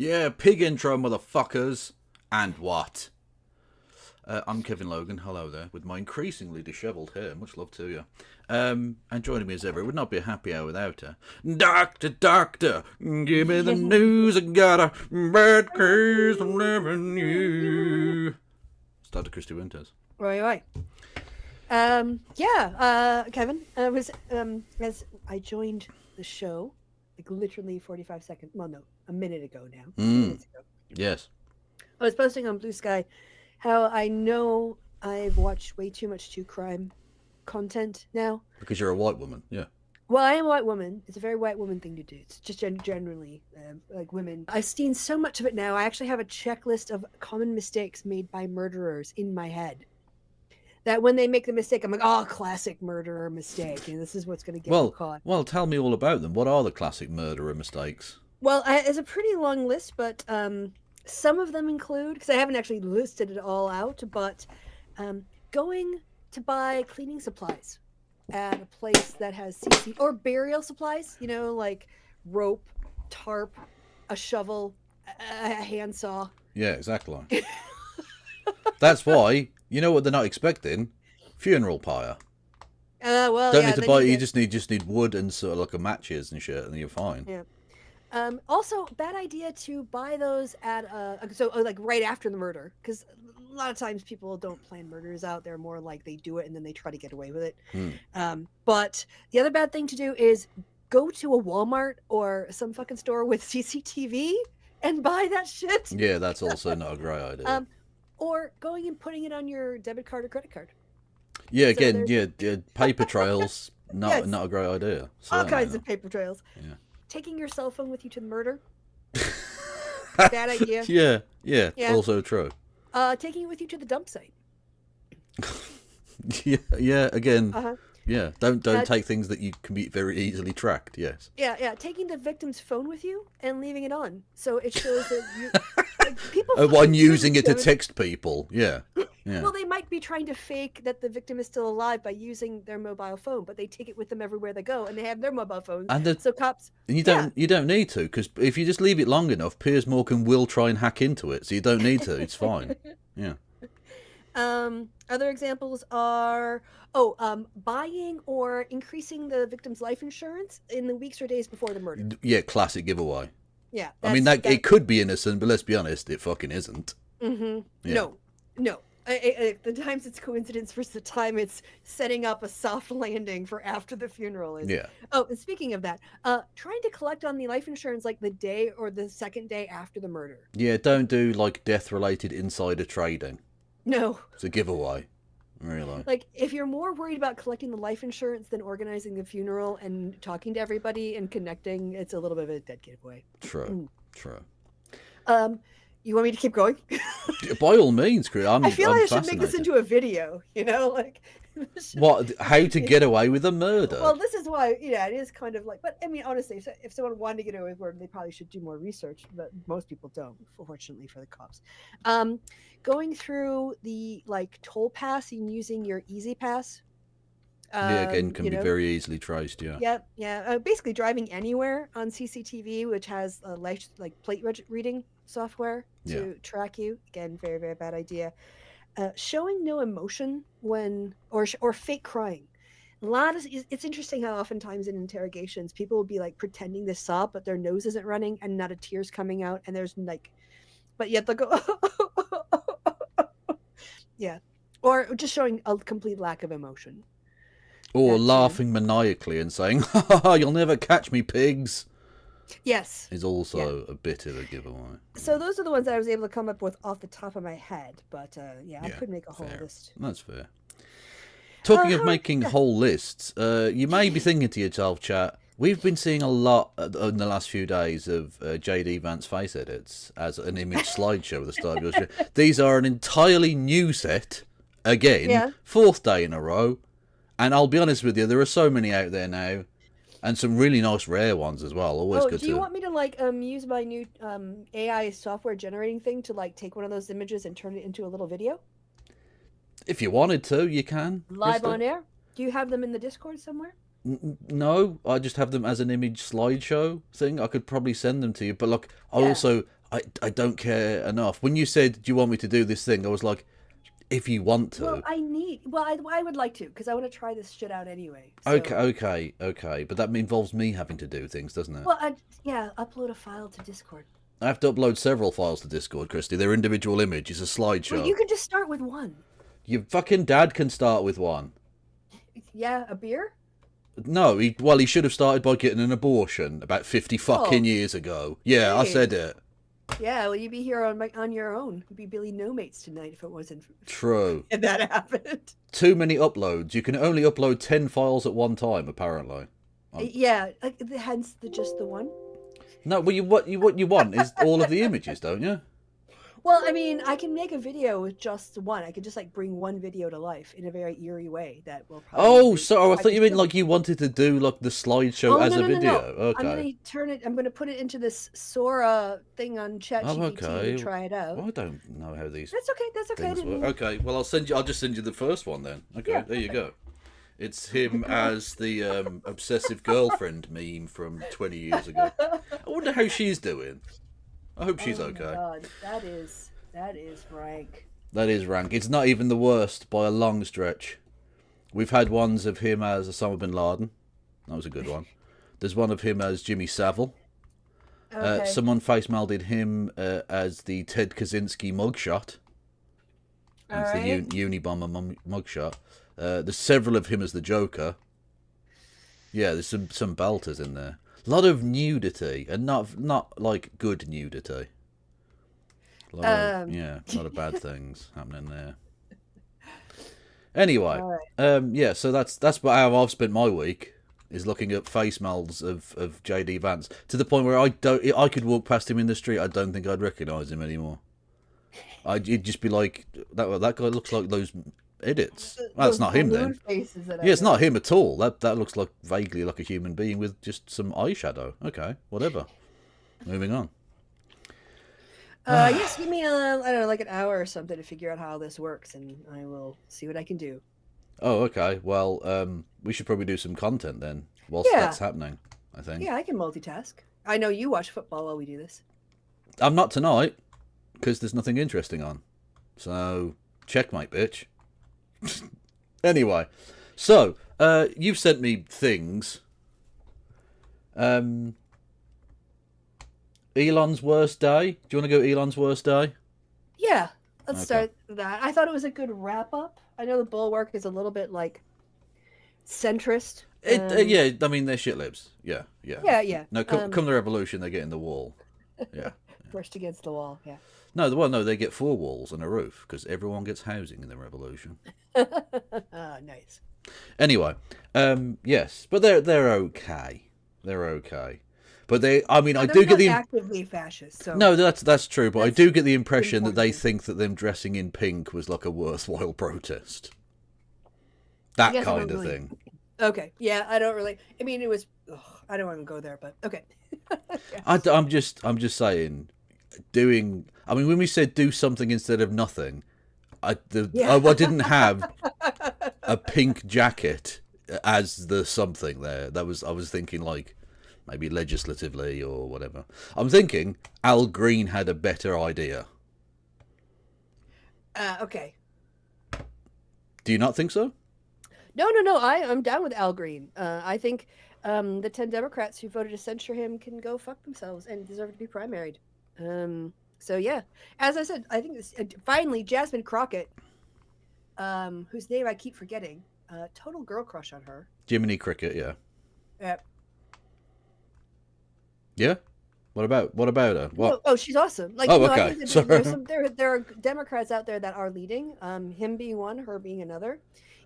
Yeah, pig intro, motherfuckers. And what? I'm Kevin Logan, hello there, with my increasingly dishevelled hair. Much love to you. And joining me as ever, it would not be a happy hour without her. Doctor, doctor, give me the news. I got a bad case I'm living you. It's Dr. Christy Winters. Right. Kevin, as I joined the show, like literally 45 seconds, well, no, a minute ago now. 2 minutes ago. Yes. I was posting on Blue Sky how I know I've watched way too much true crime content now. Because you're a white woman, yeah. Well, I am a white woman. It's a very white woman thing to do. It's just generally like women. I've seen so much of it now. I actually have a checklist of common mistakes made by murderers in my head. That when they make the mistake, I'm like, oh, classic murderer mistake. And this is what's going to get you caught. Well, tell me all about them. What are the classic murderer mistakes? Well, it's a pretty long list, but some of them include, because I haven't actually listed it all out, but going to buy cleaning supplies at a place that has CC or burial supplies, like rope, tarp, a shovel, a handsaw. Yeah, exactly. That's why, you know what they're not expecting? Funeral pyre. Don't need to buy. You just need wood and sort of like a matches and shit, and you're fine. Yeah. Also, bad idea to buy those at like right after the murder, because a lot of times people don't plan murders out. They're more like they do it and then they try to get away with it. But the other bad thing to do is go to a Walmart or some fucking store with CCTV and buy that shit. Yeah, that's also not a great idea. Or going and putting it on your debit card or credit card. Yeah, again, paper trails, not a great idea. All kinds of paper trails. Yeah. Taking your cell phone with you to the murder. Bad idea. Yeah. Also true. Taking it with you to the dump site. yeah. Again, yeah. Don't take things that you can be very easily tracked. Yes. Yeah. Taking the victim's phone with you and leaving it on, so it shows that you. People. One using it to text people. Yeah. Well, they might be trying to fake that the victim is still alive by using their mobile phone, but they take it with them everywhere they go, and they have their mobile phones. So cops. And you don't need to, because if you just leave it long enough, Piers Morgan will try and hack into it. So you don't need to. It's fine. Yeah. Other examples are buying or increasing the victim's life insurance in the weeks or days before the murder. Yeah, classic giveaway. Yeah. I mean, that it could be innocent, but let's be honest, it fucking isn't. Mm-hmm. Yeah. No. The times it's coincidence versus the time it's setting up a soft landing for after the funeral is. Yeah. Oh, and speaking of that, trying to collect on the life insurance like the day or the second day after the murder. Yeah, don't do like death-related insider trading. No. It's a giveaway. Really. Like, if you're more worried about collecting the life insurance than organizing the funeral and talking to everybody and connecting, it's a little bit of a dead giveaway. True. You want me to keep going? By all means, Chris. I feel like I should make this into a video, like... What? How to get away with a murder? Well, this is why, it is kind of like... But, I mean, honestly, if someone wanted to get away with murder, they probably should do more research, but most people don't, fortunately for the cops. Going through the, toll pass and using your Easy Pass. Again, can be very easily traced, yeah. Yeah. Basically driving anywhere on CCTV, which has plate reading software to track you. Again, very, very bad idea. Showing no emotion or fake crying. It's interesting how oftentimes in interrogations, people will be pretending to sob, but their nose isn't running and not a tear's coming out. And there's but yet they'll go, yeah. Or just showing a complete lack of emotion. Or laughing maniacally and saying, "Ha ha, you'll never catch me, pigs." Yes. Is also a bit of a giveaway. So those are the ones that I was able to come up with off the top of my head. But I could make a whole list. That's fair. Talking of making whole lists, you may be thinking to yourself, chat, we've been seeing a lot in the last few days of J.D. Vance face edits as an image slideshow at the start of your show. These are an entirely new set, again, fourth day in a row. And I'll be honest with you, there are so many out there now, and some really nice rare ones as well. Always good to... Do you want me to use my new AI software generating thing to take one of those images and turn it into a little video? If you wanted to, you can. Live on air? Do you have them in the Discord somewhere? No, I just have them as an image slideshow thing. I could probably send them to you, but I I don't care enough. When you said, "Do you want me to do this thing?" I was like, "If you want to." Well, I would like to because I want to try this shit out anyway. Okay, So, okay. But that involves me having to do things, doesn't it? well, yeah, upload a file to Discord. I have to upload several files to Discord, Christy. They're individual images, a Well, slideshow. you can just start with one. Your fucking dad can start with one. Yeah, a beer. No, he should have started by getting an abortion about 50 fucking years ago. Yeah, I Hey. said it. Yeah, well, you'd be here on your own. You'd be Billy No Mates tonight if it wasn't. True. If that happened. Too many uploads. You can only upload 10 files at one time, apparently. Yeah, hence just the one. No, well, what you want is all of the images, don't you? Well, I mean, I can make a video with just one. I could just like bring one video to life in a very eerie way that will probably. Oh, so I thought you meant like you wanted to do like the slideshow as a video. Okay. I'm gonna turn it. I'm gonna put it into this Sora thing on ChatGPT okay. and try it out. Well, I don't know how these. That's okay. That's okay. things work. Okay. Well, I'll just send you the first one then. Okay. Yeah, There you go. It's him as the obsessive girlfriend meme from 20 years ago. I wonder how she's doing. I hope she's okay. My God, that is rank. That is rank. It's not even the worst by a long stretch. We've had ones of him as Osama bin Laden. That was a good one. There's one of him as Jimmy Savile. Okay. Someone face-melded him as the Ted Kaczynski mugshot. It's the Unibomber mugshot. There's several of him as the Joker. Yeah, there's some belters in there. A lot of nudity, and not like good nudity. A lot of bad things happening there. Anyway, yeah, so that's how I've spent my week, is looking at face melds of JD Vance to the point where I could walk past him in the street, I don't think I'd recognise him anymore. It'd just be like that guy looks like those edits. Well, that's not him then. Yeah, it's not him at all. That looks like vaguely like a human being with just some eyeshadow. Okay, whatever. Moving on. Yes, give me I don't know, like an hour or something to figure out how this works, and I will see what I can do. Oh, okay. Well, we should probably do some content then whilst that's happening, I think. Yeah, I can multitask. I know you watch football while we do this. I'm not tonight, because there's nothing interesting on. So, checkmate, bitch. Anyway, so, you've sent me things. Elon's worst day? Do you want to go Elon's worst day? Yeah, let's start that. I thought it was a good wrap-up. I know the Bulwark is a little bit, like, centrist. Yeah, I mean, they're shit libs. Yeah. Yeah. No, come the revolution, they get in the wall. Yeah. Brushed against the wall, yeah. No, they get 4 walls and a roof, because everyone gets housing in the revolution. Nice. Anyway, yes, but they're okay. They're okay. But I do get the actively fascist. So no, that's true. But I do get the impression that they think that them dressing in pink was like a worthwhile protest. That kind of thing. Okay, yeah, I don't really. I mean, it was. I don't want to go there, but okay. Yeah. I'm just saying, doing. I mean, when we said do something instead of nothing, I didn't have a pink jacket as the something there. I was thinking like. Maybe legislatively or whatever. I'm thinking Al Green had a better idea. Okay. Do you not think so? No. I'm down with Al Green. I think the 10 Democrats who voted to censure him can go fuck themselves and deserve to be primaried. So yeah, as I said, I think this, finally Jasmine Crockett, whose name I keep forgetting, total girl crush on her. Jiminy Cricket, yeah. Yep. Yeah. What about her? What? Oh, she's awesome. Like, okay. I think there are Democrats out there that are leading. Him being one, her being another.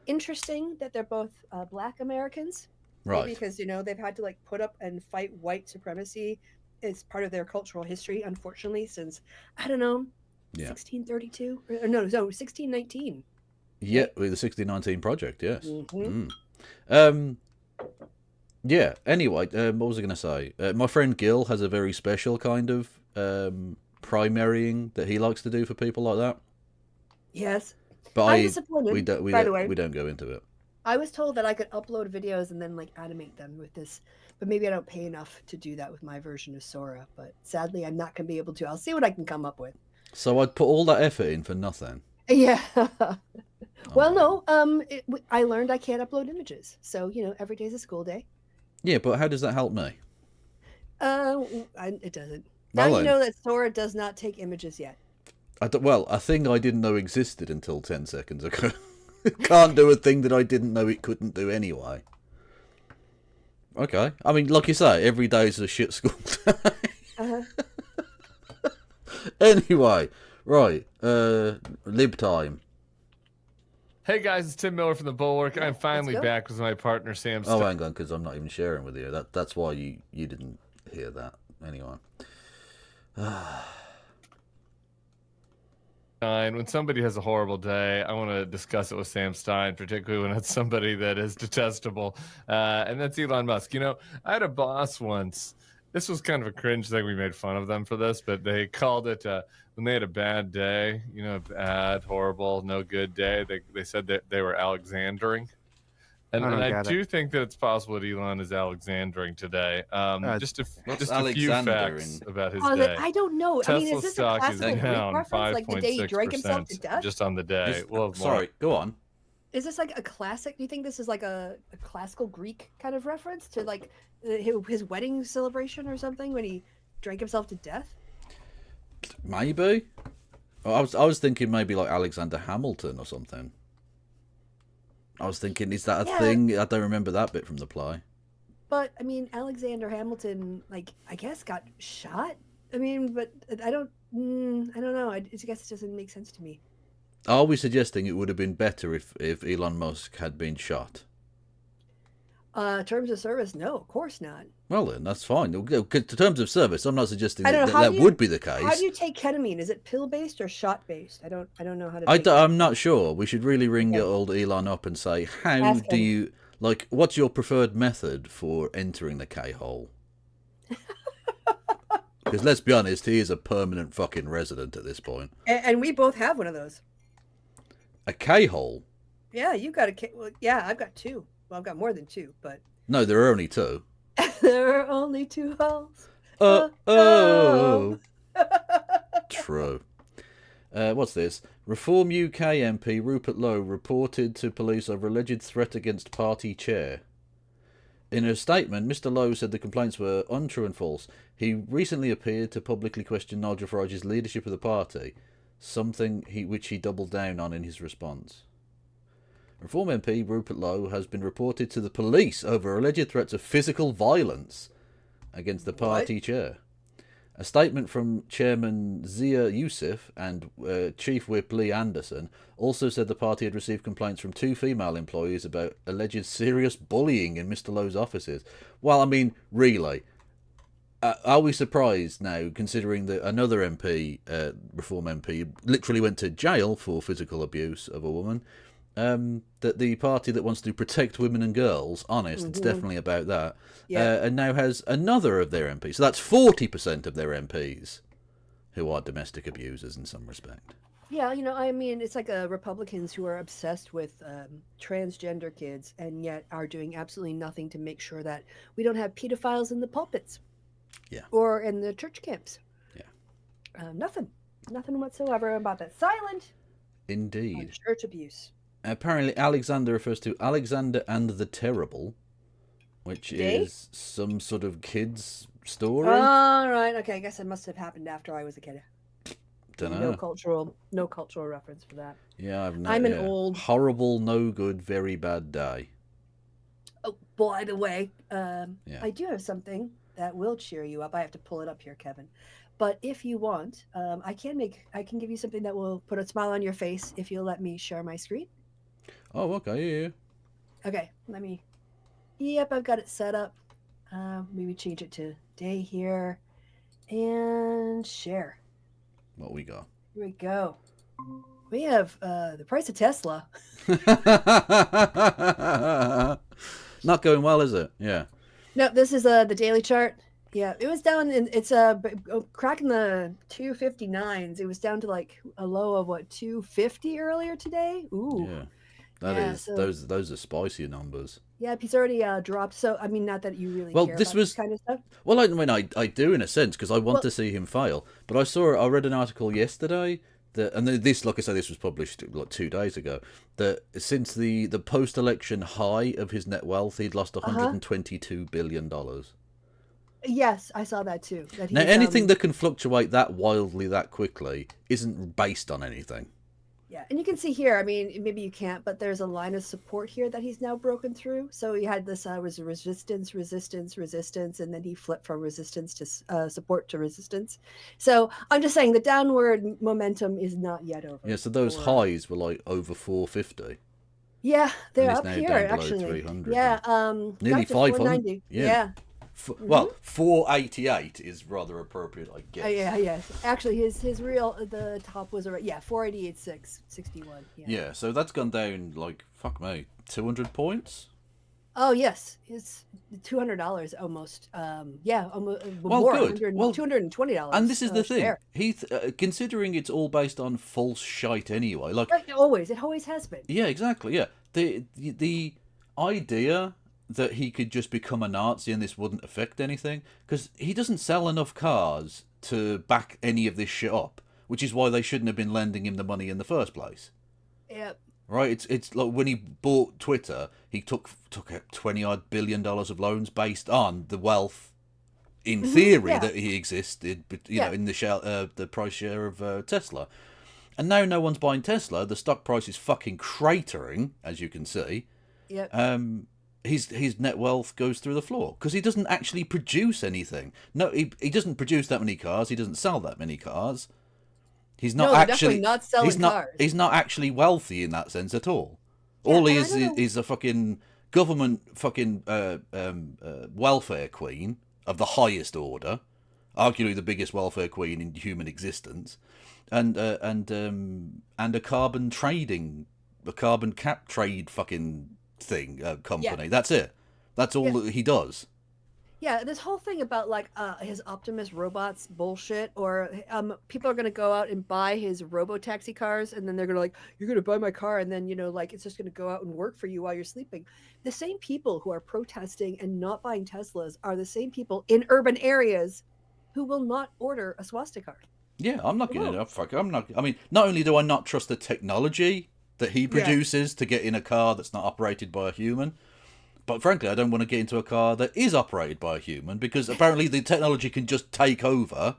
Interesting that they're both Black Americans, right? Because they've had to like put up and fight white supremacy as part of their cultural history. Unfortunately, since I don't know, 1632 or no, 1619. Yeah, with the 1619 project. Yes. Mm-hmm. Yeah, anyway, what was I going to say? My friend Gil has a very special kind of primarying that he likes to do for people like that. Yes. But I'm disappointed, we don't go into it. I was told that I could upload videos and then like animate them with this, but maybe I don't pay enough to do that with my version of Sora. But sadly, I'm not going to be able to. I'll see what I can come up with. So I'd put all that effort in for nothing. Yeah. Well, Oh. no. I learned I can't upload images, so every day's a school day. Yeah, but how does that help me? It doesn't. Now Well you then, know that Sora does not take images yet. well, a thing I didn't know existed until 10 seconds ago. Can't do a thing that I didn't know it couldn't do anyway. Okay. I mean, like you say, every day's a shit school day. Uh-huh. Anyway, right. Lib time. Hey guys, it's Tim Miller from the Bulwark. Yeah, I'm finally let's go. back with my partner Sam Oh, hang on, because I'm not even sharing with you. That's why you didn't hear that. Anyway. Stein. When somebody has a horrible day, I want to discuss it with Sam Stein, particularly when it's somebody that is detestable. And that's Elon Musk. I had a boss once. This was kind of a cringe thing. We made fun of them for this, but they called it when they had a bad day, bad, horrible, no good day. They said that they were Alexandering. And I do think that it's possible that Elon is Alexandering today. Just a few facts about his day. I don't know. I mean, is Tesla this a stock is classical Greek down reference, like the day he drank himself to 5.6% death? just on the day. Sorry, go on. Is this like a classic? Do you think this is like a classical Greek kind of reference to like his wedding celebration or something when he drank himself to death? Maybe. I was thinking maybe like Alexander Hamilton or something. I was thinking, is that a thing? I don't remember that bit from the play. But I mean, Alexander Hamilton, like I guess, got shot. I mean, but I don't know. I guess it doesn't make sense to me. Are we suggesting it would have been better if Elon Musk had been shot? Terms of service, no, of course not. Well then, that's fine. To terms of service, I'm not suggesting I don't know, that would be the case. How do you take ketamine? Is it pill based or shot based? I don't know how to. I'm not sure. We should really ring old Elon up and say, how do you what's your preferred method for entering the K-hole? Because let's be honest, he is a permanent fucking resident at this point. And we both have one of those. A K-hole? Yeah, you got a K. Well, yeah, I've got two. Well, I've got more than two, but no, there are only two. There are only two holes. True. What's this? Reform UK MP Rupert Lowe reported to police over alleged threat against party chair. In a statement, Mr. Lowe said the complaints were untrue and false. He recently appeared to publicly question Nigel Farage's leadership of the party, something which he doubled down on in his response. Reform MP Rupert Lowe has been reported to the police over alleged threats of physical violence against the party chair. A statement from Chairman Zia Youssef and Chief Whip Lee Anderson also said the party had received complaints from two female employees about alleged serious bullying in Mr. Lowe's offices. Well, I mean, really, are we surprised now, considering that another MP, Reform MP, literally went to jail for physical abuse of a woman? That the party that wants to protect women and girls, honest, it's definitely about that, and now has another of their MPs. So that's 40% of their MPs who are domestic abusers in some respect. Yeah, I mean, it's like Republicans who are obsessed with transgender kids and yet are doing absolutely nothing to make sure that we don't have pedophiles in the pulpits. Yeah. Or in the church camps. Yeah. Nothing whatsoever about that. Silent. Indeed. On church abuse. Apparently, Alexander refers to Alexander and the Terrible, which is some sort of kid's story. All right. Okay. I guess it must have happened after I was a kid. Dunno. No cultural reference for that. Yeah, I'm an old horrible, no good, very bad day. Oh, by the way, I do have something that will cheer you up. I have to pull it up here, Kevin. But if you want, I can give you something that will put a smile on your face if you'll let me share my screen. Oh, okay, yeah. Okay, Yep, I've got it set up. Maybe change it to day here and share. What we got? Here we go. We have the price of Tesla. Not going well, is it? Yeah. No, this is the daily chart. Yeah, it was down in it's cracking the 259s. It was down to like a low of 250 earlier today. Ooh. Those are spicy numbers. Yeah, he's already dropped. So I mean, not that you really Well, care this about was this kind of stuff. well. I mean, I do in a sense because I want Well, to see him fail. But I read an article yesterday that, and this, like I say, this was published like 2 days ago. That since the post-election high of his net wealth, he'd lost $122 billion. yes, I saw that too. That Now, he's anything that can fluctuate that wildly that quickly isn't based on anything. yeah, and you can see here. I mean, maybe you can't, but there's a line of support here that he's now broken through. So he had this was resistance, resistance, resistance, and then he flipped from resistance to support to resistance. So I'm just saying the downward momentum is not yet over. Yeah, so those highs were like over 450. Yeah, they're he's up now here down below actually. 300 Yeah, Nearly got to 500. 490. Yeah. Well, 488 is rather appropriate, I guess. Yeah. Actually, his real the top was already 488.61. Yeah, so that's gone down like fuck me, 200 points. Oh yes, it's $200 almost. Almost Well, more. good. Well, $220. And this is the thing. Share. Considering it's all based on false shite anyway. Like it always has been. yeah, exactly. Yeah, the idea that he could just become a Nazi and this wouldn't affect anything, because he doesn't sell enough cars to back any of this shit up, which is why they shouldn't have been lending him the money in the first place. Yep. Right? It's like when he bought Twitter, he took out $20 billion of loans based on the wealth, in theory, that he existed, know, in the price share of Tesla. And now no one's buying Tesla. The stock price is fucking cratering, as you can see. Yep. His net wealth goes through the floor because he doesn't actually produce anything. No, he doesn't produce that many cars. He doesn't sell that many cars. He's not actually not selling cars. He's not actually wealthy in that sense at all. All he is a fucking government fucking welfare queen of the highest order, arguably the biggest welfare queen in human existence, and a carbon cap trade fucking thing company. Yeah. That's it. That's all that he does. Yeah, this whole thing about like his Optimus robots bullshit, or people are gonna go out and buy his robo-taxi cars, and then they're gonna like, you're gonna buy my car, and then like it's just gonna go out and work for you while you're sleeping. The same people who are protesting and not buying Teslas are the same people in urban areas who will not order a swastika car. Yeah, I'm not gonna. I'm not. I mean, not only do I not trust the technology that he produces to get in a car that's not operated by a human, but frankly, I don't want to get into a car that is operated by a human, because apparently the technology can just take over.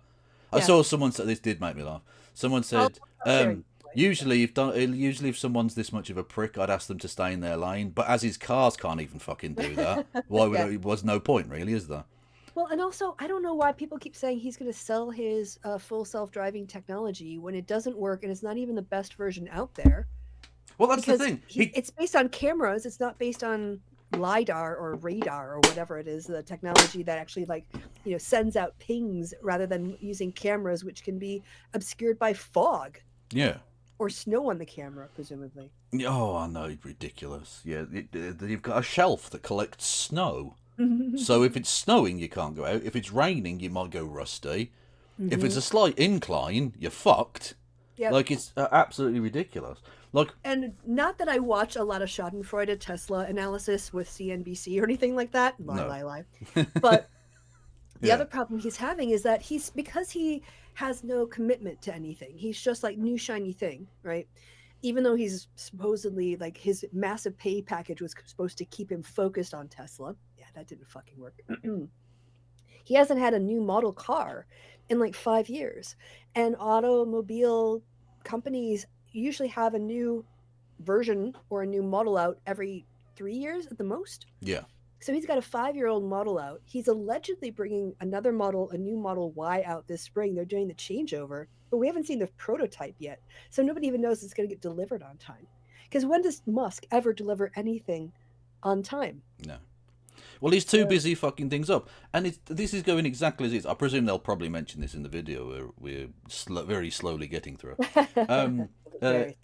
I saw someone say, this did make me laugh. Someone said, usually if someone's this much of a prick, I'd ask them to stay in their lane. But as his cars can't even fucking do that, why would it was no point really, is there? Well, and also, I don't know why people keep saying he's going to sell his full self-driving technology when it doesn't work and it's not even the best version out there. Well, that's the thing. It's based on cameras. It's not based on LiDAR or radar or whatever it is, the technology that actually sends out pings rather than using cameras, which can be obscured by fog. Yeah. Or snow on the camera, presumably. Oh, I know, ridiculous. Yeah, you've got a shelf that collects snow. So if it's snowing, you can't go out. If it's raining, you might go rusty. If it's a slight incline, you're fucked. Yep. Like, it's absolutely ridiculous. Like, and not that I watch a lot of Schadenfreude Tesla analysis with CNBC or anything like that. Lie. But the other problem he's having is that because he has no commitment to anything. He's just like new shiny thing, right? Even though he's supposedly like his massive pay package was supposed to keep him focused on Tesla. Yeah, that didn't fucking work. He hasn't had a new model car in like 5 years. And automobile companies usually have a new version or a new model out every 3 years at the most. Yeah. So he's got a 5-year-old model out. He's allegedly bringing a new Model Y out this spring. They're doing the changeover, but we haven't seen the prototype yet. So nobody even knows it's going to get delivered on time. Because when does Musk ever deliver anything on time? No. Well, he's too busy fucking things up. And this is going exactly as it is. I presume they'll probably mention this in the video we're very slowly getting through. That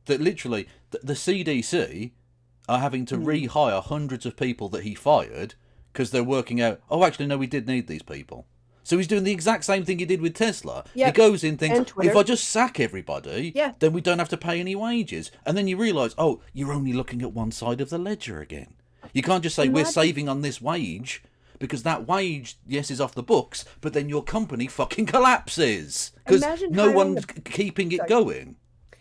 literally, the CDC are having to rehire hundreds of people that he fired because they're working out, oh, actually, no, we did need these people. So he's doing the exact same thing he did with Tesla. Yep. He goes in, thinks, And Twitter. if I just sack everybody, Yeah. then we don't have to pay any wages. And then you realise, oh, you're only looking at one side of the ledger again. You can't just say, we're saving on this wage, because that wage, yes, is off the books, but then your company fucking collapses. Because no one's keeping it going.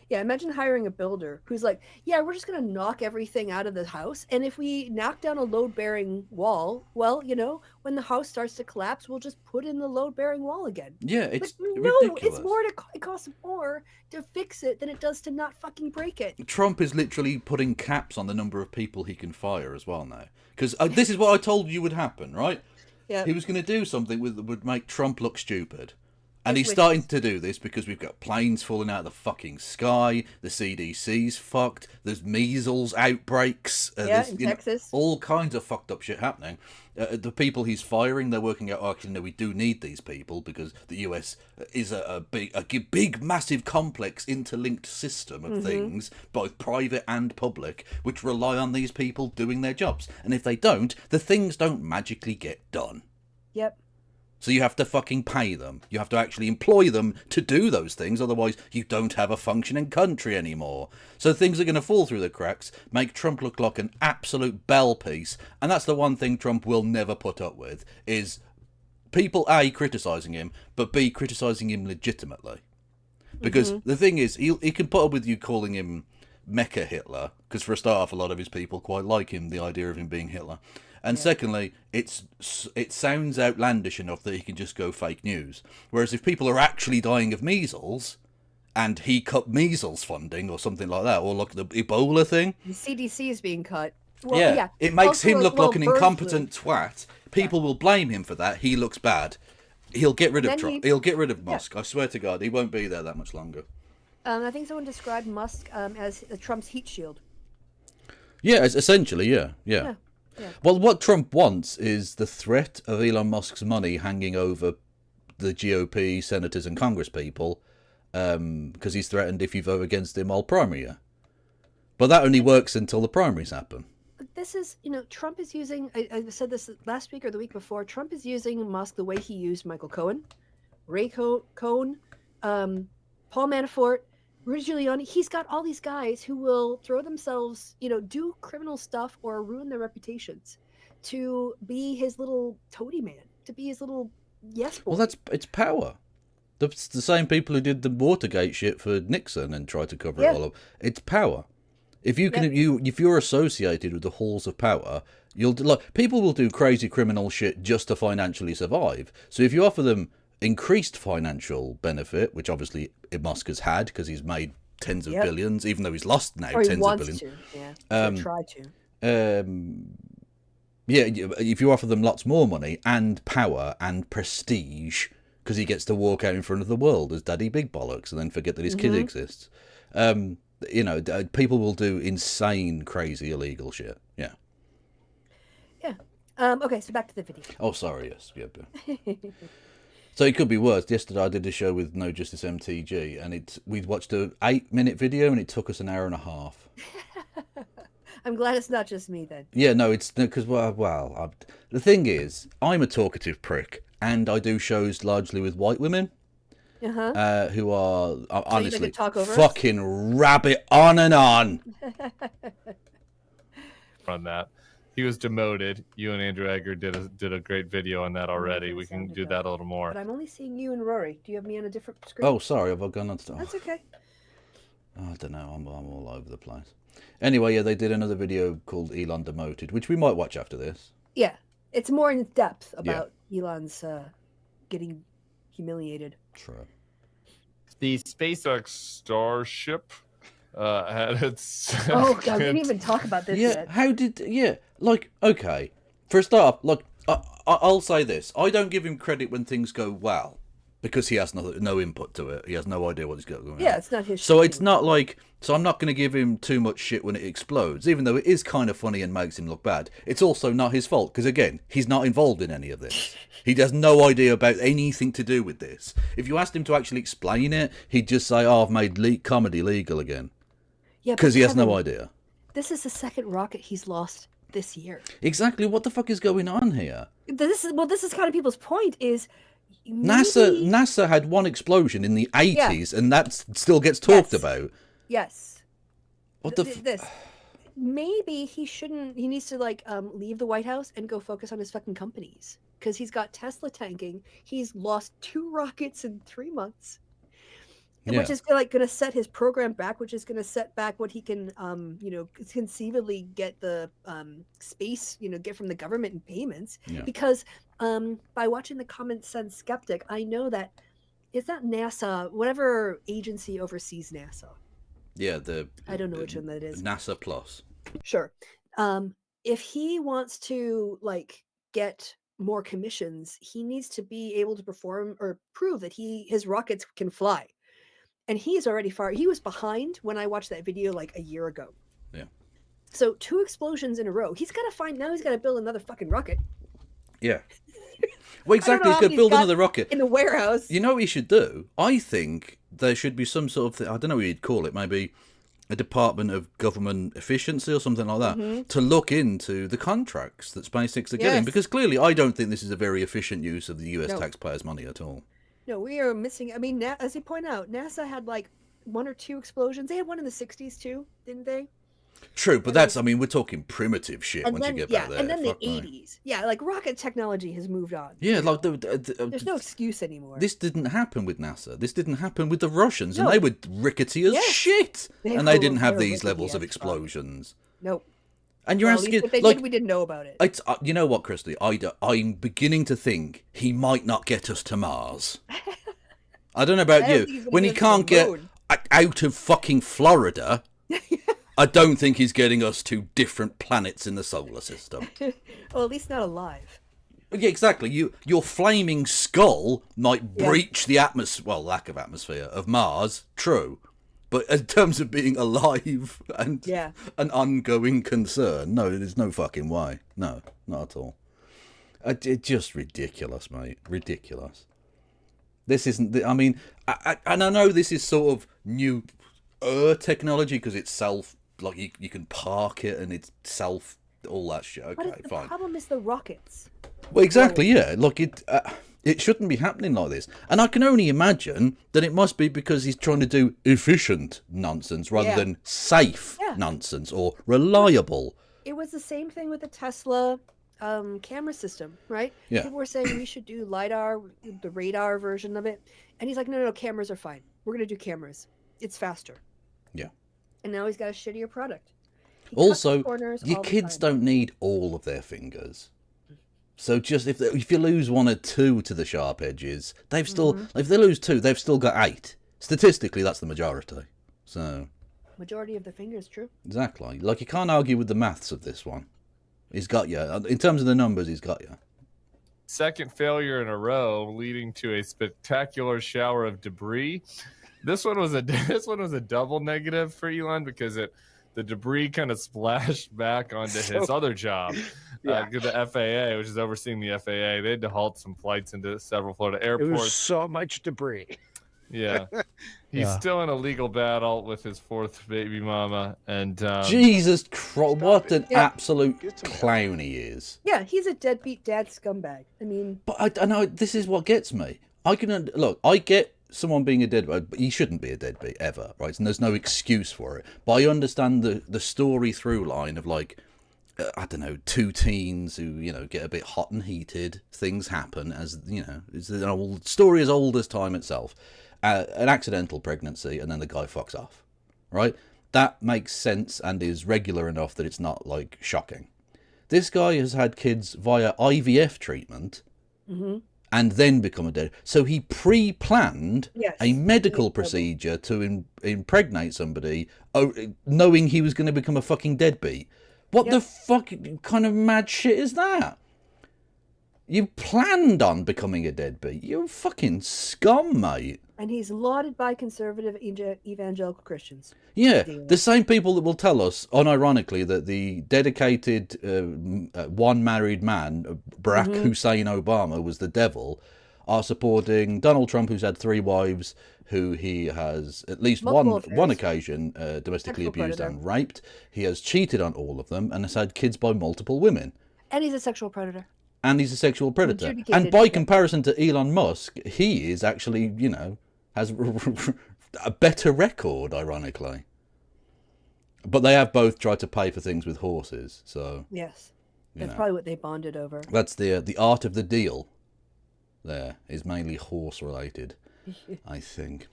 Yeah, imagine hiring a builder who's like, yeah, we're just going to knock everything out of the house. And if we knock down a load-bearing wall, well, you know, when the house starts to collapse, we'll just put in the load-bearing wall again. Yeah, it's ridiculous. It's more it costs more to fix it than it does to not fucking break it. Trump is literally putting caps on the number of people he can fire as well now. Because this is what I told you would happen, right? Yeah. He was going to do something that would make Trump look stupid. And he's starting to do this because we've got planes falling out of the fucking sky, the CDC's fucked, there's measles outbreaks, in Texas. All kinds of fucked up shit happening. The people he's firing, they're working out, oh, actually, no, we do need these people because the US is a big, massive, complex, interlinked system of things, both private and public, which rely on these people doing their jobs. And if they don't, the things don't magically get done. Yep. So you have to fucking pay them. You have to actually employ them to do those things. Otherwise, you don't have a functioning country anymore. So things are going to fall through the cracks, make Trump look like an absolute bell piece. And that's the one thing Trump will never put up with, is people, A, criticising him, but B, criticising him legitimately. Because the thing is, he can put up with you calling him Mecha Hitler, because for a start off, a lot of his people quite like him, the idea of him being Hitler. And secondly, it sounds outlandish enough that he can just go fake news. Whereas if people are actually dying of measles, and he cut measles funding or something like that, or like the Ebola thing. The CDC is being cut. Well, yeah. It makes him look like an incompetent twat. People will blame him for that. He looks bad. He'll get rid of Trump. He'll get rid of Musk. I swear to God, he won't be there that much longer. I think someone described Musk as Trump's heat shield. Yeah, essentially, yeah. Yeah. Well, what Trump wants is the threat of Elon Musk's money hanging over the GOP senators and Congress people, because he's threatened if you vote against him, I'll primary you. But that only works until the primaries happen. This is, Trump is using, I said this last week or the week before, Trump is using Musk the way he used Michael Cohen, Ray Cohn, Paul Manafort, Rudy Giuliani. He's got all these guys who will throw themselves, do criminal stuff or ruin their reputations to be his little toady man, to be his little yes boy. Well, it's power. It's the same people who did the Watergate shit for Nixon and tried to cover it all up. It's power. If you can, if you're associated with the halls of power, people will do crazy criminal shit just to financially survive. So if you offer them increased financial benefit, which obviously Musk has had because he's made tens of billions, even though he's lost now tens of billions. Try to. If you offer them lots more money and power and prestige, because he gets to walk out in front of the world as Daddy Big Bollocks and then forget that his kid exists. People will do insane, crazy, illegal shit. Yeah. Yeah. Okay, so back to the video. Oh, sorry. Yes. Yeah. So it could be worse. Yesterday I did a show with No Justice MTG, and we'd watched an 8-minute video, and it took us an hour and a half. I'm glad it's not just me then. Yeah, no, it's because the thing is, I'm a talkative prick, and I do shows largely with white women. Who are honestly fucking rabbit on and on. On that, he was demoted. You and Andrew Egger did a great video on that already. We can do that a little more. But I'm only seeing you and Rory. Do you have me on a different screen? Oh, sorry, have I gone on to? That's okay. I don't know. I'm all over the place. Anyway, yeah, they did another video called Elon Demoted, which we might watch after this. Yeah, it's more in depth about Elon's getting humiliated. True. The SpaceX Starship had its... Oh, God, we didn't even talk about this yet. Okay. For a start, I'll say this. I don't give him credit when things go well, because he has no input to it. He has no idea what he's going on. Yeah, it's not his shit. So it's not like... So I'm not going to give him too much shit when it explodes, even though it is kind of funny and makes him look bad. It's also not his fault, because again, he's not involved in any of this. He has no idea about anything to do with this. If you asked him to actually explain it, he'd just say, "Oh, I've made comedy legal again." Yeah, because he has no idea. This is the second rocket he's lost this year. Exactly. What the fuck is going on here? This is kind of people's point is, NASA had one explosion in the 80s, and that still gets talked about. Yes. What the? This. Maybe he shouldn't. He needs to leave the White House and go focus on his fucking companies, because he's got Tesla tanking. He's lost 2 rockets in 3 months, which is going to set his program back, which is going to set back what he can, conceivably get the space, get from the government in payments. Yeah. Because by watching the Common Sense Skeptic, I know that it's not NASA, whatever agency oversees NASA. Yeah, I don't know which one that is. NASA Plus. Sure. If he wants to get more commissions, he needs to be able to perform or prove that his rockets can fly. And he's already he was behind when I watched that video a year ago. Yeah. So 2 explosions in a row. He's got to build another fucking rocket. Yeah. Well, exactly. He's going to build another rocket in the warehouse. You know what he should do? I think there should be some sort of thing. I don't know what you'd call it. Maybe a Department of Government Efficiency or something like that to look into the contracts that SpaceX are getting. Because clearly, I don't think this is a very efficient use of the US taxpayers' money at all. No, we are missing. I mean, as you point out, NASA had 1 or 2 explosions. They had one in the 60s too, didn't they? True, but that's, we're talking primitive shit once you get back there. And then the 80s. Yeah, rocket technology has moved on. Yeah, there's no excuse anymore. This didn't happen with NASA. This didn't happen with the Russians, and they were rickety as shit. And they didn't have these levels of explosions. Nope. And you're asking, if they did, we didn't know about it. You know what, Christy? I'm beginning to think he might not get us to Mars. I don't know about you. When he can't get out of fucking Florida, I don't think he's getting us to different planets in the solar system. Well, at least not alive. Yeah, exactly. Your flaming skull might breach the lack of atmosphere of Mars. True. But in terms of being alive and an ongoing concern, no, there's no fucking way. No, not at all. It's just ridiculous, mate. Ridiculous. This isn't... and I know this is sort of new technology because it's self... you can park it and it's self... all that shit. Okay, fine. The problem is the rockets. Well, exactly, yeah. Look, it shouldn't be happening like this. And I can only imagine that it must be because he's trying to do efficient nonsense rather than safe nonsense or reliable. It was the same thing with the Tesla camera system, right? Yeah. People were saying we should do LiDAR, the radar version of it. And he's like, no, cameras are fine. We're going to do cameras. It's faster. Yeah. And now he's got a shittier product. Also, your kids don't need all of their fingers. So just if you lose 1 or 2 to the sharp edges, they've still if they lose 2, they've still got 8. Statistically, that's the majority. So majority of the fingers, true. Exactly. You can't argue with the maths of this one. He's got you. In terms of the numbers, he's got you. Second failure in a row, leading to a spectacular shower of debris. This one was a double negative for Elon because the debris kind of splashed back onto his other job. The FAA, which is overseeing the FAA, they had to halt some flights into several Florida airports. There was so much debris. Yeah. He's still in a legal battle with his 4th baby mama. And Jesus Christ, what an absolute clown he is. Yeah, he's a deadbeat dad scumbag. But I know this is what gets me. I get someone being a deadbeat, but he shouldn't be a deadbeat ever, right? And there's no excuse for it. But I understand the story through line of I don't know, 2 teens who, get a bit hot and heated. Things happen it's an old story as old as time itself. An accidental pregnancy, and then the guy fucks off, right? That makes sense and is regular enough that it's not shocking. This guy has had kids via IVF treatment and then become a dead. So he pre-planned a medical procedure to impregnate somebody, knowing he was going to become a fucking deadbeat. What the fuck kind of mad shit is that? You planned on becoming a deadbeat. You're fucking scum, mate. And he's lauded by conservative evangelical Christians. Yeah, the same people that will tell us, unironically, that the dedicated one married man, Barack Hussein Obama, was the devil, are supporting Donald Trump, who's had 3 wives, who he has at least one occasion domestically abused and raped. He has cheated on all of them and has had kids by multiple women. And he's a sexual predator. and he's a sexual predator. And Adjudicated, by yeah. comparison to Elon Musk, he is actually, you know, has a better record, ironically. But they have both tried to pay for things with horses, so Yes. you That's know. probably what they bonded over. That's the art of the deal. There is mainly horse related, I think.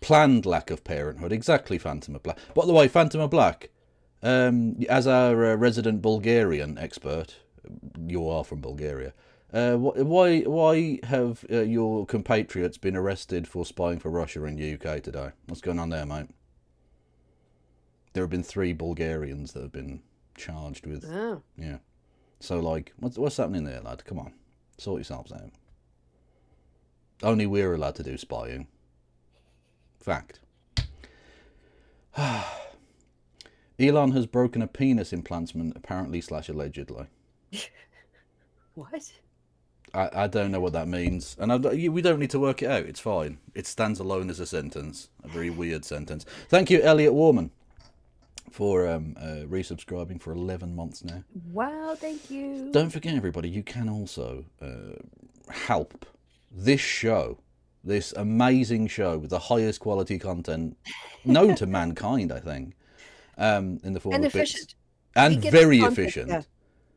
Planned lack of parenthood, exactly. Phantom of Black. By the way, Phantom of Black, as our resident Bulgarian expert, you are from Bulgaria. Why have your compatriots been arrested for spying for Russia in the UK today? What's going on there, mate? There have been 3 Bulgarians that have been charged with. Oh. Yeah. So, like, what's happening there, lad? Come on. Sort yourselves out. Only we're allowed to do spying. Fact. Elon has broken a penis implantation, apparently / allegedly. What? I don't know what that means. And we don't need to work it out. It's fine. It stands alone as a sentence. A very weird sentence. Thank you, Elliot Warman, for resubscribing for 11 months now. Wow, thank you. Don't forget, everybody, you can also help this show, this amazing show with the highest quality content known to mankind, I think, in the form And of efficient. bits. And We get very the content, efficient. yeah.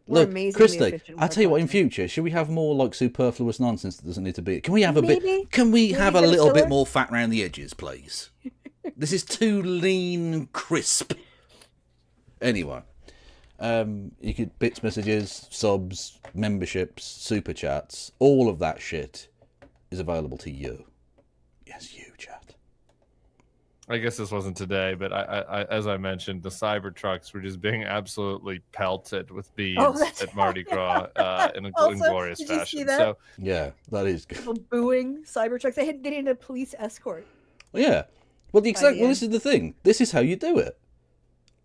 We're Look, amazingly Christy, efficient with I'll our tell you what, in content. future, should we have more like superfluous nonsense that doesn't need to be? Can we have a Maybe. bit? Can we have a get a little bit filler? more fat around the edges, please? This is too lean and crisp. Anyway, you could bits, messages, subs, memberships, super chats, all of that shit is available to you. Yes, you, chat. I guess this wasn't today, but I as I mentioned, the Cybertrucks were just being absolutely pelted with beads that's at Mardi Gras in a Also, glorious did you see fashion. that? So Yeah, that is good. People booing Cybertrucks. They needed a police escort. Yeah. Well, the well, end. this is the thing. This is how you do it.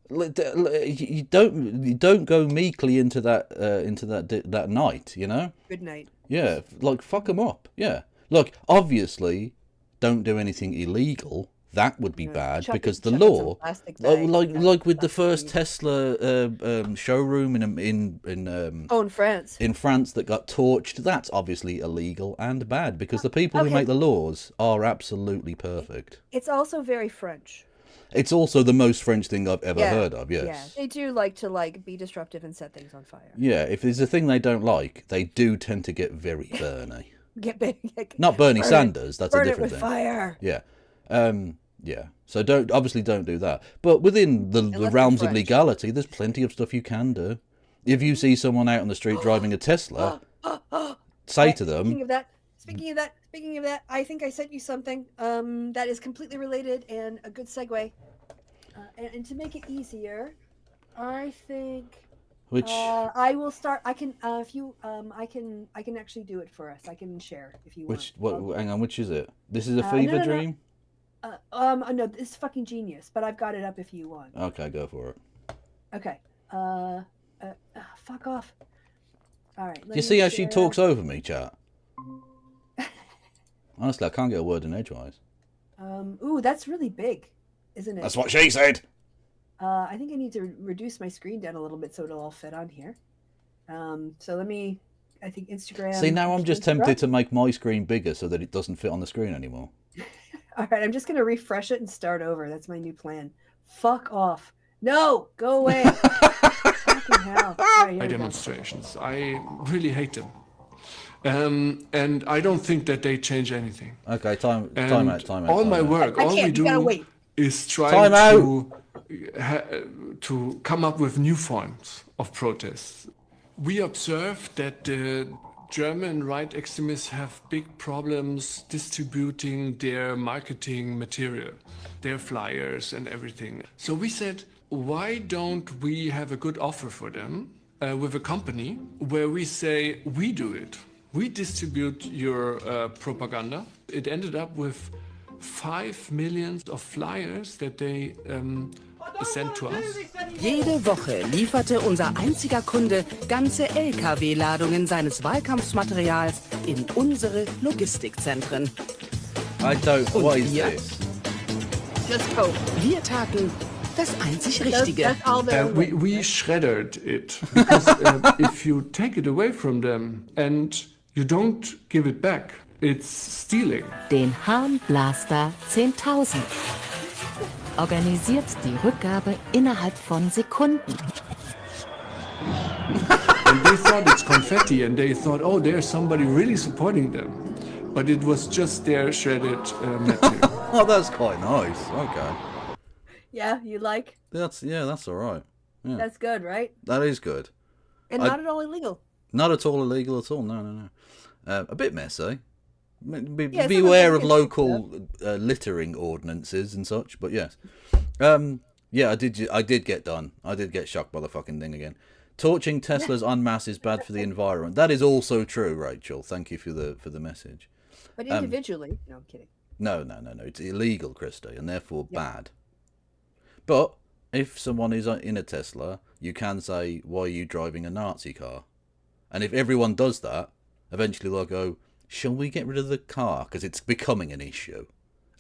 You don't go meekly into that night, you know. Good night. Yeah, like fuck them up. Yeah, look, obviously, don't do anything illegal. That would be bad Chuck because it- the chuck it in law, plastic bags. like with the Plastic first bags. Tesla showroom in France. in France that got torched. That's obviously illegal and bad because the people who Okay. make the laws are absolutely perfect. It's also very French. It's also the most French thing I've ever heard of. Yes. Yeah, they do like to be disruptive and set things on fire. Yeah, if there's a thing they don't like, they do tend to get very Bernie. Get big. Not Bernie Burn it- Sanders. That's a Burn it different with thing. fire. Yeah. Yeah. So don't do that. But within the they're realms of French. legality, there's plenty of stuff you can do. If you see someone out on the street driving a Tesla, say to them, Speaking of that, I think I sent you something that is completely related and a good segue. And to make it easier, I think which I will start. I can if you I can actually do it for us. I can share if you want. hang on, which is it? This is a no, fever no. dream? No, this is fucking genius. But I've got it up if you want. Okay, go for it. Okay. Fuck off. All right. Do you see how she talks over me, chat? Honestly, I can't get a word in edgewise. Ooh, that's really big, isn't it? That's what she said. I think I need to reduce my screen down a little bit so it'll all fit on here. So let me. I think Instagram. See, now I'm just Instagram? tempted to make my screen bigger so that it doesn't fit on the screen anymore. All right, I'm just gonna refresh it and start over. That's my new plan. Fuck off. No, go away. Fucking hell. All right, here we go. Demonstrations. I really hate them. And I don't think that they change anything. Okay, time And out. all time my out. work, I all we can't, you gotta do wait. is try Time to come up with new forms of protests. We observe that the German right extremists have big problems distributing their marketing material, their flyers and everything. So we said, why don't we have a good offer for them with a company where we say, we do it. We distribute your propaganda. It ended up with 5 million of flyers that they sent to us. Jede Woche lieferte unser einziger Kunde ganze LKW-Ladungen seines Wahlkampfsmaterials in unsere Logistikzentren. I don't. Und What is wir? this? Just hope. Wir taten, das einzig That's, Richtige. that's all they're We shredded it because if you take it away from them and you don't give it back, it's stealing. Den Harnblaster 10.000. Organisiert die Rückgabe innerhalb von Sekunden. And they thought it's confetti, and they thought, oh, there's somebody really supporting them. But it was just their shredded material. Oh, that's quite nice. Okay. Yeah, you like? That's all right. Yeah. That's good, right? That is good. And not at all illegal. Not at all illegal at all. No. A bit messy. Yeah, Beware of some of local littering ordinances and such. But yes, yeah, I did get done. I did get shocked by the fucking thing again. Torching Teslas en masse is bad for the environment. That is also true, Rachel. Thank you for the message. But individually, no, I'm kidding. No. It's illegal, Christy, and therefore bad. But if someone is in a Tesla, you can say, why are you driving a Nazi car? And if everyone does that, eventually they'll go, shall we get rid of the car? Because it's becoming an issue.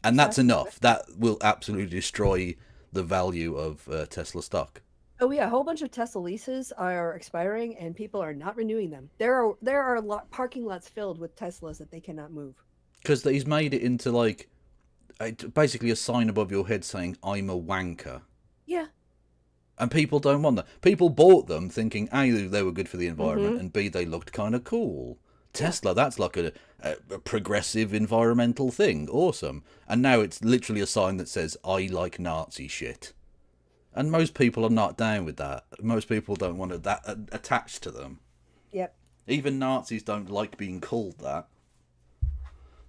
And that's enough. That will absolutely destroy the value of Tesla stock. Oh yeah, a whole bunch of Tesla leases are expiring, and people are not renewing them. There are parking lots filled with Teslas that they cannot move. Because he's made it into like basically a sign above your head saying "I'm a wanker." Yeah. And people don't want that. People bought them thinking A, they were good for the environment, and B, they looked kind of cool. Tesla, that's like a progressive environmental thing. Awesome. And now it's literally a sign that says I like Nazi shit. And most people are not down with that. Most people don't want that attached to them. Yep. Even Nazis don't like being called that.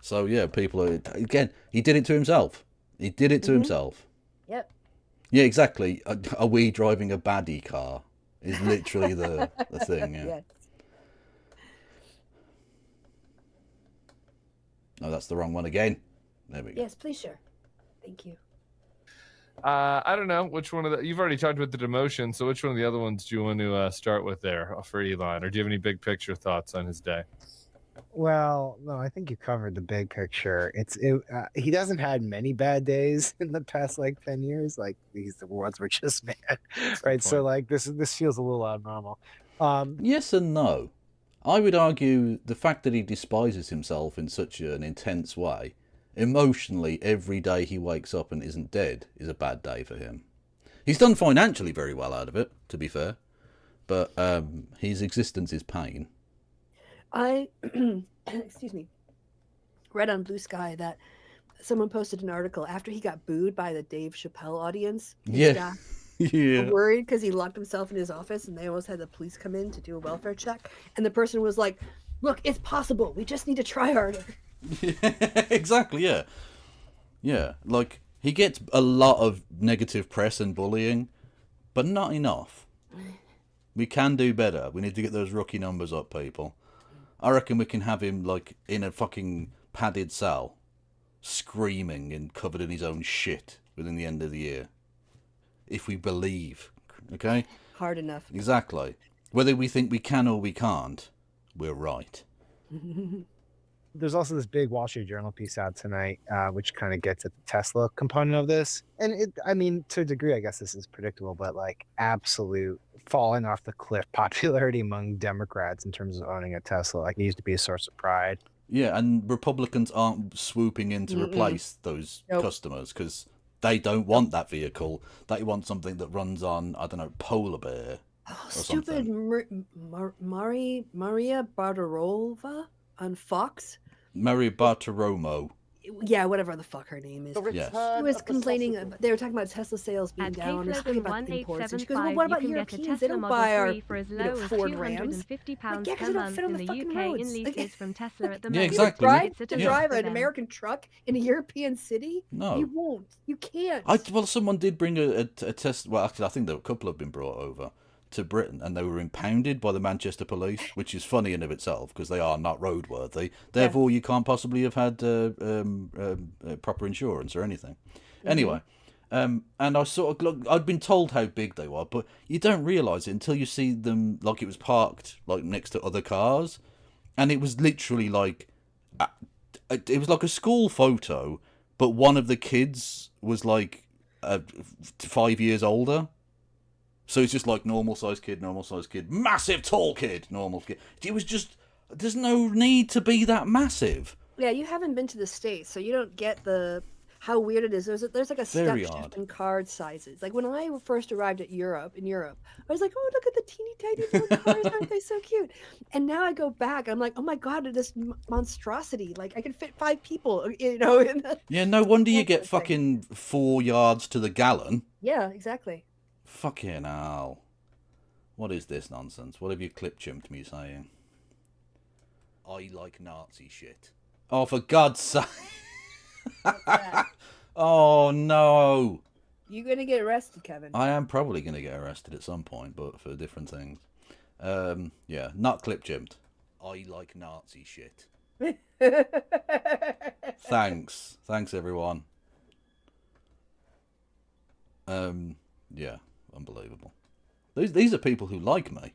So yeah, people are, again, he did it to himself. He did it to himself. Yep. Yeah, exactly. Are we driving a baddie car? Is literally the thing. Yeah. Yes. No, that's the wrong one again. There we go. Yes, please, sure. Thank you. I don't know which one of the. You've already talked about the demotion, so which one of the other ones do you want to start with there for Elon, or do you have any big picture thoughts on his day? Well, no, I think you covered the big picture. He doesn't had many bad days in the past like 10 years. Like the ones were just bad, right? So like this feels a little abnormal. Yes and no. I would argue the fact that he despises himself in such an intense way, emotionally, every day he wakes up and isn't dead is a bad day for him. He's done financially very well out of it, to be fair, but his existence is pain. I, excuse me, read on Blue Sky that someone posted an article after he got booed by the Dave Chappelle audience. Yeah. Yeah. Worried because he locked himself in his office and they almost had the police come in to do a welfare check. And the person was like, look, it's possible. We just need to try harder. Exactly, yeah. Yeah, like, he gets a lot of negative press and bullying, but not enough. We can do better. We need to get those rookie numbers up, people. I reckon we can have him, like, in a fucking padded cell, screaming and covered in his own shit within the end of the year. If we believe, okay? Hard enough. Exactly. Whether we think we can or we can't, we're right. There's also this big Wall Street Journal piece out tonight, which kind of gets at the Tesla component of this. And I mean, to a degree, I guess this is predictable, but like absolute falling off the cliff popularity among Democrats in terms of owning a Tesla. Like it used to be a source of pride. Yeah, and Republicans aren't swooping in to replace those customers because they don't want that vehicle. They want something that runs on, I don't know, polar bear. Oh, stupid Maria Barbarova on Fox. Maria Bartiromo. Yeah, whatever the fuck her name is. Yes. She was complaining. They were talking about Tesla sales being down or something about the imports. And she goes, well, what about Europeans? They don't buy our Ford Rams. Like, yeah, because they don't fit on the fucking roads. Like, from Tesla at the Yeah, moment. exactly. To drive an American truck in a European city? No. You won't. You can't. Well, someone did bring a test. Well, actually, I think a couple have been brought over to Britain, and they were impounded by the Manchester police, which is funny in of itself because they are not roadworthy. Therefore, you can't possibly have had proper insurance or anything. Anyway, and I sort of I'd been told how big they were, but you don't realise it until you see them like it was parked like next to other cars, and it was literally like it was like a school photo, but one of the kids was like 5 years older. So it's just like normal sized kid, massive tall kid, normal kid. It was just, there's no need to be that massive. Yeah, you haven't been to the States, so you don't get how weird it is. There's like a step Very shift odd. in card sizes. Like when I first arrived in Europe, I was like, oh, look at the teeny tiny little cars, aren't they so cute? And now I go back, I'm like, oh my god, it is monstrosity. Like I can fit 5 people, In Yeah, no wonder you get thing. fucking 4 yards to the gallon. Yeah, exactly. Fucking hell. What is this nonsense? What have you clip chimped me saying? I like Nazi shit. Oh, for God's sake. Oh, no. You're going to get arrested, Kevin. I am probably going to get arrested at some point, but for different things. Yeah, not clip chimped. I like Nazi shit. Thanks. Thanks, everyone. Yeah, unbelievable. These are people who like me.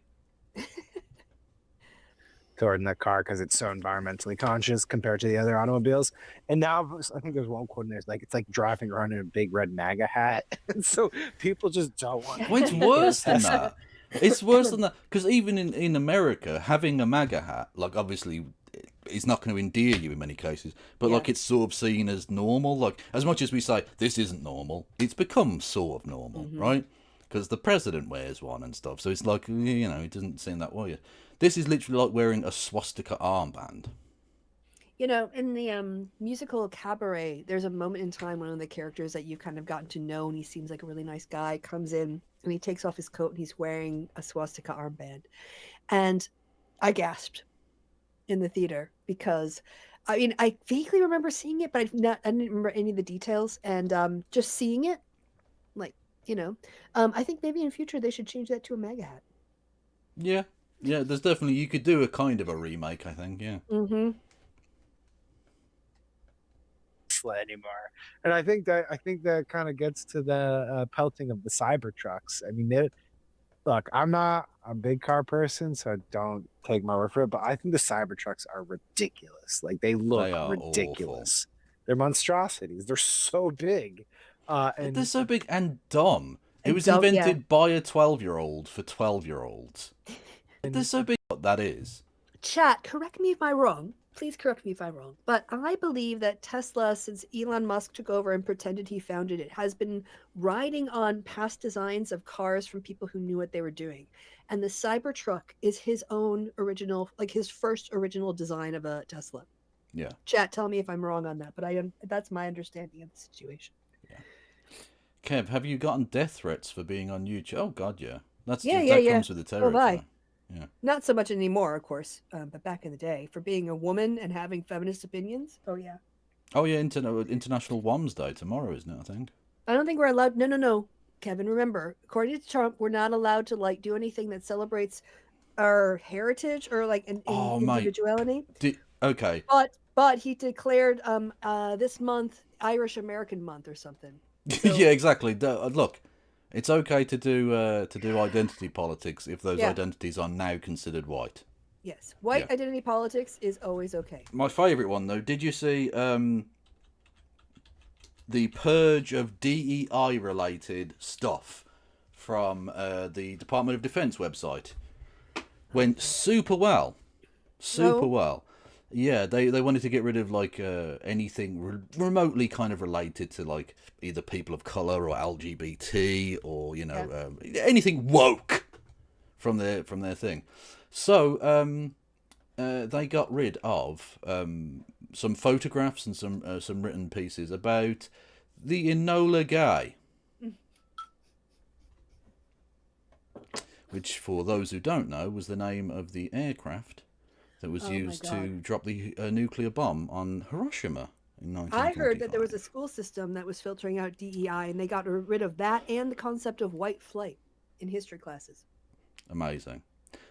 Toward in that car because it's so environmentally conscious compared to the other automobiles. And now I think there's one quote in there, it's like driving around in a big red MAGA hat. And so people just don't want. Well, it's worse than that. It's worse than that because even in America, having a MAGA hat, like obviously, it's not going to endear you in many cases, but like it's sort of seen as normal. Like as much as we say this isn't normal, it's become sort of normal, right? Because the president wears one and stuff, so it's like it doesn't seem that weird. This is literally like wearing a swastika armband. In the musical Cabaret, there's a moment in time when one of the characters that you've kind of gotten to know, and he seems like a really nice guy, comes in and he takes off his coat and he's wearing a swastika armband. And I gasped in the theater because, I vaguely remember seeing it, but I didn't remember any of the details. And just seeing it, I think maybe in future they should change that to a MAGA hat. Yeah, there's definitely, you could do a kind of a remake, I think, yeah. Mm-hmm. Anymore, and I think that kind of gets to the pelting of the Cybertrucks. I mean, look, I'm not a big car person, so don't take my word for it, but I think the Cybertrucks are ridiculous. Like they look ridiculous. Awful. They're monstrosities. They're so big, and they're so big and dumb. It was invented by a 12-year-old for 12-year-olds. They're so big. What that is. Chat, correct me if I'm wrong. Please correct me if I'm wrong. But I believe that Tesla, since Elon Musk took over and pretended he founded it, has been riding on past designs of cars from people who knew what they were doing. And the Cybertruck is his own original, like his first original design of a Tesla. Yeah. Chat, tell me if I'm wrong on that, but that's my understanding of the situation. Yeah. Kev, have you gotten death threats for being on YouTube? Oh God, yeah. That comes with the territory. Yeah. Not so much anymore, of course, but back in the day, for being a woman and having feminist opinions. Oh yeah. Oh yeah, International WOMS Day tomorrow, isn't it? I think. I don't think we're allowed. No, Kevin. Remember, according to Trump, we're not allowed to do anything that celebrates our heritage or individuality. Okay. But he declared this month Irish American month or something. So, yeah, exactly. Look. It's okay to do identity politics if those identities are now considered white. Yes, white identity politics is always okay. My favourite one, though, did you see the purge of DEI-related stuff from the Department of Defence website? Went super well. Well. Yeah, they wanted to get rid of anything remotely kind of related to either people of color or LGBT or anything woke from their thing. So they got rid of some photographs and some written pieces about the Enola Gay, which, for those who don't know, was the name of the aircraft that was used to drop the nuclear bomb on Hiroshima in 1945. I heard that there was a school system that was filtering out DEI, and they got rid of that and the concept of white flight in history classes. Amazing.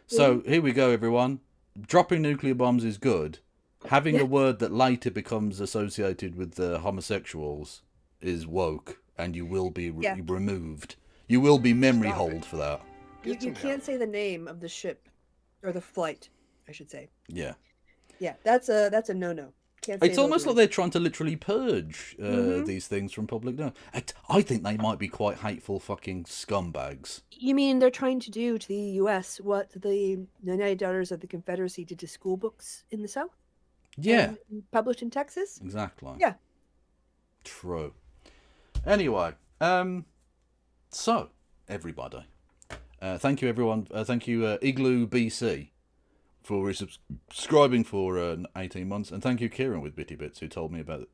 So here we go, everyone. Dropping nuclear bombs is good. Having a word that later becomes associated with homosexuals is woke, and you will be removed. You will be memory hold for that. You can't say the name of the ship or the flight, I should say. Yeah. Yeah, that's a no-no. Can't say It's those almost like words. they're trying to literally purge Mhm. these things from public knowledge. I think they might be quite hateful fucking scumbags. You mean they're trying to do to the U.S. what the United Daughters of the Confederacy did to school books in the South Yeah, and published in Texas? exactly. Yeah. True. Anyway, so everybody, thank you everyone. Thank you Igloo BC for subscribing for 18 months, and thank you Kieran with Bitty Bits who told me about it.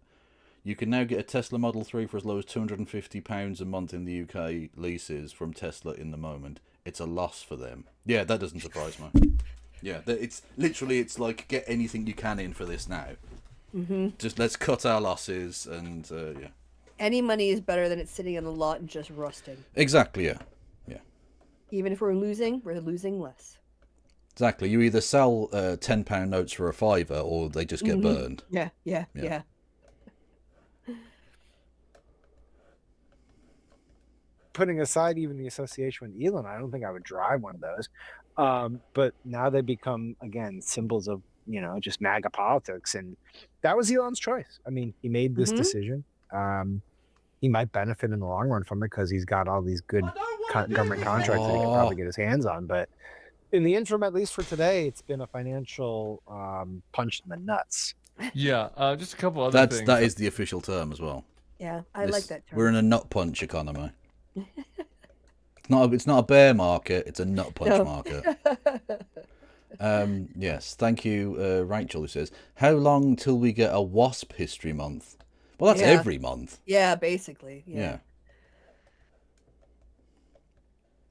You can now get a Tesla Model 3 for as low as £250 a month in the UK leases from Tesla in the moment. It's a loss for them. Yeah, that doesn't surprise me. Yeah, it's literally, it's like, get anything you can in for this now. Mm-hmm. Just let's cut our losses and, yeah. Any money is better than it sitting on a lot and just rusting. Exactly, yeah. Even if we're losing less. Exactly. You either sell £10 notes for a fiver or they just get burned. Yeah. Putting aside even the association with Elon, I don't think I would drive one of those. But now they become, again, symbols of, just MAGA politics. And that was Elon's choice. I mean, he made this decision. He might benefit in the long run from it because he's got all these good government contracts that he can probably get his hands on. But in the interim, at least for today, it's been a financial punch in the nuts. Yeah, just a couple other things. That is the official term as well. Yeah, I like that term. We're in a nut punch economy. It's not a bear market, it's a nut punch market. Yes, thank you, Rachel, who says, how long till we get a WASP history month? Well, that's every month. Yeah, basically. Yeah.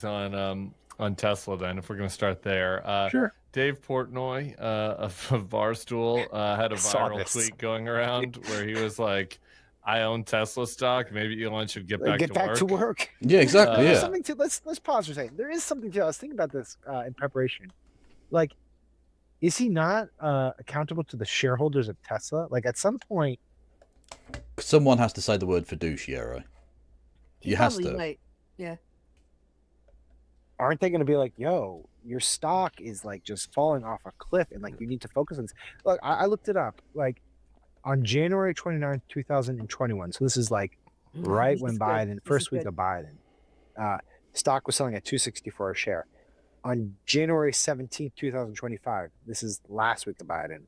On Tesla, then, if we're going to start there. Sure. Dave Portnoy of Barstool had a viral tweet going around where he was like, I own Tesla stock. Maybe Elon should get back to work. Yeah, exactly. There's something to, let's pause for a second. There is something to, I was thinking about this in preparation. Like, is he not accountable to the shareholders of Tesla? Like, at some point, someone has to say the word fiduciary. He has to. Might. Yeah. Aren't they going to be like, yo, your stock is like just falling off a cliff and like you need to focus on this? Look, I looked it up. Like on January 29th, 2021. So this is like right when Biden, first week of Biden, stock was selling at $264 a share. On January 17th, 2025, this is last week of Biden,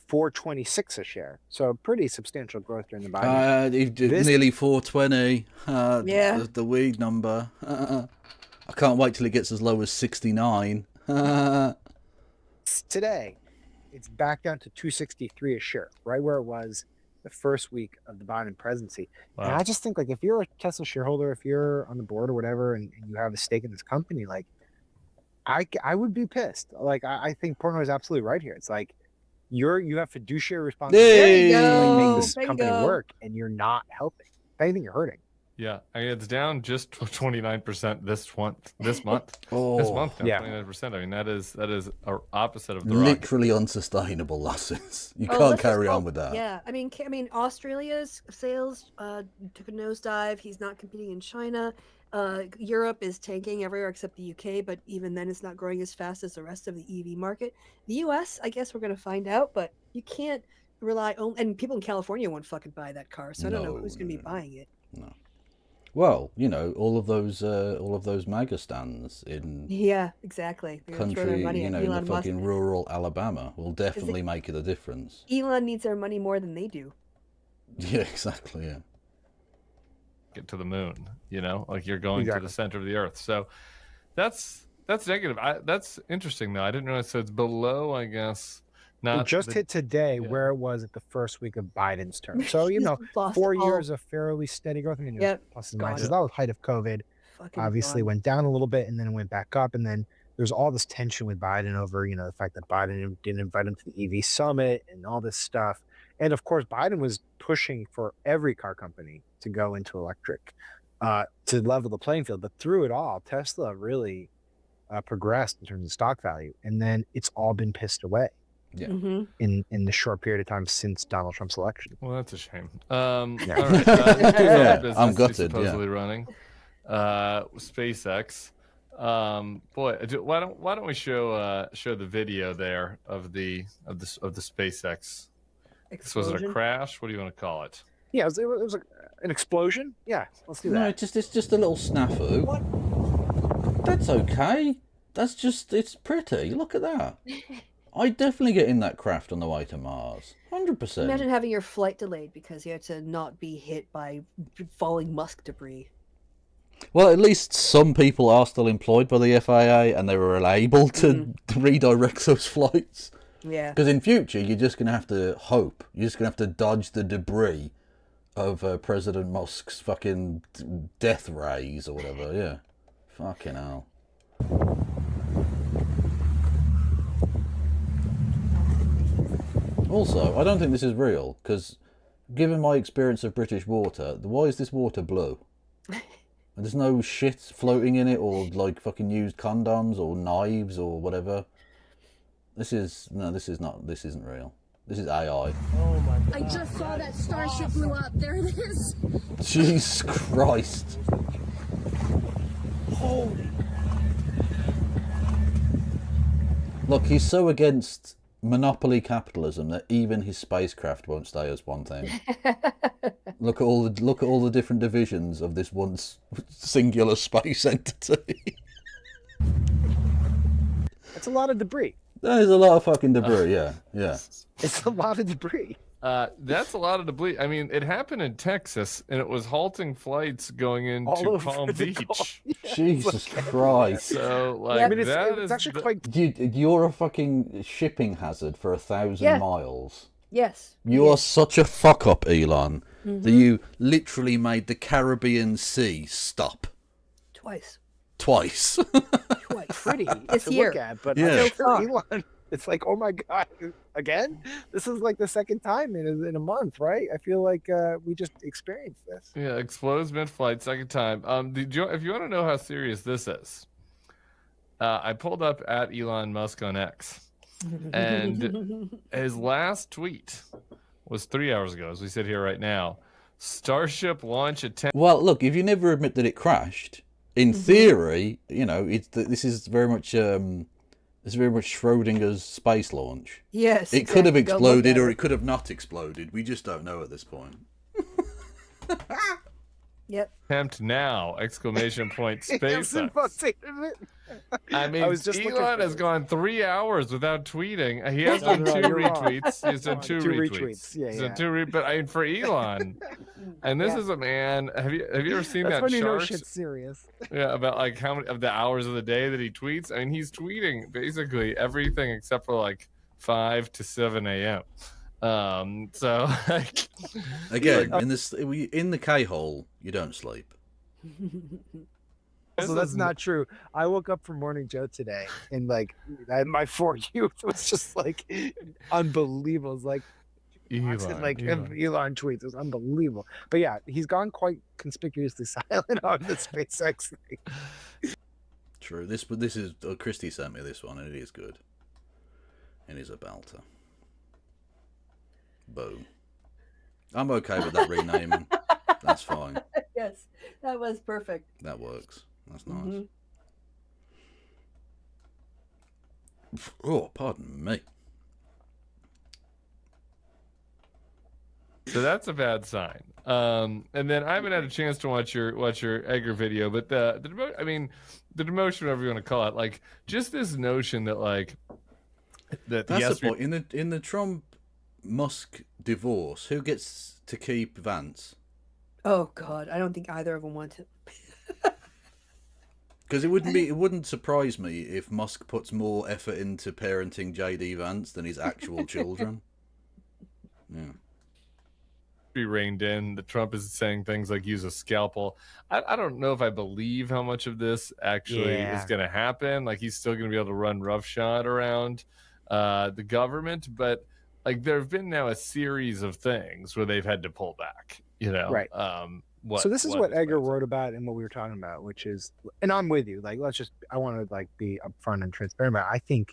$426 a share. So pretty substantial growth during the Biden. Nearly 420. Yeah. The weed number. I can't wait till it gets as low as 69. Today, it's back down to $263 a share, right where it was the first week of the Biden presidency. Wow. And I just think, like, if you're a Tesla shareholder, if you're on the board or whatever, and you have a stake in this company, like, I would be pissed. Like, I think Portnoy is absolutely right here. It's like you have fiduciary responsibility to make this company work, and you're not helping. If anything, you're hurting. Yeah, I mean, it's down just 29% this month. This month, down 29%. I mean, that is opposite of the literally unsustainable losses. You can't carry on with that. Yeah, I mean, Australia's sales took a nosedive. He's not competing in China. Europe is tanking everywhere except the UK, but even then, it's not growing as fast as the rest of the EV market. The US, I guess we're going to find out, but you can't rely on. And people in California won't fucking buy that car, so I don't know who's going to be buying it. No. Well, all of those MAGA stands in exactly. Country, in the fucking rural Alabama will definitely make it a difference. Elon needs their money more than they do. Yeah, exactly. Yeah. Get to the moon, like you're going to the center of the earth. So that's negative. That's interesting though. I didn't realize. So it's below, I guess. It just hit today where it was at the first week of Biden's term. So, 4 years of fairly steady growth. I mean, plus and minuses. That was height of COVID. Obviously went down a little bit and then went back up. And then there's all this tension with Biden over, the fact that Biden didn't invite him to the EV summit and all this stuff. And of course, Biden was pushing for every car company to go into electric to level the playing field. But through it all, Tesla really progressed in terms of stock value. And then it's all been pissed away. Yeah. In the short period of time since Donald Trump's election. Well, that's a shame. All right, I'm gutted. Supposedly running SpaceX. Why don't we show the video there of the SpaceX? This was it a explosion. crash? What do you want to call it? Yeah, it was an explosion. Yeah, let's do No, that. it's just a little snafu. That's okay. It's pretty. Look at that. I'd definitely get in that craft on the way to Mars. 100%. Imagine having your flight delayed because you had to not be hit by falling Musk debris. Well, at least some people are still employed by the FAA and they were able to redirect those flights. Yeah. Because in future, you're just going to have to hope. You're just going to have to dodge the debris of President Musk's fucking death rays or whatever. Yeah. Fucking hell. Also, I don't think this is real, because given my experience of British water, why is this water blue? There's no shit floating in it, or like fucking used condoms, or knives, or whatever. This isn't real. This is AI. Oh my god. I just saw that starship blew up. There it is. Jesus Christ. Holy. Look, he's so against monopoly capitalism that even his spacecraft won't stay as one thing. Look at all the different divisions of this once singular space entity. It's a lot of debris. There's a lot of fucking debris. Yeah. It's a lot of debris. That's a lot of debris. I mean, it happened in Texas, and it was halting flights going All into over Palm the Beach. Gulf. Yeah, Jesus Christ. So, like, Yeah, I mean, that it's is actually the- quite. You're a fucking shipping hazard for 1,000 Yeah. miles. Yes. You are such a fuck up, Elon, that you literally made the Caribbean Sea stop Twice. twice. Twice. Pretty This to year. look at, but Yeah. I'm So sure far. Elon, it's like, oh my god, again? This is like the second time in a month, right? I feel like we just experienced this. Yeah, explodes mid-flight, second time. If you want to know how serious this is, I pulled up at Elon Musk on X, and his last tweet was 3 hours ago, as we sit here right now. Starship launch attempt. Well, look, if you never admit that it crashed, in theory, you know, this is very much Schrodinger's space launch. Yes. It could have exactly. Go look exploded at or it could have not exploded. We just don't know at this point. Yep. Attempt now! Exclamation point! Hanson SpaceX. Foxated it. I mean, I was just looking Elon for has this. gone 3 hours without tweeting. He has done No, two you're wrong. retweets. He's done two retweets. Yeah, He's yeah. done two but I mean, for Elon, and this Yeah. is a man. Have you ever seen That's that when you know chart? shit's serious. Yeah, about like how many of the hours of the day that he tweets. I mean, he's tweeting basically everything except for like 5 to 7 a.m. So like, Again, in the K-hole, you don't sleep. this So that's is- not true. I woke up for Morning Joe today, and like my For You was just like unbelievable. It was like Elon, like Elon. Elon tweets. It was unbelievable. But yeah, he's gone quite conspicuously silent on the SpaceX thing. True. This is Christy sent me this one, and it is good. It is a belter. Boom. I'm okay with that renaming. That's fine. Yes. That was perfect. That works. That's nice. Mhm. Oh, pardon me. So that's a bad sign. And then I haven't had a chance to watch your Edgar video, but the demotion, whatever you want to call it, like just this notion that like that That's yes, the point. In the Trump Musk divorce, who gets to keep Vance? Oh God, I don't think either of them want to. Because it wouldn't surprise me if Musk puts more effort into parenting JD Vance than his actual children. Yeah. be reined in. That Trump is saying things like use a scalpel. I don't know if I believe how much of this actually is going to happen. Like he's still going to be able to run roughshod around the government, but like there have been now a series of things where they've had to pull back. You know, Right. So this is what his Edgar plans are. wrote about and what we were talking about, which is, and I'm with you. Like, I want to like be upfront and transparent about it.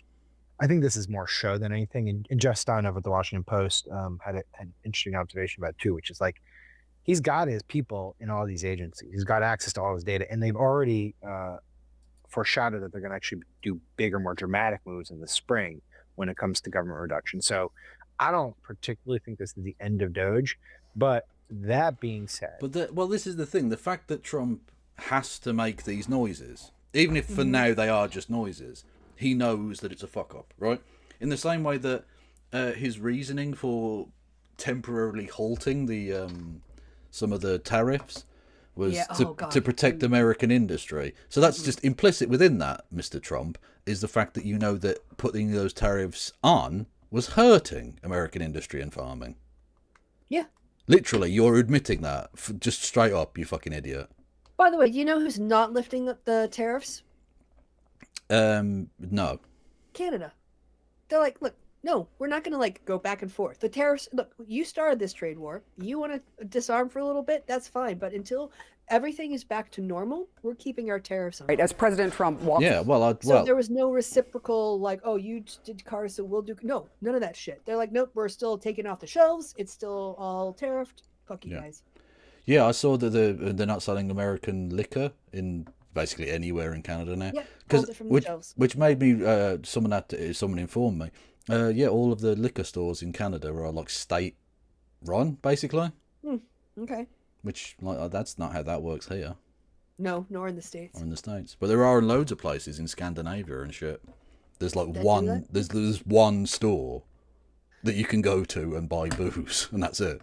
I think this is more show than anything. And Jeff Stein over at the Washington Post had an interesting observation about it too, which is like, he's got his people in all these agencies. He's got access to all his data, and they've already foreshadowed that they're going to actually do bigger, more dramatic moves in the spring when it comes to government reduction. So I don't particularly think this is the end of Doge, but that being said, But this is the thing: the fact that Trump has to make these noises, even if for now they are just noises, he knows that it's a fuck up, right? In the same way that his reasoning for temporarily halting the some of the tariffs was to protect American industry. So that's just implicit within that, Mr. Trump, is the fact that you know that putting those tariffs on was hurting American industry and farming. Yeah. Literally, you're admitting that just straight up, you fucking idiot. By the way, do you know who's not lifting up the tariffs? No. Canada. They're like, look, no, we're not going to like go back and forth. The tariffs, look, you started this trade war. You want to disarm for a little bit? That's fine. But until everything is back to normal, we're keeping our tariffs on. Right, as President Trump walked. Yeah, so there was no reciprocal, like, oh, you did cars, so we'll do. No, none of that shit. They're like, nope, we're still taking off the shelves. It's still all tariffed. Fuck you guys. Yeah, I saw that they're not selling American liquor in basically anywhere in Canada now. Yeah, which made me someone informed me. Yeah, all of the liquor stores in Canada are like state run, basically. Okay. Which that's not how that works here. No, nor in the States. Or in the States, but there are loads of places in Scandinavia and shit. There's like one. There's one store that you can go to and buy booze, and that's it.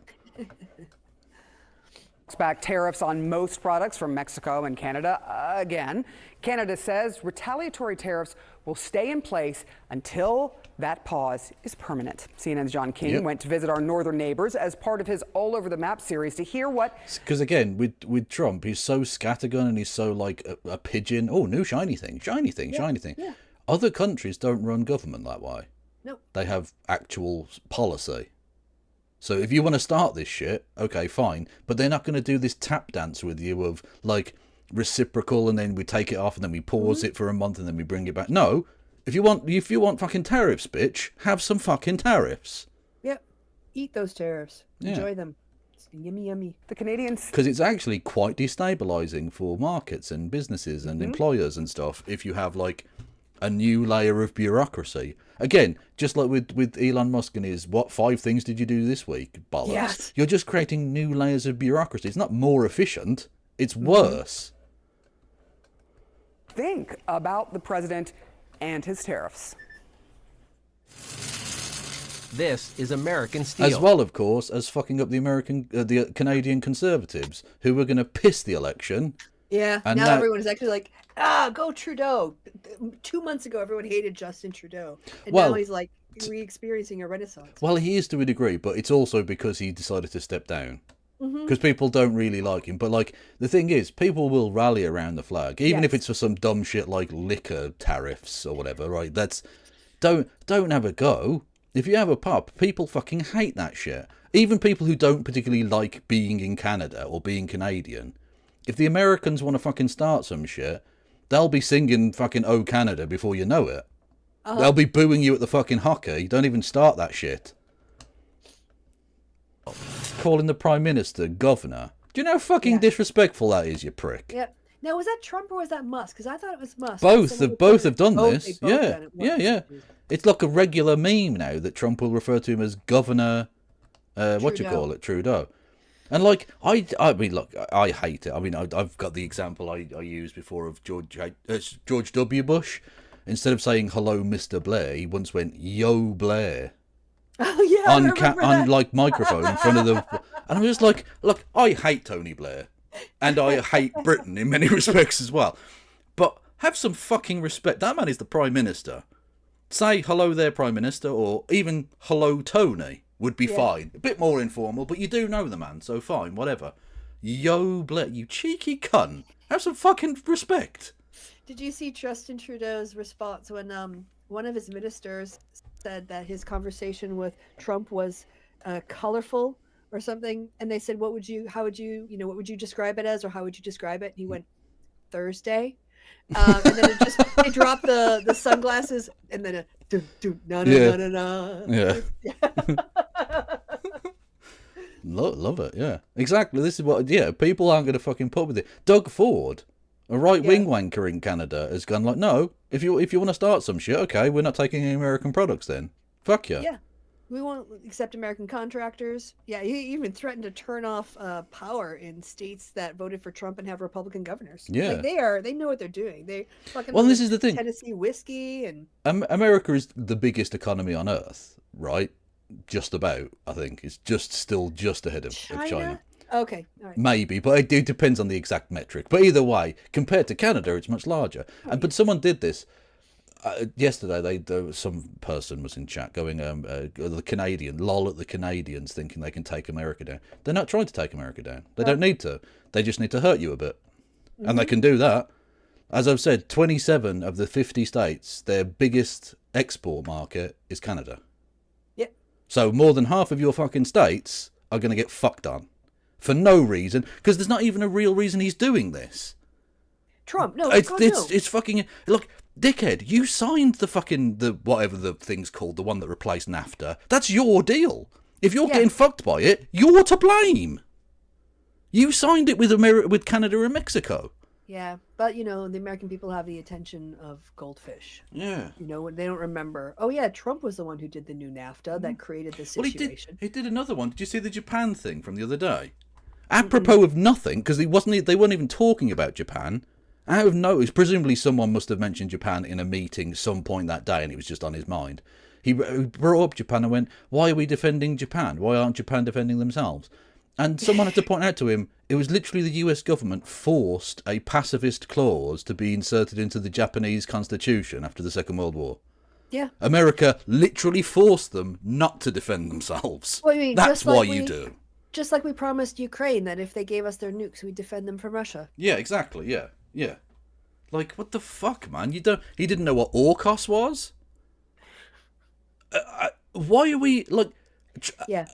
Back tariffs on most products from Mexico and Canada again. Canada says retaliatory tariffs will stay in place until that pause is permanent. CNN's John King went to visit our northern neighbors as part of his All Over the Map series to hear what... Because again, with Trump, he's so scattergun and he's so like a pigeon. Oh, new shiny thing, shiny thing, shiny thing. Yeah. Other countries don't run government that way. No. They have actual policy. So if you want to start this shit, okay, fine. But they're not going to do this tap dance with you of like reciprocal and then we take it off and then we pause it for a month and then we bring it back. No. If you want fucking tariffs, bitch, have some fucking tariffs. Yep. Eat those tariffs. Yeah. Enjoy them. It's yummy, yummy. The Canadians... Because it's actually quite destabilizing for markets and businesses and employers and stuff if you have like a new layer of bureaucracy. Again, just like with Elon Musk and his, 5 things did you do this week? Bollocks. Yes. You're just creating new layers of bureaucracy. It's not more efficient. It's worse. Think about the president and his tariffs. This is American steel. As well, of course, as fucking up the Canadian Conservatives, who were going to piss the election. Yeah, and now everyone is actually like, go Trudeau. 2 months ago, everyone hated Justin Trudeau. And now he's like re-experiencing a renaissance. Well, he is to a degree, but it's also because he decided to step down. Because people don't really like him. But, like, the thing is, people will rally around the flag, even if it's for some dumb shit like liquor tariffs or whatever, right? Don't have a go. If you have a pop, people fucking hate that shit. Even people who don't particularly like being in Canada or being Canadian. If the Americans want to fucking start some shit, they'll be singing fucking "Oh Canada" before you know it. They'll be booing you at the fucking hockey. Don't even start that shit. Calling the Prime Minister governor. Do you know how fucking disrespectful that is, you prick? Yep. Now, was that Trump or was that Musk? Because I thought it was Musk. Both have done this. They both done it. Yeah. It's like a regular meme now that Trump will refer to him as Governor, Trudeau. And like, I mean, look, I hate it. I mean, I've got the example I used before of George W. Bush. Instead of saying "Hello, Mr. Blair," he once went "Yo, Blair." Oh yeah, on like microphone in front of the, and I'm just like, look, I hate Tony Blair, and I hate Britain in many respects as well, but have some fucking respect. That man is the Prime Minister. Say "Hello there, Prime Minister," or even "Hello, Tony." Would be fine. A bit more informal, but you do know the man, so fine, whatever. Yo, Blair, you cheeky cunt. Have some fucking respect. Did you see Justin Trudeau's response when one of his ministers said that his conversation with Trump was colorful or something? And they said, what would you describe it as, or how would you describe it? And he went, Thursday. And then it dropped the sunglasses, and then no. Yeah. Love it, yeah. Exactly. This is what, people aren't going to fucking put with it. Doug Ford, a right-wing wanker in Canada, has gone like, no, if you want to start some shit, okay, we're not taking any American products then. Fuck you. Yeah. We won't accept American contractors. Yeah, he even threatened to turn off power in states that voted for Trump and have Republican governors. Yeah. Like they know what they're doing. They fucking Well, this is the thing. Tennessee whiskey and America is the biggest economy on earth, right? Just about, I think. It's still just ahead of China. Okay, all right. Maybe, but it depends on the exact metric. But either way, compared to Canada, it's much larger. But someone did this. Yesterday, some person was in chat going, the Canadian, lol at the Canadians, thinking they can take America down. They're not trying to take America down. They don't need to. They just need to hurt you a bit. And they can do that. As I've said, 27 of the 50 states, their biggest export market is Canada. Yep. So more than half of your fucking states are going to get fucked on. For no reason. Because there's not even a real reason he's doing this. Trump, no, it's fucking... Look... Dickhead, you signed the whatever the thing's called, the one that replaced NAFTA. That's your deal. If you're getting fucked by it, you're to blame. You signed it with Canada and Mexico. Yeah, but the American people have the attention of goldfish. Yeah. They don't remember. Oh yeah, Trump was the one who did the new NAFTA that created this situation. Well, he did another one. Did you see the Japan thing from the other day? Apropos of nothing, because they weren't even talking about Japan. Out of notice, presumably someone must have mentioned Japan in a meeting some point that day and it was just on his mind. He brought up Japan and went, why are we defending Japan? Why aren't Japan defending themselves? And someone had to point out to him, it was literally the US government forced a pacifist clause to be inserted into the Japanese constitution after the Second World War. Yeah. America literally forced them not to defend themselves. Well, I mean, that's why you do. Just like we promised Ukraine that if they gave us their nukes, we'd defend them from Russia. Yeah, exactly, yeah. Yeah. Like, what the fuck, man? He didn't know what AUKUS was? Why are we, like... Yeah.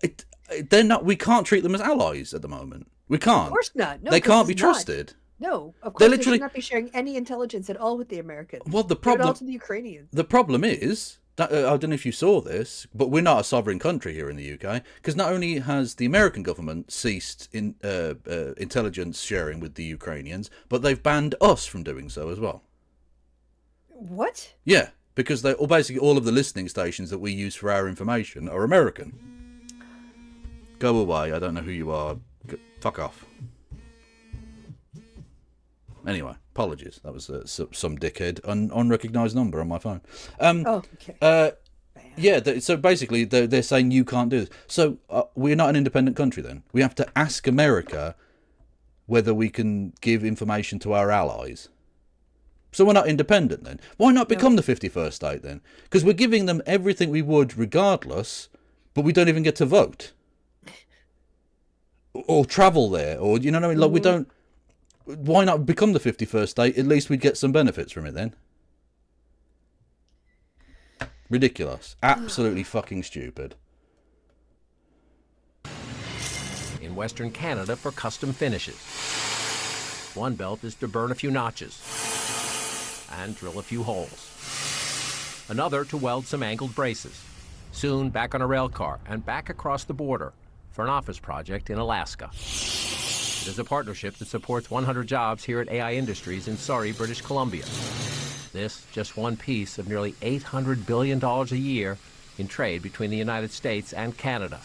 They're not... We can't treat them as allies at the moment. We can't. Of course not. No, they can't be trusted. No, of course they should not be sharing any intelligence at all with the Americans. Well, the problem... also the Ukrainians. The problem is... I don't know if you saw this, but we're not a sovereign country here in the UK, because not only has the American government ceased intelligence sharing with the Ukrainians, but they've banned us from doing so as well. What? Yeah, because basically all of the listening stations that we use for our information are American. Go away, I don't know who you are. Fuck off. Anyway, apologies. That was some dickhead, unrecognised number on my phone. Okay. Yeah, so basically they're saying you can't do this. So we're not an independent country then. We have to ask America whether we can give information to our allies. So we're not independent then. Why not become the 51st state then? Because we're giving them everything we would regardless, but we don't even get to vote. Or travel there, or you know what I mean? Like we don't... Why not become the 51st state? At least we'd get some benefits from it then. Ridiculous. Absolutely fucking stupid. In Western Canada for custom finishes. One belt is to burn a few notches and drill a few holes. Another to weld some angled braces. Soon back on a rail car and back across the border for an office project in Alaska. It is a partnership that supports 100 jobs here at AI Industries in Surrey, British Columbia. This just one piece of nearly $800 billion a year in trade between the United States and Canada.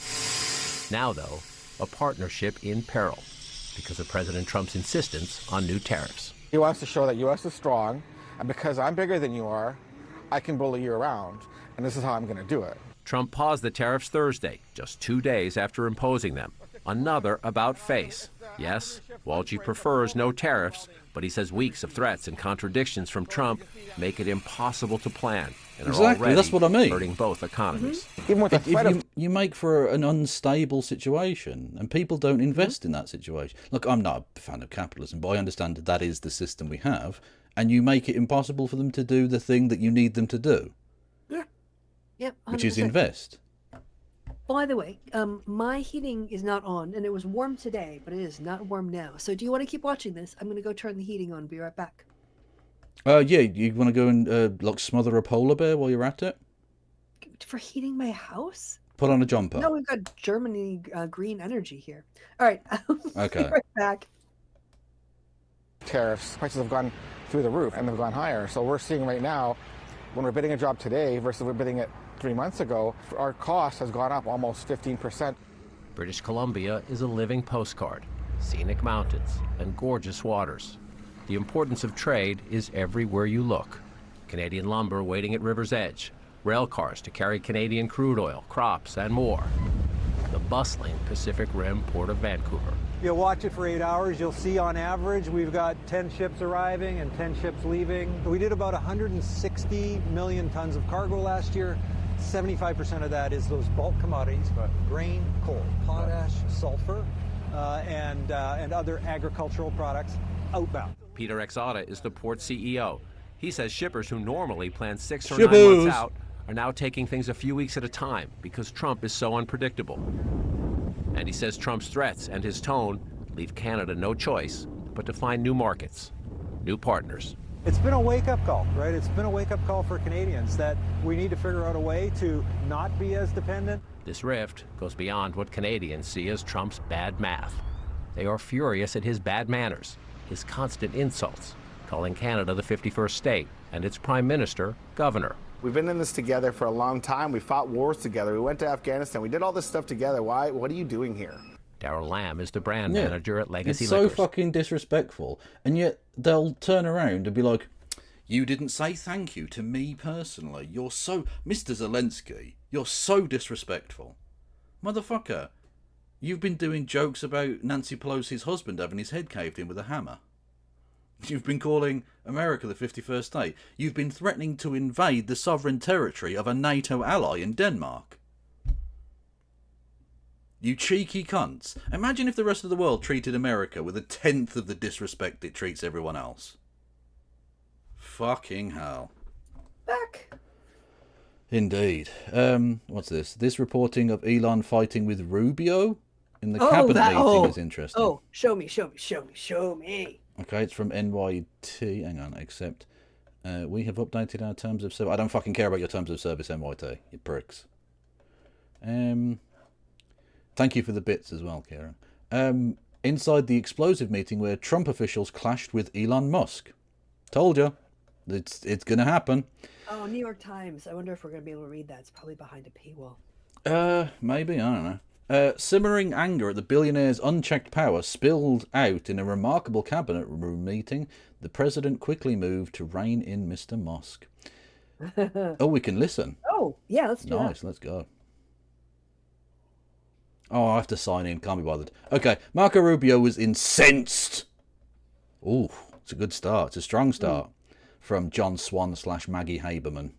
Now, though, a partnership in peril because of President Trump's insistence on new tariffs. He wants to show that U.S. is strong, and because I'm bigger than you are, I can bully you around, and this is how I'm going to do it. Trump paused the tariffs Thursday, just 2 days after imposing them. Another about face. Yes, Walgie prefers no tariffs, but he says weeks of threats and contradictions from Trump make it impossible to plan. And exactly, that's what I mean. Hurting both economies. Even with the threat you make for an unstable situation, and people don't invest in that situation. Look, I'm not a fan of capitalism, but I understand that is the system we have, and you make it impossible for them to do the thing that you need them to do. Yeah. Yep. 100%. Which is invest. By the way, my heating is not on, and it was warm today, but it is not warm now. So do you want to keep watching this? I'm going to go turn the heating on. Be right back. Yeah, you want to go and like smother a polar bear while you're at it? For heating my house? Put on a jumper. No, we've got Germany green energy here. All right. Okay. Be right back. tariffs, prices have gone through the roof and they've gone higher. So we're seeing right now, when we're bidding a job today versus we're bidding it 3 months ago, our cost has gone up almost 15%. British Columbia is a living postcard. Scenic mountains and gorgeous waters. The importance of trade is everywhere you look. Canadian lumber waiting at river's edge. Rail cars to carry Canadian crude oil, crops, and more. The bustling Pacific Rim port of Vancouver. You'll watch it for 8 hours. You'll see on average we've got 10 ships arriving and 10 ships leaving. We did about 160 million tons of cargo last year. 75% of that is those bulk commodities, grain, coal, potash, sulfur, and other agricultural products outbound. Peter Exotta is the port CEO. He says shippers who normally plan 6 or 9 months out are now taking things a few weeks at a time because Trump is so unpredictable. And he says Trump's threats and his tone leave Canada no choice but to find new markets, new partners. It's been a wake-up call, right? It's been a wake-up call for Canadians that we need to figure out a way to not be as dependent. This rift goes beyond what Canadians see as Trump's bad math. They are furious at his bad manners, his constant insults, calling Canada the 51st state and its prime minister governor. We've been in this together for a long time. We fought wars together. We went to Afghanistan. We did all this stuff together. Why? What are you doing here? Daryl Lamb is the brand manager at Legacy It's Liquors. so fucking disrespectful. And yet they'll turn around and be like, you didn't say thank you to me personally. You're so... Mr. Zelensky, you're so disrespectful. Motherfucker, you've been doing jokes about Nancy Pelosi's husband having his head caved in with a hammer. You've been calling America the 51st state. You've been threatening to invade the sovereign territory of a NATO ally in Denmark. You cheeky cunts. Imagine if the rest of the world treated America with 1/10 of the disrespect it treats everyone else. Fucking hell. Back. Indeed. What's this? This reporting of Elon fighting with Rubio in the cabinet meeting is interesting. Oh, show me. Okay, it's from NYT. Hang on, accept. We have updated our terms of service. I don't fucking care about your terms of service, NYT, you pricks. Thank you for the bits as well, Kieran. Inside the explosive meeting where Trump officials clashed with Elon Musk. Told you. It's going to happen. Oh, New York Times. I wonder if we're going to be able to read that. It's probably behind a paywall. Maybe. I don't know. Simmering anger at the billionaire's unchecked power spilled out in a remarkable cabinet room meeting. The president quickly moved to rein in Mr. Musk. Oh, we can listen. Oh, yeah, let's do that. Nice, let's go. Oh, I have to sign in. Can't be bothered. Okay, Marco Rubio was incensed. Ooh, it's a good start. It's a strong start from John Swan / Maggie Haberman.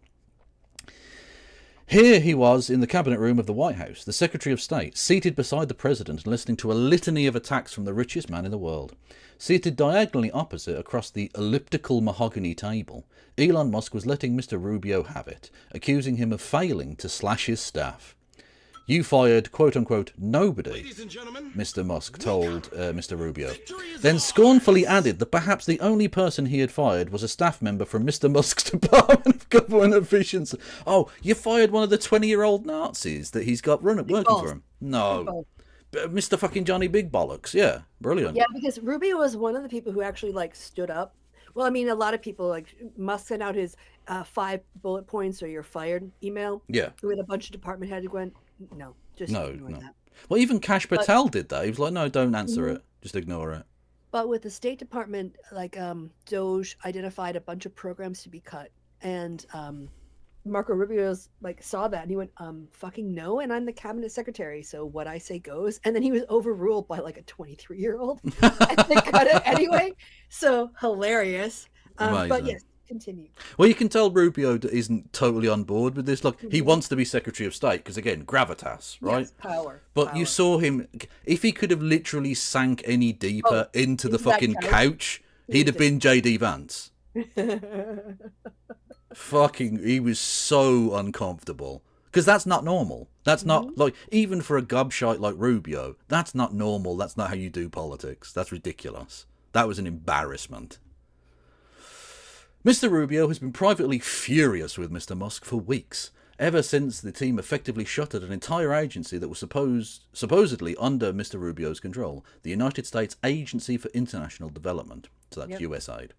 Here he was in the cabinet room of the White House, the Secretary of State, seated beside the president and listening to a litany of attacks from the richest man in the world. Seated diagonally opposite across the elliptical mahogany table, Elon Musk was letting Mr. Rubio have it, accusing him of failing to slash his staff. You fired, quote-unquote, nobody, Mr. Musk told Mr. Rubio. Then scornfully added that perhaps the only person he had fired was a staff member from Mr. Musk's Department of Government Efficiency. Oh, you fired one of the 20-year-old Nazis that he's got working for him? No. Mr. fucking Johnny Big Bollocks. Yeah, brilliant. Yeah, because Rubio was one of the people who actually, stood up. Well, I mean, a lot of people, Musk sent out his 5 bullet points or you're fired email. Yeah. With a bunch of department heads went, no, just ignore that. Well, even Kash Patel did that. He was like, no, don't answer it. Just ignore it. But with the State Department, Doge identified a bunch of programs to be cut. And Marco Rubio's saw that and he went, fucking no. And I'm the cabinet secretary. So what I say goes. And then he was overruled by a 23-year-old. And they cut it anyway. So hilarious. But yes. Continue. Well, you can tell Rubio isn't totally on board with this. Look, he wants to be Secretary of State because, again, gravitas, right? Yes, power. But you saw him, if he could have literally sank any deeper into the fucking couch, he'd have been J.D. Vance. Fucking, he was so uncomfortable. Because that's not normal. That's not, even for a gobshite like Rubio, that's not normal. That's not how you do politics. That's ridiculous. That was an embarrassment. Mr. Rubio has been privately furious with Mr. Musk for weeks, ever since the team effectively shuttered an entire agency that was supposedly under Mr. Rubio's control, the United States Agency for International Development. So that's USAID.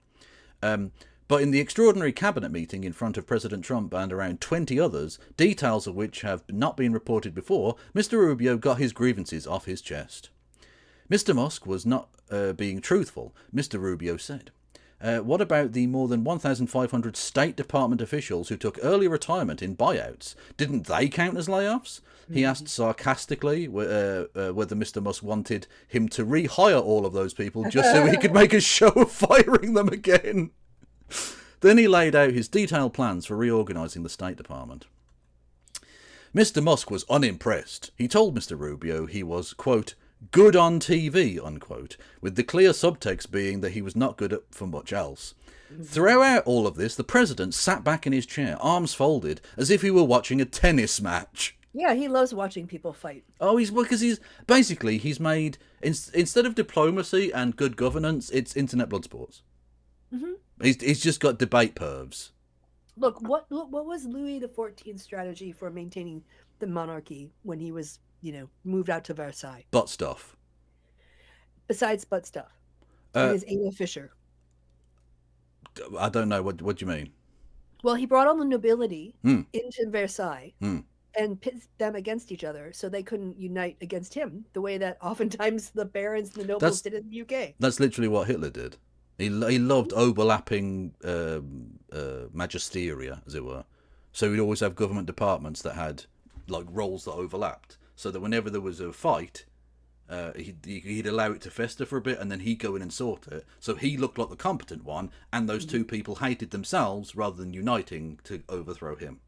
But in the extraordinary cabinet meeting in front of President Trump and around 20 others, details of which have not been reported before, Mr. Rubio got his grievances off his chest. Mr. Musk was not being truthful, Mr. Rubio said. What about the more than 1,500 State Department officials who took early retirement in buyouts? Didn't they count as layoffs? He asked sarcastically whether Mr. Musk wanted him to rehire all of those people just so he could make a show of firing them again. Then he laid out his detailed plans for reorganising the State Department. Mr. Musk was unimpressed. He told Mr. Rubio he was, quote, good on TV, unquote, with the clear subtext being that he was not good for much else. Throughout all of this, the president sat back in his chair, arms folded, as if he were watching a tennis match. Yeah, he loves watching people fight. Oh, he's made, instead of diplomacy and good governance, it's internet blood sports. Mm-hmm. He's just got debate pervs. Look, what was Louis XIV's strategy for maintaining the monarchy when he was, moved out to Versailles? Butt stuff. Besides butt stuff. And his Ada Fisher. I don't know. What do you mean? Well, he brought all the nobility into Versailles and pit them against each other so they couldn't unite against him the way that oftentimes the barons and the nobles did in the UK. That's literally what Hitler did. He loved overlapping magisteria, as it were. So he'd always have government departments that had like roles that overlapped, so that whenever there was a fight, he'd allow it to fester for a bit, and then he'd go in and sort it. So he looked like the competent one, and those two people hated themselves rather than uniting to overthrow him.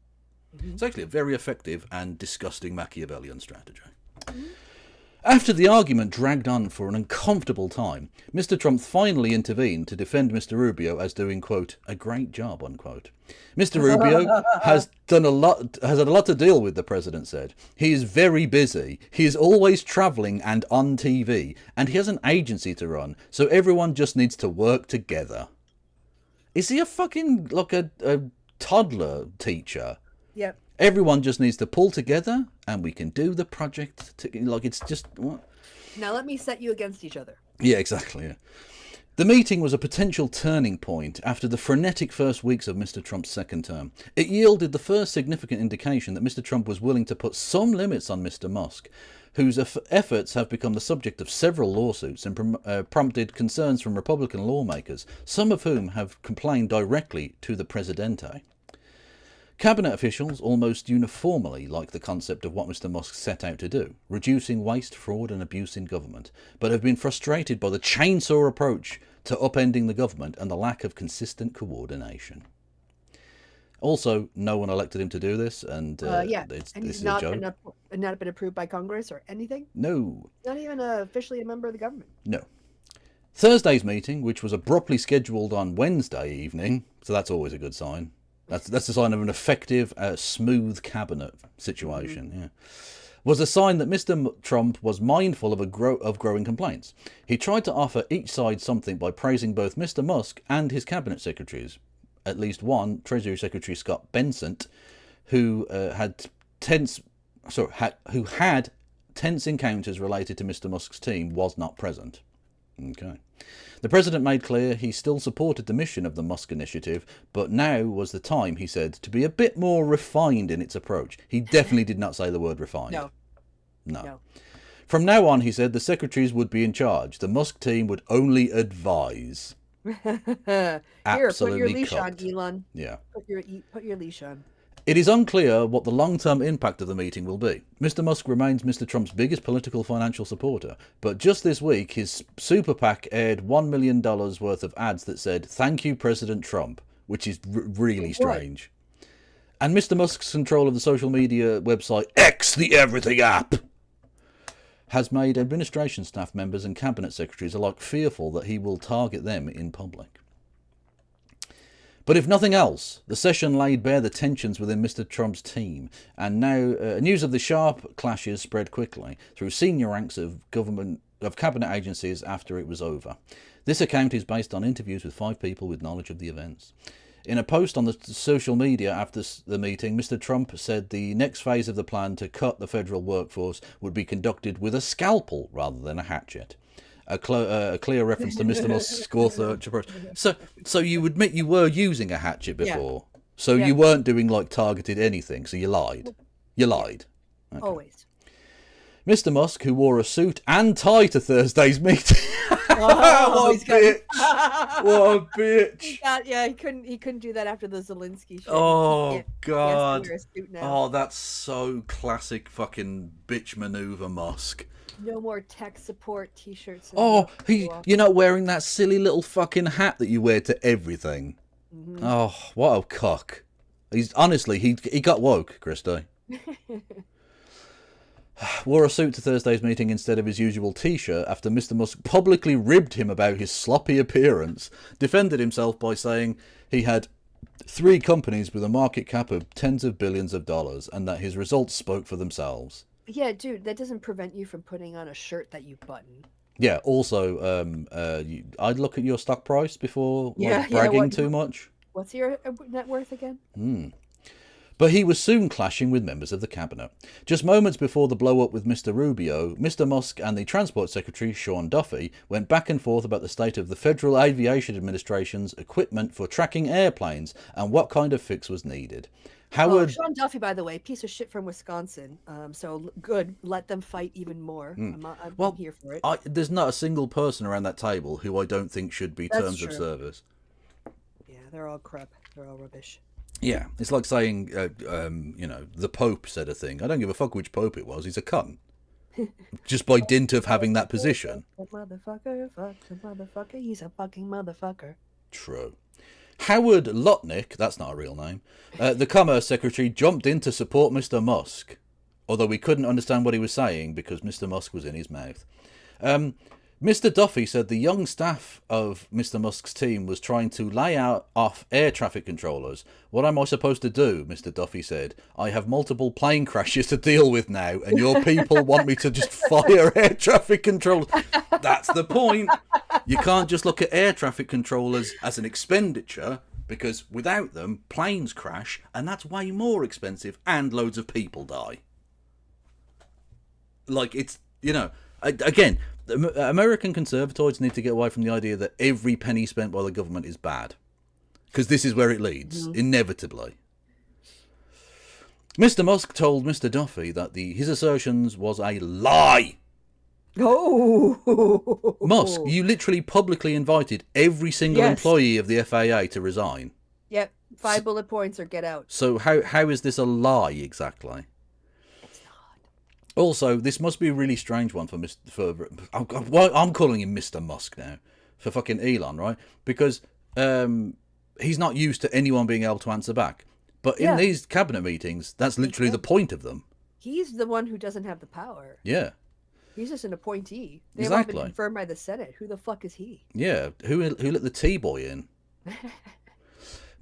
It's actually a very effective and disgusting Machiavellian strategy. After the argument dragged on for an uncomfortable time, Mr. Trump finally intervened to defend Mr. Rubio as doing, quote, a great job, unquote. Mr. Rubio has had a lot to deal with, the president said. He is very busy. He is always travelling and on TV, and he has an agency to run, so everyone just needs to work together. Is he a fucking, like a toddler teacher? Yep. Everyone just needs to pull together and we can do the project. It's just... What? Now let me set you against each other. Yeah, exactly. Yeah. The meeting was a potential turning point after the frenetic first weeks of Mr. Trump's second term. It yielded the first significant indication that Mr. Trump was willing to put some limits on Mr. Musk, whose efforts have become the subject of several lawsuits and prompted concerns from Republican lawmakers, some of whom have complained directly to the Presidente. Cabinet officials almost uniformly like the concept of what Mr. Musk set out to do, reducing waste, fraud and abuse in government, but have been frustrated by the chainsaw approach to upending the government and the lack of consistent coordination. Also, no one elected him to do this, and he's not been approved by Congress or anything? No. Not even officially a member of the government? No. Thursday's meeting, which was abruptly scheduled on Wednesday evening, so that's always a good sign. That's a sign of an effective, smooth cabinet situation. Yeah, was a sign that Mr. Trump was mindful of growing complaints. He tried to offer each side something by praising both Mr. Musk and his cabinet secretaries. At least one, Treasury Secretary Scott Bessent, who had tense encounters related to Mr. Musk's team, was not present. Okay. The president made clear he still supported the mission of the Musk initiative, but now was the time, he said, to be a bit more refined in its approach. He definitely did not say the word refined. No. From now on, he said, the secretaries would be in charge. The Musk team would only advise. Here, Absolutely put your leash cooked. on, Elon. Yeah. Put your leash on. It is unclear what the long-term impact of the meeting will be. Mr. Musk remains Mr. Trump's biggest political financial supporter, but just this week his super PAC aired $1 million worth of ads that said, "Thank you, President Trump," which is really strange. And Mr. Musk's control of the social media website X, the Everything app, has made administration staff members and cabinet secretaries alike fearful that he will target them in public. But if nothing else, the session laid bare the tensions within Mr. Trump's team, and now news of the sharp clashes spread quickly through senior ranks of cabinet agencies after it was over. This account is based on interviews with 5 people with knowledge of the events. In a post on the social media after the meeting, Mr. Trump said the next phase of the plan to cut the federal workforce would be conducted with a scalpel rather than a hatchet. a clear reference to Mr. Musk's author. So you admit you were using a hatchet before. Yeah. So you weren't doing like targeted anything. So you lied. You lied. Okay. Always. Mr. Musk, who wore a suit and tie to Thursday's meeting. Oh, what a bitch! What a bitch! He couldn't do that after the Zelensky shit. Oh God! Oh, that's so classic fucking bitch maneuver, Musk. No more tech support T-shirts. Oh, you're not wearing that silly little fucking hat that you wear to everything. Mm-hmm. Oh, what a cock! He got woke, Christo. Wore a suit to Thursday's meeting instead of his usual T-shirt after Mr. Musk publicly ribbed him about his sloppy appearance, defended himself by saying he had 3 companies with a market cap of tens of billions of dollars and that his results spoke for themselves. Yeah, dude, that doesn't prevent you from putting on a shirt that you button. Yeah, also, I'd look at your stock price before bragging too much. What's your net worth again? But he was soon clashing with members of the cabinet. Just moments before the blow-up with Mr. Rubio, Mr. Musk and the Transport Secretary, Sean Duffy, went back and forth about the state of the Federal Aviation Administration's equipment for tracking airplanes and what kind of fix was needed. Sean Duffy, by the way, piece of shit from Wisconsin. So good. Let them fight even more. I'm here for it. There's not a single person around that table who I don't think should be terms of service. Yeah, they're all crap. They're all rubbish. Yeah, it's like saying, the Pope said a thing. I don't give a fuck which Pope it was. He's a cunt. Just by dint of having that position. Motherfucker, he's a fucking motherfucker. True. Howard Lutnick, that's not a real name, the Commerce Secretary, jumped in to support Mr. Musk, although we couldn't understand what he was saying because Mr. Musk was in his mouth. Mr. Duffy said the young staff of Mr. Musk's team was trying to lay off air traffic controllers. What am I supposed to do? Mr. Duffy said. I have multiple plane crashes to deal with now, and your people want me to just fire air traffic controllers. That's the point. You can't just look at air traffic controllers as an expenditure, because without them, planes crash, and that's way more expensive, and loads of people die. Like, it's, again, American conservatoids need to get away from the idea that every penny spent by the government is bad. Because this is where it leads, inevitably. Mr. Musk told Mr. Duffy that his assertions was a lie. Oh! Musk, you literally publicly invited every single employee of the FAA to resign. Yep, 5 bullet points or get out. So how is this a lie exactly? Also, this must be a really strange one I'm calling him Mr. Musk now, for fucking Elon, right? Because he's not used to anyone being able to answer back. But in these cabinet meetings, that's literally the point of them. He's the one who doesn't have the power. Yeah. He's just an appointee. They Exactly. haven't been confirmed by the Senate. Who the fuck is he? Yeah, who let the T-boy in?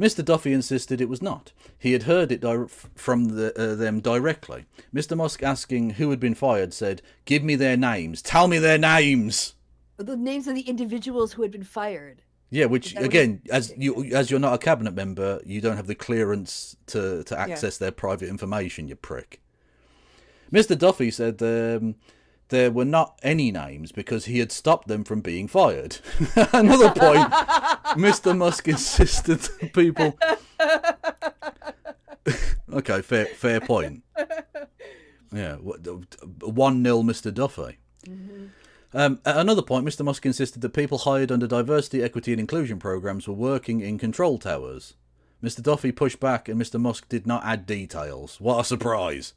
Mr. Duffy insisted it was not. He had heard it from them directly. Mr. Musk, asking who had been fired, said, "Give me their names. Tell me their names." The names of the individuals who had been fired. Yeah, which again, as you're not a cabinet member, you don't have the clearance to access their private information. You prick. Mr. Duffy said there were not any names because he had stopped them from being fired. Another point, Mr. Musk insisted that people... Okay, fair point. Yeah, 1-0 Mr. Duffy. Mm-hmm. At another point, Mr. Musk insisted that people hired under diversity, equity and inclusion programs were working in control towers. Mr. Duffy pushed back and Mr. Musk did not add details. What a surprise.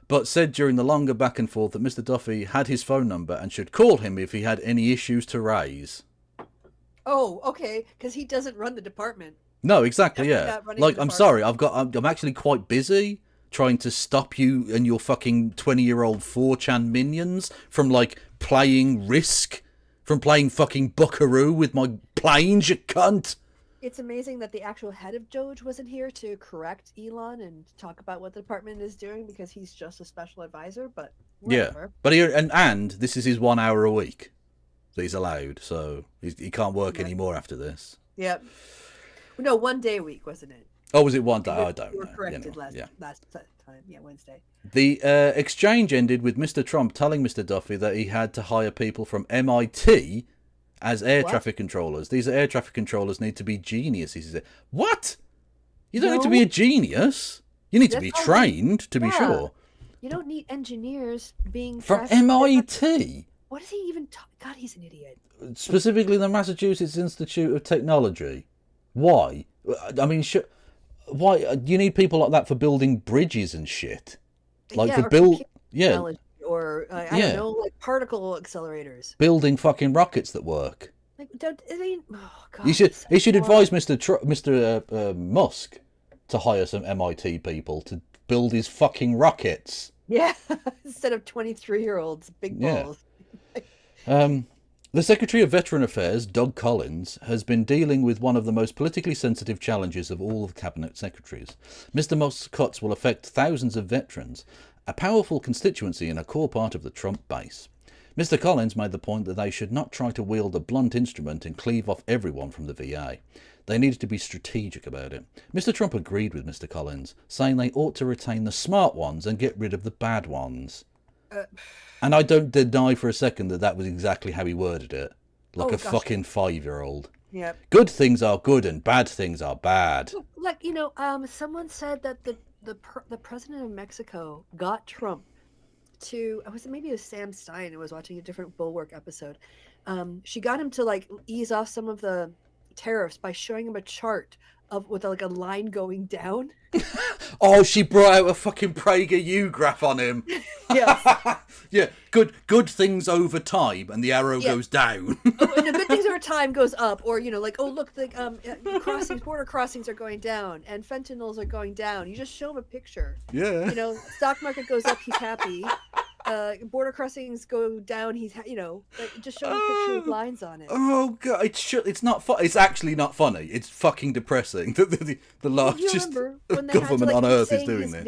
But said during the longer back and forth that Mr. Duffy had his phone number and should call him if he had any issues to raise. Oh, okay, because he doesn't run the department. No, exactly, yeah. Like, I'm sorry, I'm actually quite busy trying to stop you and your fucking 20-year-old 4chan minions from, like, playing Risk, from playing fucking Buckaroo with my planes, you cunt. It's amazing that the actual head of Doge wasn't here to correct Elon and talk about what the department is doing because he's just a special advisor, but whatever. Yeah, but and this is his 1 hour a week that he's allowed, so he can't work anymore after this. Yep. No, 1 day a week, wasn't it? Oh, was it 1 day? I don't know. You were corrected last time. Yeah, Wednesday. The exchange ended with Mr. Trump telling Mr. Duffy that he had to hire people from MIT as air traffic controllers. These air traffic controllers need to be geniuses. He said, what? You don't need to be a genius. You need to be trained, to be sure. You don't need engineers being from MIT. What is he even God, he's an idiot. Specifically the Massachusetts Institute of Technology. Why? I mean, why? You need people like that for building bridges and shit. Like for or I don't know, like particle accelerators. Building fucking rockets that work. Like, I mean, oh God, he should advise Mr. Musk to hire some MIT people to build his fucking rockets. Yeah, instead of 23-year-olds, big balls. The Secretary of Veteran Affairs, Doug Collins, has been dealing with one of the most politically sensitive challenges of all of Cabinet Secretaries. Mr. Musk's cuts will affect thousands of veterans, a powerful constituency and a core part of the Trump base. Mr. Collins made the point that they should not try to wield a blunt instrument and cleave off everyone from the VA. They needed to be strategic about it. Mr. Trump agreed with Mr. Collins, saying they ought to retain the smart ones and get rid of the bad ones. And I don't deny for a second that was exactly how he worded it. Like a fucking 5-year-old. Yep. Good things are good and bad things are bad. Like, someone said that the president of Mexico got Trump to, maybe it was Sam Stein who was watching a different Bulwark episode. She got him to like ease off some of the tariffs by showing him a chart with like a line going down. Oh, she brought out a fucking PragerU graph on him. Yes. Yeah, good things over time, and the arrow goes down. And the good things over time goes up, or look, border crossings are going down, and fentanyls are going down. You just show him a picture. Yeah. Stock market goes up, he's happy. Border crossings go down, he's just show him a picture with lines on it. Oh god, it's not funny. It's actually not funny. It's fucking depressing that the largest government on earth is doing this.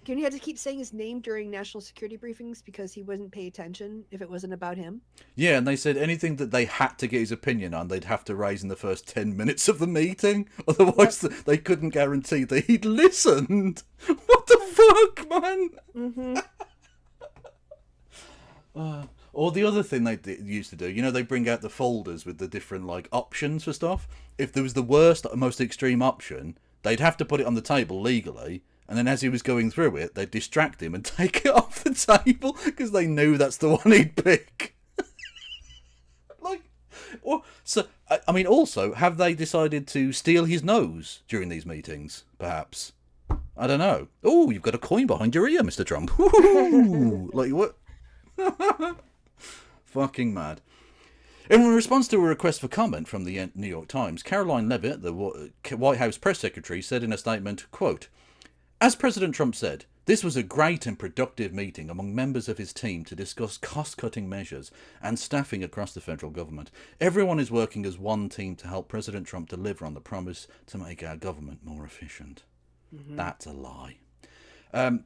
When you had to keep saying his name during national security briefings because he wouldn't pay attention if it wasn't about him? Yeah, and they said anything that they had to get his opinion on, they'd have to raise in the first 10 minutes of the meeting. Otherwise, they couldn't guarantee that he'd listened. What the fuck, man? Mm-hmm. Or the other thing they used to do, they bring out the folders with the different options for stuff. If there was the worst, most extreme option, they'd have to put it on the table legally, and then as he was going through it, they'd distract him and take it off the table because they knew that's the one he'd pick. Also, have they decided to steal his nose during these meetings? Perhaps, I don't know. Oh, you've got a coin behind your ear, Mr. Trump. What? Fucking mad. In response to a request for comment from the New York Times, Caroline Leavitt, the White House press secretary, said in a statement, quote, "As President Trump said, this was a great and productive meeting among members of his team to discuss cost-cutting measures and staffing across the federal government. Everyone is working as one team to help President Trump deliver on the promise to make our government more efficient." Mm-hmm. That's a lie.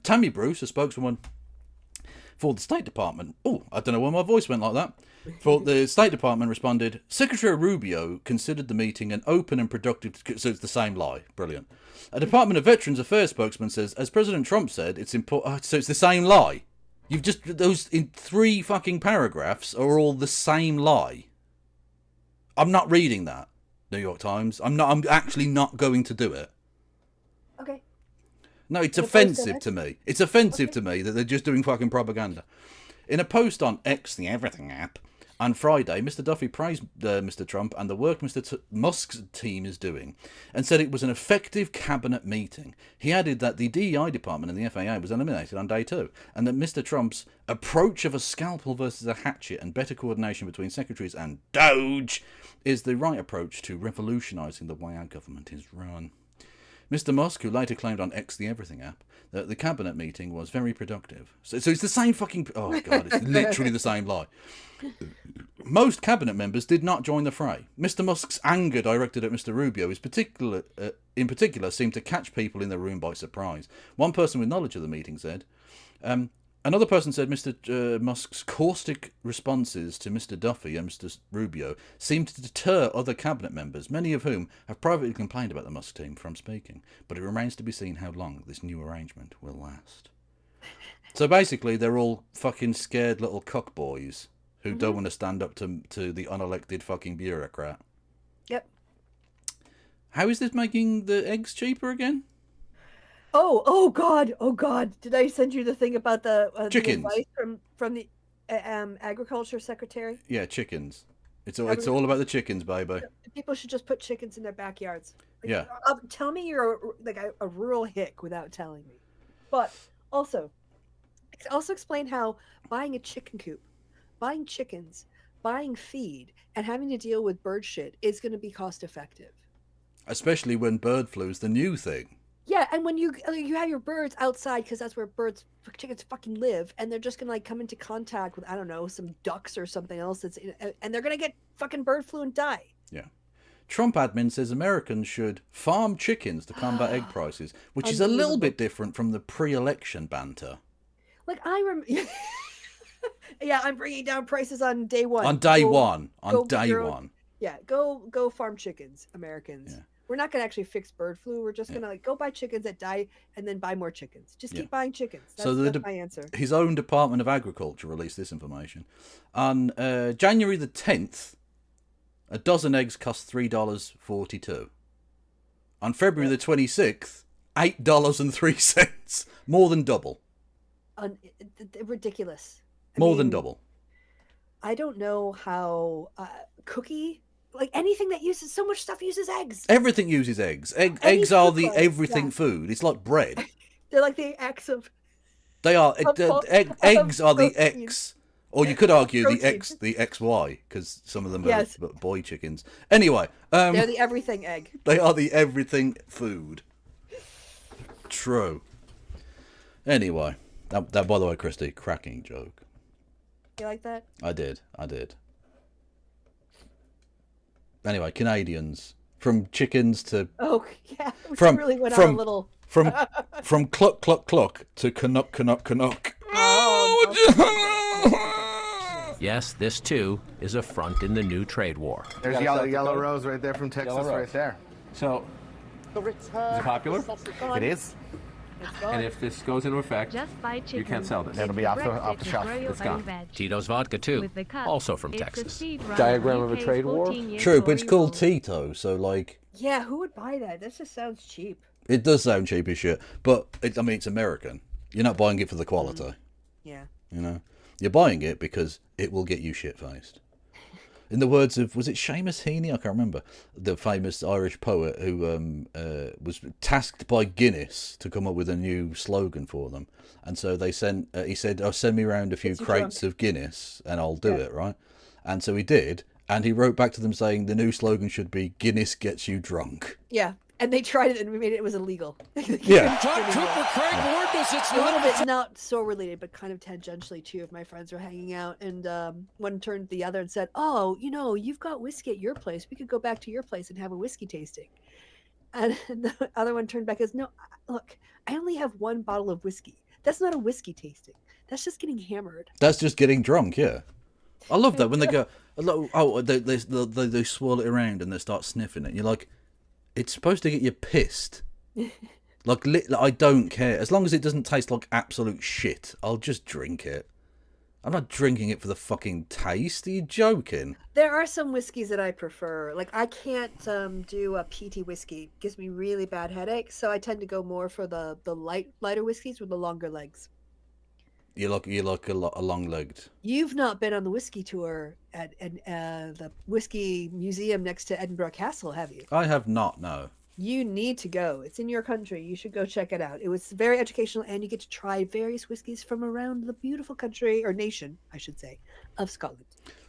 Tammy Bruce, a spokeswoman for the State Department. Oh, I don't know why my voice went like that. For the State Department responded, Secretary Rubio considered the meeting an open and productive... So it's the same lie. Brilliant. A Department of Veterans Affairs spokesman says, as President Trump said, it's important... so it's the same lie. You've just... Those in 3 fucking paragraphs are all the same lie. I'm not reading that, New York Times. I'm actually not going to do it. Okay. No, it's offensive to me. It's offensive to me that they're just doing fucking propaganda. In a post on X, the Everything app, on Friday, Mr. Duffy praised Mr. Trump and the work Mr. Musk's team is doing, and said it was an effective cabinet meeting. He added that the DEI department and the FAA was eliminated on day 2, and that Mr. Trump's approach of a scalpel versus a hatchet and better coordination between secretaries and Doge is the right approach to revolutionising the way our government is run. Mr. Musk, who later claimed on X, the Everything app, that the cabinet meeting was very productive. So it's the same fucking... Oh, God, it's literally the same lie. Most cabinet members did not join the fray. Mr. Musk's anger directed at Mr. Rubio in particular seemed to catch people in the room by surprise. One person with knowledge of the meeting said, Another person said Mr. Musk's caustic responses to Mr. Duffy and Mr. Rubio seemed to deter other cabinet members, many of whom have privately complained about the Musk team from speaking. But it remains to be seen how long this new arrangement will last. So basically, they're all fucking scared little cockboys who don't want to stand up to the unelected fucking bureaucrat. Yep. How is this making the eggs cheaper again? Oh God! Did I send you the thing about the Chickens. advice from the agriculture secretary? Yeah, chickens. It's all about the chickens, baby. People should just put chickens in their backyards. Like, Yeah. Tell me you're a rural hick without telling me. But also explain how buying a chicken coop, buying chickens, buying feed, and having to deal with bird shit is going to be cost effective. Especially when bird flu is the new thing. Yeah, and when you have your birds outside, because that's where chickens fucking live, and they're just gonna come into contact with, I don't know, some ducks or something else and they're gonna get fucking bird flu and die. Yeah. Trump admin says Americans should farm chickens to combat egg prices, which is a little bit different from the pre-election banter. Like yeah, I'm bringing down prices on day one. On day one. Yeah, go farm chickens, Americans. Yeah. We're not going to actually fix bird flu. We're just going to go buy chickens that die and then buy more chickens. Just keep buying chickens. That's my answer. His own Department of Agriculture released this information. On January the 10th, a dozen eggs cost $3.42. On February the 26th, $8.03. More than double. Ridiculous. More than double. I don't know how cookie... Like anything that uses so much stuff uses eggs. Everything uses eggs. Eggs are the everything food. It's like bread. They're like the X of. They are eggs are the protein. X, or you could argue Protein. the XY, because some of them are boy chickens. Anyway, they're the everything egg. They are the everything food. True. Anyway, that by the way, Christy, cracking joke. You like that? I did. Anyway, Canadians, from chickens to really went on a little from cluck cluck cluck to canuck canuck canuck. Yes, this too is a front in the new trade war. There's yellow rose right there from Texas, right there. So, is it popular? It is. And if this goes into effect, you can't sell this. It'll be off the shelf. It's gone. Tito's vodka too, also from Texas. Diagram of a trade war? True, but it's called Tito, so like... Yeah, who would buy that? That just sounds cheap. It does sound cheap as shit, but it's American. You're not buying it for the quality. Yeah. You know? You're buying it because it will get you shit-faced. In the words of, was it Seamus Heaney? I can't remember. The famous Irish poet who was tasked by Guinness to come up with a new slogan for them. And so they sent, he said, send me around a few crates of Guinness and I'll do it, right? And so he did. And he wrote back to them saying the new slogan should be, Guinness gets you drunk. Yeah. And they tried it and we made it was illegal. Yeah. A little bit not so related, but kind of tangentially. Two of my friends were hanging out, and one turned to the other and said, "Oh, you've got whiskey at your place. We could go back to your place and have a whiskey tasting." And the other one turned back and said, "No, look, I only have one bottle of whiskey. That's not a whiskey tasting. That's just getting hammered. That's just getting drunk." Yeah. I love that when they go, they swirl it around and they start sniffing it. And you're like, it's supposed to get you pissed. Like, I don't care. As long as it doesn't taste like absolute shit, I'll just drink it. I'm not drinking it for the fucking taste. Are you joking? There are some whiskeys that I prefer. Like, I can't do a peaty whiskey. It gives me really bad headaches, so I tend to go more for the lighter whiskeys with the longer legs. You look a long-legged. You've not been on the whiskey tour at the whiskey museum next to Edinburgh Castle, have you? I have not, no. You need to go. It's in your country. You should go check it out. It was very educational, and you get to try various whiskeys from around the beautiful country, or nation, I should say, of Scotland.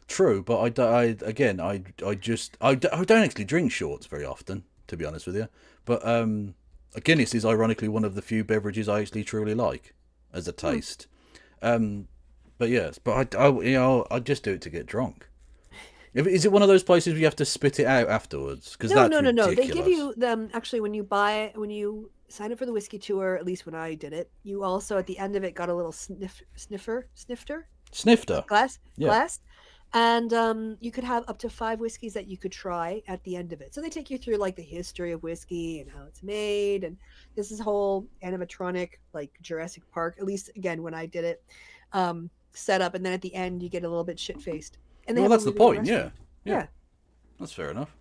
True, but I don't actually drink shorts very often, to be honest with you. But Guinness is ironically one of the few beverages I actually truly like as a taste. But yes, but I just do it to get drunk. Is it one of those places where you have to spit it out afterwards? No. They give you them actually when you sign up for the whiskey tour. At least when I did it, you also at the end of it got a little snifter glass, and you could have up to 5 whiskeys that you could try at the end of it. So they take you through like the history of whiskey and how it's made, and this is whole animatronic like Jurassic Park. At least again when I did it, set up, and then at the end you get a little bit shit faced. And well, that's the point. Yeah, that's fair enough.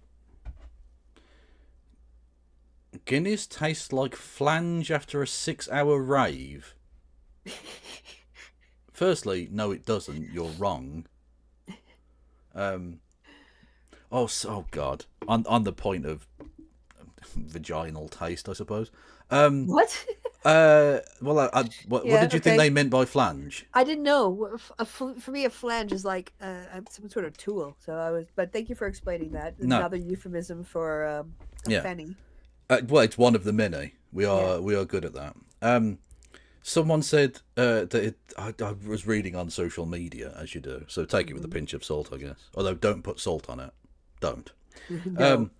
Guinness tastes like flange after a 6-hour rave. Firstly, no, it doesn't. You're wrong. Oh God. On the point of vaginal taste, I suppose. What? Well, what did you think they meant by flange? I didn't know. For me, a flange is like some sort of tool. But thank you for explaining that. No. Another euphemism for a fanny. Well, it's one of the many. We are good at that. Someone said that I was reading on social media, as you do, so take it with a pinch of salt, I guess. Although, don't put salt on it. Don't. No.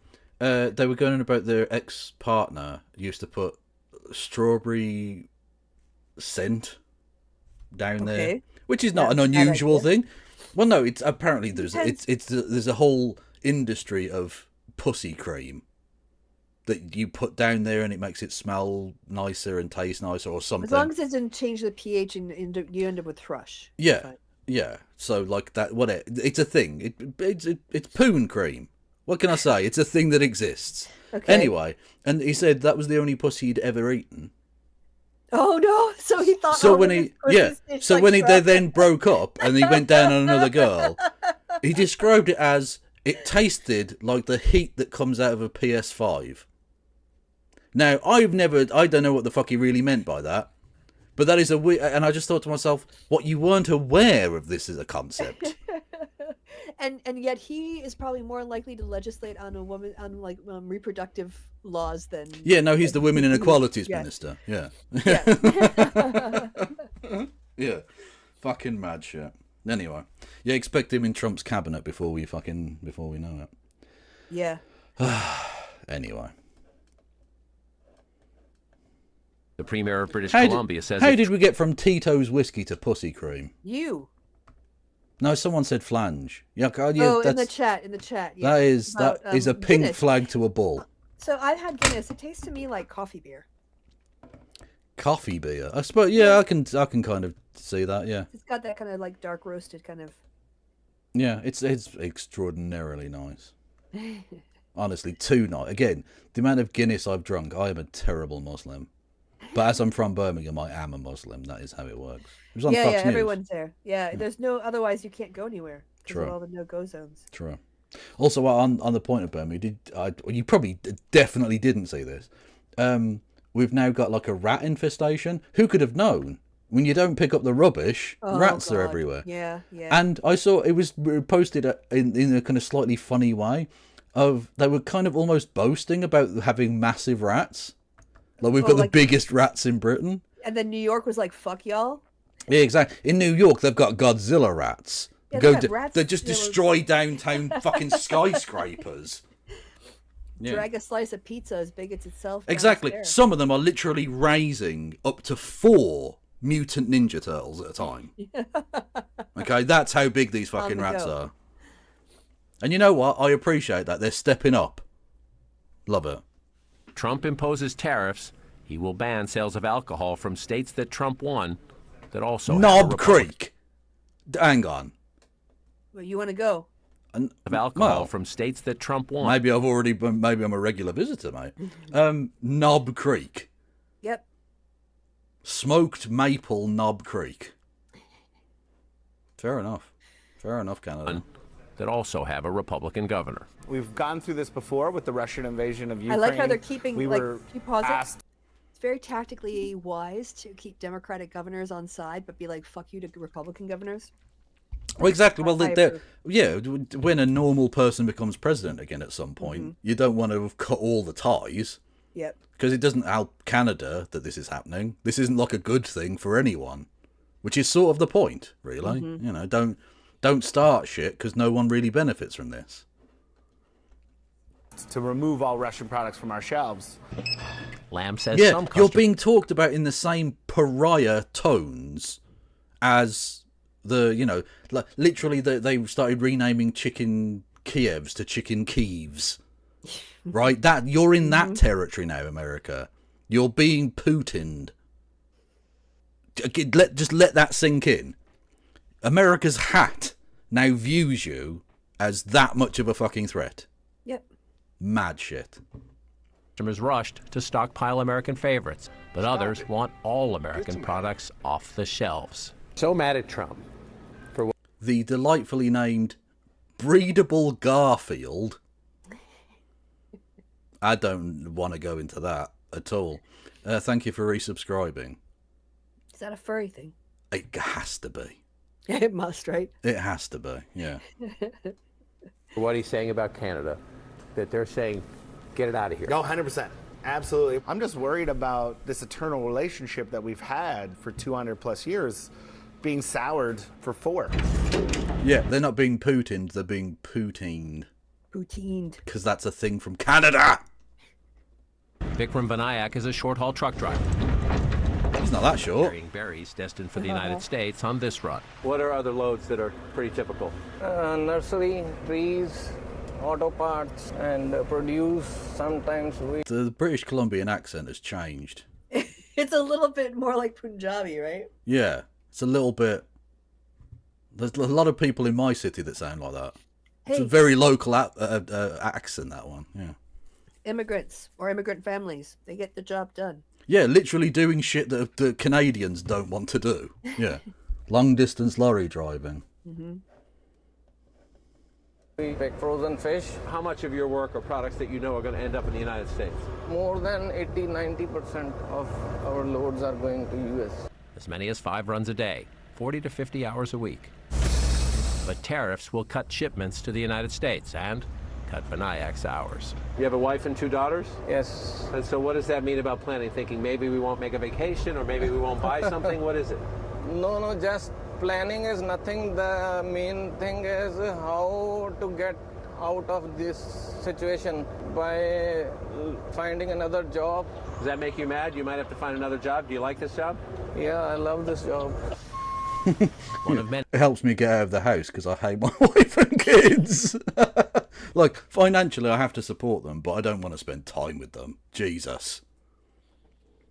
They were going on about their ex-partner used to put strawberry scent down there, which is not an unusual thing. Well, no, it's apparently there's a whole industry of pussy cream that you put down there, and it makes it smell nicer and taste nicer, or something. As long as it doesn't change the pH, and you end up with thrush. Yeah. So like that, it's a thing. It's poon cream. What can I say? It's a thing that exists. Okay. Anyway, and he said that was the only pussy he'd ever eaten. Oh no! So he thought. So when they then broke up and he went down on another girl, he described it as it tasted like the heat that comes out of a PS5. Now I don't know what the fuck he really meant by that, but that is a weird. And I just thought to myself, what, you weren't aware of this as a concept? And yet he is probably more likely to legislate on reproductive laws than. Yeah, no, he's the Women Inequalities Minister. Yeah. Yeah. Fucking mad shit. Anyway, yeah, expect him in Trump's cabinet before we know it. Yeah. Anyway. The Premier of British How Columbia says... How did we get from Tito's whiskey to pussy cream? You. No, someone said flange. Yeah, in the chat. Yeah. That is a pink Guinness. flag to a bull. So I've had Guinness. It tastes to me like coffee beer. Coffee beer, I suppose. Yeah, I can kind of see that. Yeah. It's got that kind of like dark roasted kind of. Yeah, it's extraordinarily nice. Honestly, too nice. Again, the amount of Guinness I've drunk, I am a terrible Muslim. But as I'm from Birmingham, I am a Muslim. That is how it works. It was on Fox News. Everyone's there. Yeah, there's no. Otherwise, you can't go anywhere because of all the no-go zones. True. Also, on the point of Birmingham, you probably definitely didn't see this. We've now got like a rat infestation. Who could have known? When you don't pick up the rubbish, rats are everywhere. Yeah. And I saw it was posted in a kind of slightly funny way. They were kind of almost boasting about having massive rats. Like we've got the biggest rats in Britain. And then New York was like, "Fuck y'all." Yeah, exactly. In New York, they've got Godzilla rats. Yeah, they just destroy downtown fucking skyscrapers. Yeah. Drag a slice of pizza as big as itself. Exactly. Downstairs. Some of them are literally raising up to 4 mutant Ninja Turtles at a time. Okay, that's how big these fucking rats are. And you know what? I appreciate that. They're stepping up. Love it. Trump imposes tariffs. He will ban sales of alcohol from states that Trump won that also Knob Creek. Hang on. Well, you want to go? Of alcohol from states that Trump won. Maybe I'm a regular visitor, mate. Knob Creek. Yep. Smoked maple Knob Creek. Fair enough, Canada. That also have a Republican governor. We've gone through this before with the Russian invasion of Ukraine. I like how they're keeping, asked... It's very tactically wise to keep Democratic governors on side, but be like, fuck you to Republican governors. Well, exactly. Well, when a normal person becomes president again at some point, you don't want to have cut all the ties. Yep. Because it doesn't help Canada that this is happening. This isn't like a good thing for anyone, which is sort of the point, really. You know, don't start shit because no one really benefits from this. to remove all Russian products from our shelves. Lamb says Yeah, some you're customers being talked about in the same pariah tones as like literally they started renaming chicken Kievs to chicken Kievs, right? That you're in that territory now, America. You're being Putined. Just let that sink in. America's hat now views you as that much of a fucking threat. Yep. Mad shit. rushed to stockpile American favorites, but others want all American products off the shelves. So mad at Trump for the delightfully named breedable Garfield. I don't want to go into that at all. Thank you for resubscribing. Is that a furry thing? It has to be. It must, right? It has to be, yeah. what he's saying about Canada, that they're saying, get it out of here. No, 100%. Absolutely. I'm just worried about this eternal relationship that we've had for 200 plus years being soured for 4. Yeah, they're not being Putined, they're being Putined. Putined. Because that's a thing from Canada. Vikram Vinayak is a short-haul truck driver. He's not that short. Carrying berries destined for the United States on this run. What are other loads that are pretty typical? Nursery, trees, auto parts, and produce. Sometimes we... The British Columbian accent has changed. It's a little bit more like Punjabi, right? Yeah, it's a little bit... There's a lot of people in my city that sound like that. It's a very local accent, that one, yeah. Immigrants or immigrant families, they get the job done. Yeah, literally doing shit that the Canadians don't want to do. Yeah. Long-distance lorry driving. We pick frozen fish. How much of your work or products that you know are going to end up in the United States? More than 80-90% of our loads are going to US. As many as 5 runs a day, 40 to 50 hours a week. But tariffs will cut shipments to the United States and cut Vinayak's hours. You have a wife and 2 daughters? Yes. And so what does that mean about planning? Thinking maybe we won't make a vacation or maybe we won't buy something? What is it? No, just planning is nothing. The main thing is how to get out of this situation by finding another job. Does that make you mad? You might have to find another job. Do you like this job? Yeah, I love this job. One of many. It helps me get out of the house because I hate my wife and kids. Like, financially I have to support them, but I don't want to spend time with them. Jesus.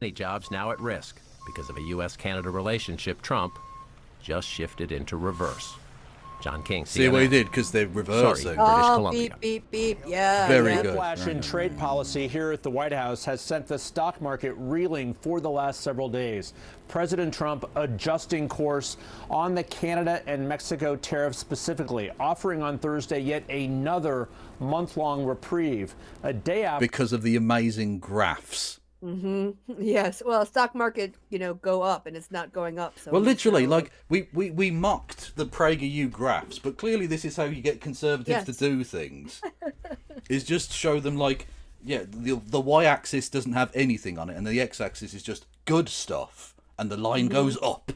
Many jobs now at risk because of a U.S.-Canada relationship Trump just shifted into reverse. John King, See what he did? Because they're reversing. British Columbia. Beep, beep, beep. Yeah. Very good. Backlash in trade policy here at the White House has sent the stock market reeling for the last several days. President Trump adjusting course on the Canada and Mexico tariffs specifically, offering on Thursday yet another month-long reprieve, a day after... Because of the amazing graphs. Yes. Well, stock market, go up, and it's not going up. So well, literally, like we mocked the PragerU graphs, but clearly this is how you get conservatives to do things. Is just show them the y-axis doesn't have anything on it, and the x-axis is just good stuff, and the line goes up.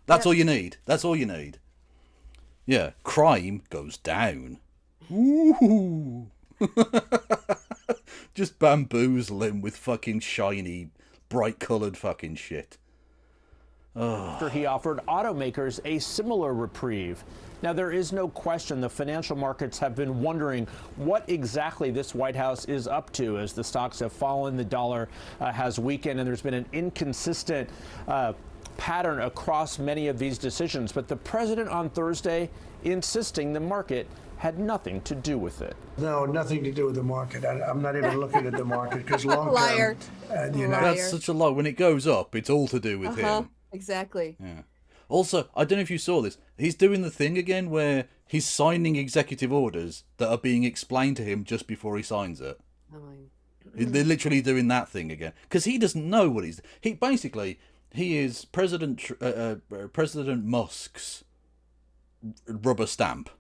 That's all you need. That's all you need. Yeah, crime goes down. Ooh. Just bamboozle him with fucking shiny, bright-coloured fucking shit. After he offered automakers a similar reprieve. Now, there is no question the financial markets have been wondering what exactly this White House is up to as the stocks have fallen, the dollar has weakened, and there's been an inconsistent pattern across many of these decisions. But the president on Thursday insisting the market had nothing to do with it. No, nothing to do with the market. I'm not even looking at the market because long term. Liar. That's such a lie. When it goes up, it's all to do with him. Exactly. Yeah. Also, I don't know if you saw this. He's doing the thing again where he's signing executive orders that are being explained to him just before he signs it. They're literally doing that thing again because he doesn't know what he is President Musk's rubber stamp.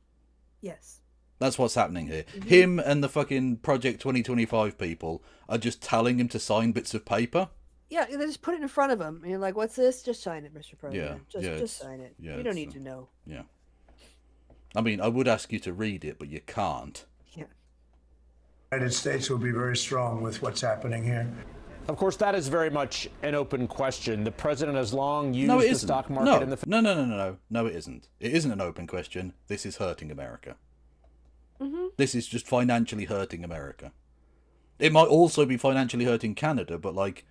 Yes. That's what's happening here. Him and the fucking Project 2025 people are just telling him to sign bits of paper. Yeah, they just put it in front of him. And you're like, what's this? Just sign it, Mr. President. Yeah, just sign it. Yeah, you don't need to know. Yeah. I mean, I would ask you to read it, but you can't. Yeah. United States will be very strong with what's happening here. Of course, that is very much an open question. The president has long used No, it the isn't. stock market and the No, it isn't. It isn't an open question. This is hurting America. Mm-hmm. This is just financially hurting America. It might also be financially hurting Canada, but like,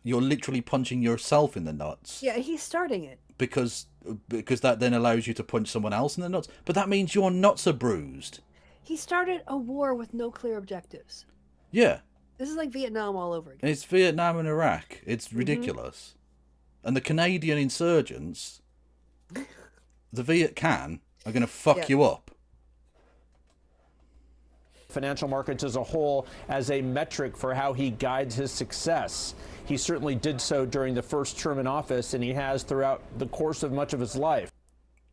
you're literally punching yourself in the nuts. Yeah, he's starting it. Because that then allows you to punch someone else in the nuts. But that means your nuts are bruised. He started a war with no clear objectives. Yeah. This is like Vietnam all over again. It's Vietnam and Iraq. It's ridiculous. And the Canadian insurgents, the Viet Cong, are going to fuck you up. financial markets as a whole as a metric for how he guides his success. He certainly did so during the first term in office, and he has throughout the course of much of his life.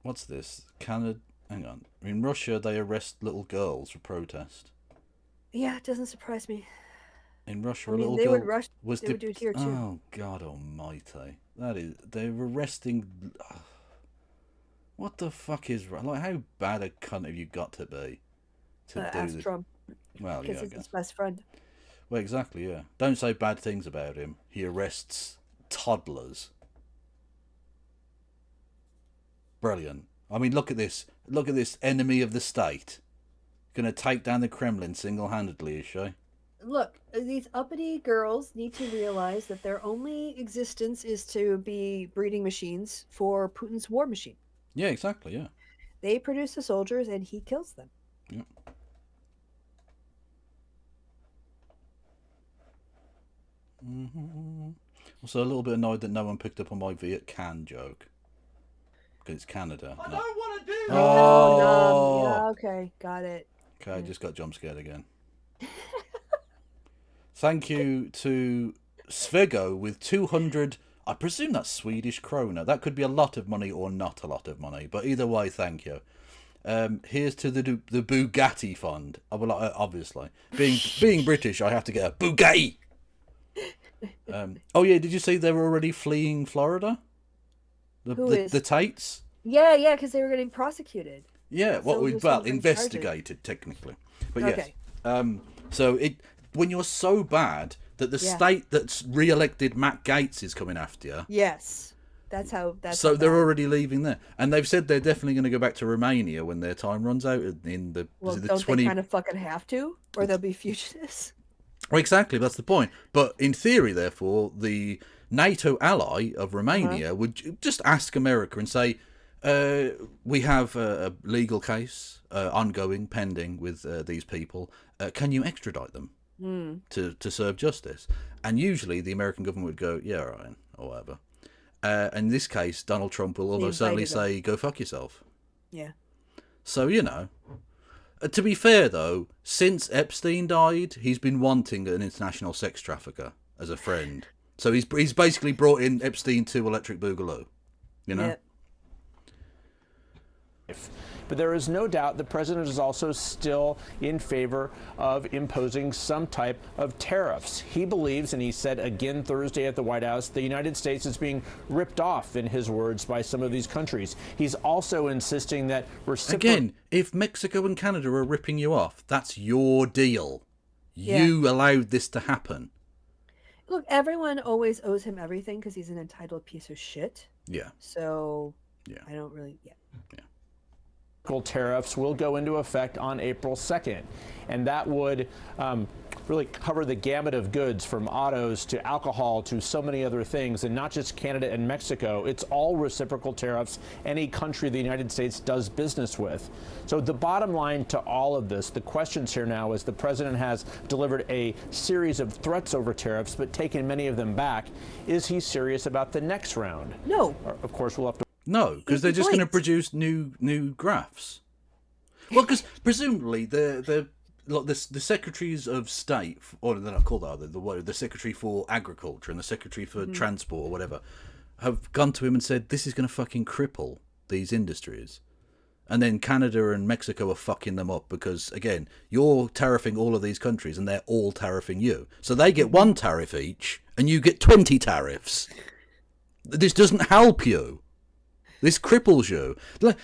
What's this? Canada? Hang on. In Russia, they arrest little girls for protest. Yeah, it doesn't surprise me. In Russia, I mean, a little they girl would rush. was They would do it here too. Oh God Almighty! They're arresting. What the fuck is like? How bad a cunt have you got to be to do Ask this? Trump. Well, Because yeah, I he's guess. his best friend. Well, exactly. Yeah. Don't say bad things about him. He arrests toddlers. Brilliant. I mean, look at this. Look at this enemy of the state. Going to take down the Kremlin single-handedly, is she? Look, these uppity girls need to realize that their only existence is to be breeding machines for Putin's war machine. Yeah, exactly. Yeah. They produce the soldiers, and he kills them. Yeah. Also, a little bit annoyed that no one picked up on my Viet Cong joke. Because it's Canada. I don't want to do that! Oh, yeah, okay, got it. Okay, I just got jump scared again. Thank you to Svego with 200. I presume that's Swedish krona. That could be a lot of money or not a lot of money, but either way, thank you. Here's to the Bugatti fund. I will, obviously, being British, I have to get a Bugatti. Oh yeah, did you see they were already fleeing Florida? The Tates? Yeah, because they were getting prosecuted. Yeah, investigated technically, but Okay. yes. So when you're so bad that the state that's re-elected Matt Gaetz is coming after you. Yes, that's how. So they're already leaving there, and they've said they're definitely going to go back to Romania when their time runs out in the. Well, is it the don't 20... they kind of fucking have to, or they'll be fugitives? Well, exactly, that's the point. But in theory, therefore, the NATO ally of Romania would just ask America and say, we have a legal case ongoing, pending with these people. Can you extradite them to serve justice? And usually the American government would go, yeah, all right, or whatever. In this case, Donald Trump will almost certainly say, go fuck yourself. Yeah. So, to be fair, though, since Epstein died, he's been wanting an international sex trafficker as a friend. So he's basically brought in Epstein to Electric Boogaloo, Yep. But there is no doubt the president is also still in favor of imposing some type of tariffs. He believes, and he said again Thursday at the White House, the United States is being ripped off, in his words, by some of these countries. He's also insisting that Again, if Mexico and Canada are ripping you off, that's your deal. You allowed this to happen. Look, everyone always owes him everything because he's an entitled piece of shit. Yeah. So, I don't really. Yeah. tariffs will go into effect on April 2nd. And that would really cover the gamut of goods, from autos to alcohol to so many other things, and not just Canada and Mexico. It's all reciprocal tariffs any country the United States does business with. So the bottom line to all of this, the questions here now, is the president has delivered a series of threats over tariffs, but taken many of them back. Is he serious about the next round? No. Of course, we'll have to. No, because they're just going to produce new graphs. Well, because presumably the secretaries of state, or they're not called the secretary for agriculture and the secretary for transport or whatever, have gone to him and said, this is going to fucking cripple these industries. And then Canada and Mexico are fucking them up because, again, you're tariffing all of these countries and they're all tariffing you. So they get one tariff each and you get 20 tariffs. This doesn't help you. This cripples you.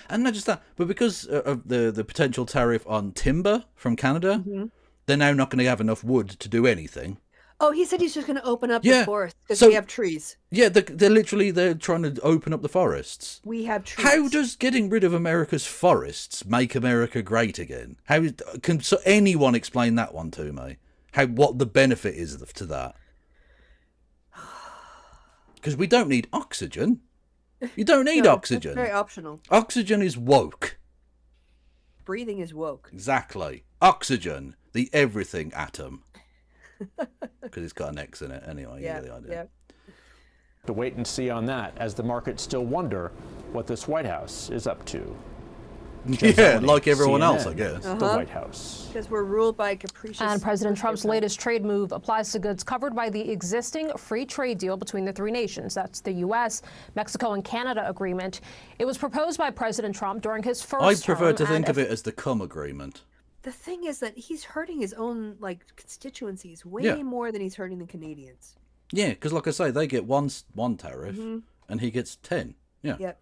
And not just that, but because of the potential tariff on timber from Canada, they're now not going to have enough wood to do anything. Oh, he said he's just going to open up Yeah, the forest because so- we have trees. Yeah, they're trying to open up the forests. We have trees. How does getting rid of America's forests make America great again? How can anyone explain that one to me? What the benefit is to that? Because we don't need oxygen. You don't need No, oxygen. That's very optional. Oxygen is woke. Breathing is woke. Exactly. Oxygen, the everything atom. Because it's got an X in it anyway. Yeah, You get the idea. yeah. To wait and see on that as the markets still wonder what this White House is up to. Yeah, like everyone else, I guess. The White House. Because we're ruled by capricious... And President Trump's latest trade move applies to goods covered by the existing free trade deal between the three nations. That's the U.S., Mexico, and Canada agreement. It was proposed by President Trump during his first I prefer to term, think and of it as the cum agreement. The thing is that he's hurting his own constituencies way Yeah. more than he's hurting the Canadians. Yeah, because like I say, they get one tariff, Mhm. and he gets 10. Yeah. Yep.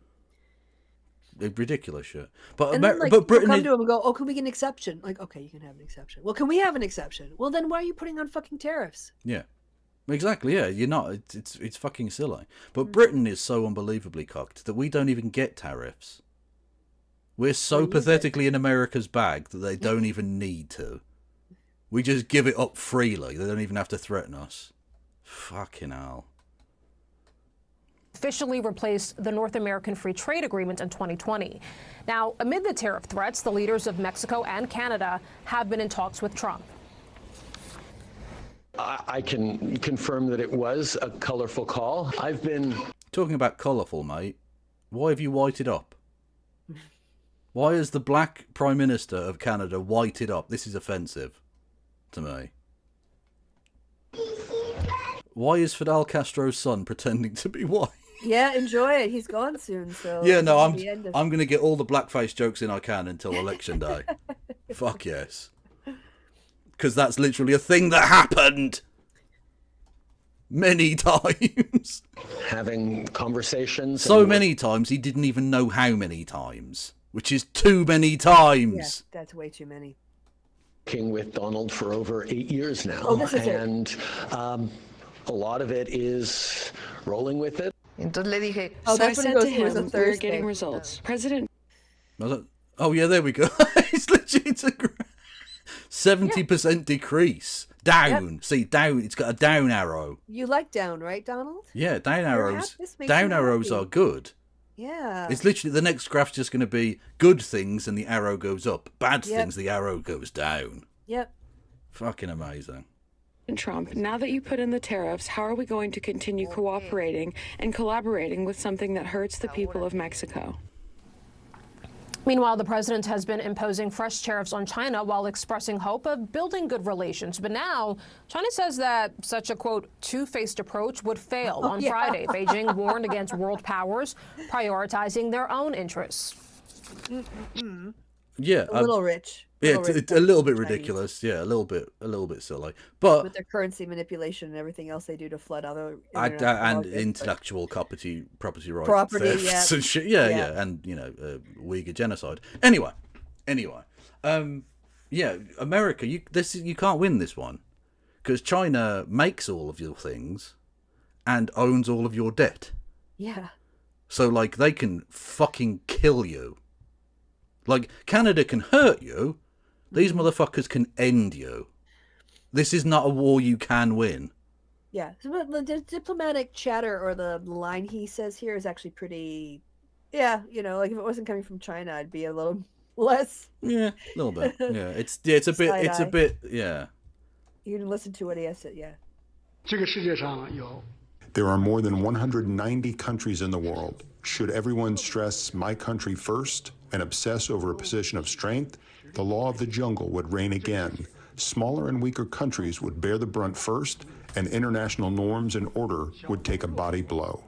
Ridiculous shit. But And then, but you'll Britain come is, to him and go, oh, can we get an exception? Like, okay, you can have an exception. Well, can we have an exception? Well, then why are you putting on fucking tariffs? yeah, exactly. Yeah, you're not. It's fucking silly. But Britain is so unbelievably cocked that we don't even get tariffs. We're so pathetically in America's bag that they don't even need to. We just give it up freely. They don't even have to threaten us. Fucking hell. officially replaced the North American Free Trade Agreement in 2020. Now, amid the tariff threats, the leaders of Mexico and Canada have been in talks with Trump. I can confirm that it was a colorful call. I've been talking about colourful, mate. Why have you whited up? Why is the black Prime Minister of Canada whited up? This is offensive to me. Why is Fidel Castro's son pretending to be white? Yeah, enjoy it. He's gone soon, so... Yeah, no, it's the end of- I'm going to get all the blackface jokes in I can until election day. Fuck yes. Because that's literally a thing that happened many times. having conversations. So and many times he didn't even know how many times, which is too many times. Yeah, that's way too many. working with Donald for over 8 years now. Oh, this is it. And a lot of it is rolling with it. Entonces le dije, Oh, so I that's when it said goes to to his him, we're Thursday. getting results. President Was it? Oh yeah, there we go. It's legit a 70% decrease. Down. Yep. See, down. It's got a down arrow. You like down, right, Donald? Yeah, down You're arrows. happy- this makes Down you arrows happy. are good. Yeah. It's literally the next graph's just going to be good things and the arrow goes up. Bad Yep. things, the arrow goes down. Yep. Fucking amazing. Trump, now that you put in the tariffs, how are we going to continue cooperating and collaborating with something that hurts the people of Mexico? Meanwhile, the president has been imposing fresh tariffs on China while expressing hope of building good relations. But now, China says that such a, quote, two-faced approach would fail. On yeah. Friday, Beijing warned against world powers prioritizing their own interests. Yeah, A little rich. Yeah, Little rich it's a little bit Chinese. ridiculous. Yeah, a little bit silly. But With their currency manipulation and everything else they do to flood other and international markets, but- intellectual property right Property, thefts yeah. and shit. Yeah, Yeah. yeah, and Uyghur genocide. Anyway, yeah, America, you can't win this one because China makes all of your things and owns all of your debt. Yeah. So like they can fucking kill you. Like Canada can hurt you. These motherfuckers can end you. This is not a war you can win. Yeah. So the diplomatic chatter or the line he says here is actually pretty. Yeah, like if it wasn't coming from China, I'd be a little less. Yeah, a little bit. Yeah, it's a Side-eye. bit. Yeah. You can listen to what he has said. Yeah. 这个世界上有 There are more than 190 countries in the world. Should everyone stress my country first and obsess over a position of strength, the law of the jungle would reign again. Smaller and weaker countries would bear the brunt first, and international norms and order would take a body blow.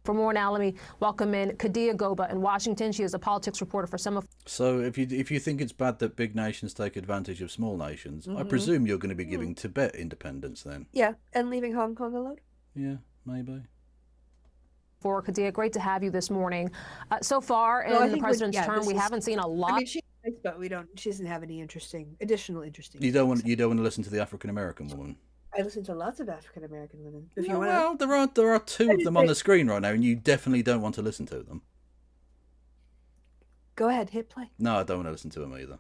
For more now, let me welcome in Kadia Goba in Washington. She is a politics reporter for some of. So if you think it's bad that big nations take advantage of small nations, I Mhm. presume you're going to be giving Tibet independence then. Yeah, and leaving Hong Kong alone. Yeah, maybe. For Kadia, great to have you this morning. So far No, I in the think president's term, this we is- haven't seen a lot. I mean, she's a nice but we don't. She doesn't have any additional interesting. You don't want to listen to the African American woman. I listen to lots of African American women. If Yeah, you want well, there are two of them on the screen right now, and you definitely don't want to listen to them. Go ahead, hit play. No, I don't want to listen to them either.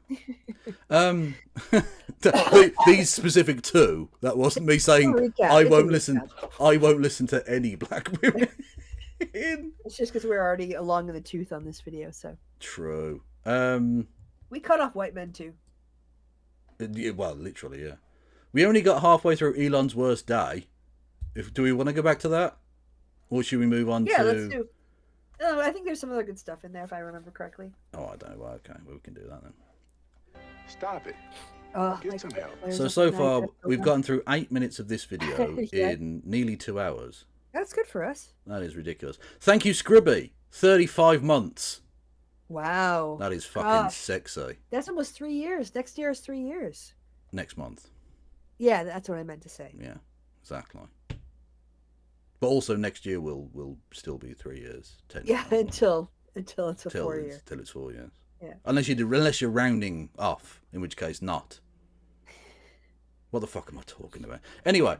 These specific two. That wasn't me saying I won't listen. I won't listen to any black women. It's just because we're already along in the tooth on this video. So true. We cut off white men too. Well, literally, yeah. We only got halfway through Elon's worst day. Do we want to go back to that, or should we move on to? Yeah, let's do. Oh, I think there's some other good stuff in there if I remember correctly. Oh, I don't know. Okay, well, we can do that then. Stop it. Get some help. So far, we've gotten through 8 minutes of this video Yeah. in nearly 2 hours. That's good for us. That is ridiculous. Thank you, Scribby. 35 months. Wow. That is fucking Gosh. sexy. That's almost 3 years. Next year is 3 years. Next month. Yeah, that's what I meant to say. Yeah, exactly. But also next year will still be 3 years. Yeah, until it's a 4 year. Till it's 4 years. Yeah. Unless you're rounding off, in which case not. What the fuck am I talking about? Anyway,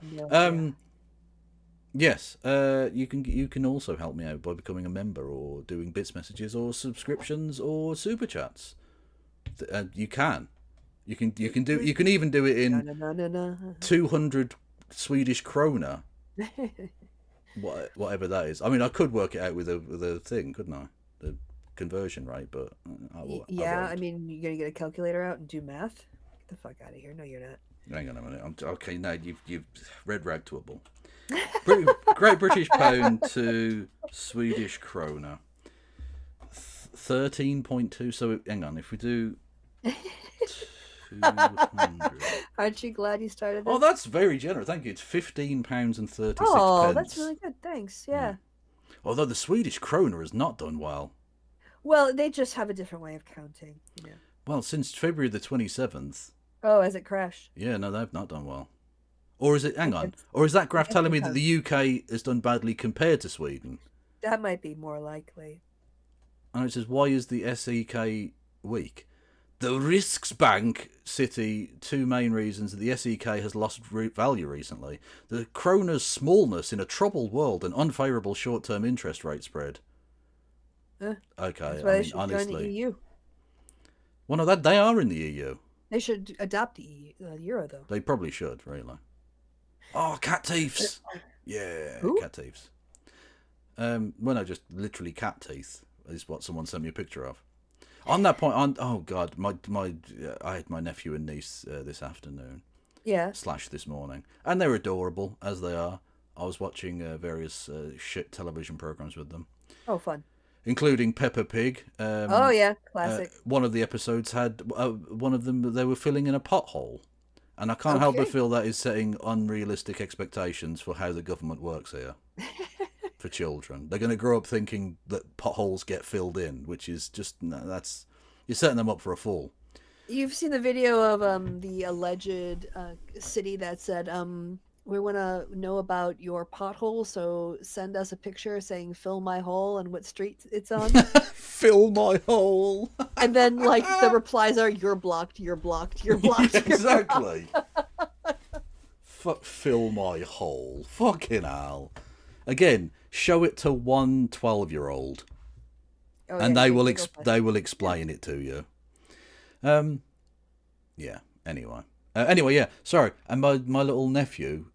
yes, you can also help me out by becoming a member or doing bits messages or subscriptions or super chats. You can even do it in 200 Swedish krona. Whatever that is. I mean, I could work it out with a thing, couldn't I? The conversion rate, but I mean, you're gonna get a calculator out and do math. Get the fuck out of here! No, you're not. Hang on a minute. Okay, now you've red rag to a bull. Great British pound to Swedish krona. 13.2. So hang on, if we do 200. Aren't you glad you started this? Oh, that's very generous. Thank you. It's £15.36. Oh, that's really good. Thanks. Yeah. Although the Swedish krona has not done well. Well, they just have a different way of counting. You know. Well, since February the 27th. Oh, has it crashed? Yeah, no, they've not done well. Or is it? Hang on. Or is that graph telling me that the UK has done badly compared to Sweden? That might be more likely. And it says, why is the SEK weak? The Riksbank City, two main reasons that the SEK has lost value recently. The krona's smallness in a troubled world and unfavourable short-term interest rate spread. Okay, that's why I they mean, should honestly. join the EU. Well, no, they are in the EU. They should adopt the euro, though. They probably should, really. Oh, cat thieves! Yeah, Who? cat thieves. Well, no, just literally cat teeth is what someone sent me a picture of. On that point, oh god, I had my nephew and niece this afternoon. Yeah. / this morning, and they're adorable as they are. I was watching various shit television programs with them. Oh, fun. Including Peppa Pig. Oh yeah, classic. One of the episodes had one of them. They were filling in a pothole, and I can't help but feel that is setting unrealistic expectations for how the government works here. For children, they're going to grow up thinking that potholes get filled in, which is just that's you're setting them up for a fall. You've seen the video of the alleged city that said, we want to know about your pothole, so send us a picture saying fill my hole and what street it's on. Fill my hole. And then like the replies are you're blocked, you're blocked, you're blocked. Yeah, exactly. Fill my hole. Fucking hell. Again, show it to one 12-year-old. Oh, and yeah, they will explain it to you. Yeah, anyway, yeah, sorry. And my little nephew,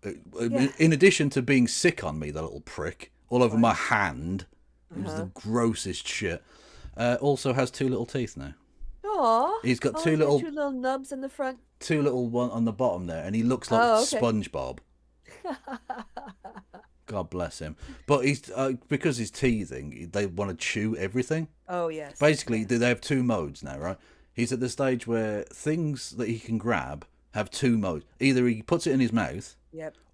in addition to being sick on me, the little prick, all over my hand, it was the grossest shit, also has 2 little teeth now. Aww. He's got two little nubs in the front. 2 little one on the bottom there, and he looks like SpongeBob. God bless him. But he's because he's teething, they want to chew everything. Oh, yes. Basically, they have 2 modes now, right? He's at the stage where things that he can grab have 2 modes. Either he puts it in his mouth,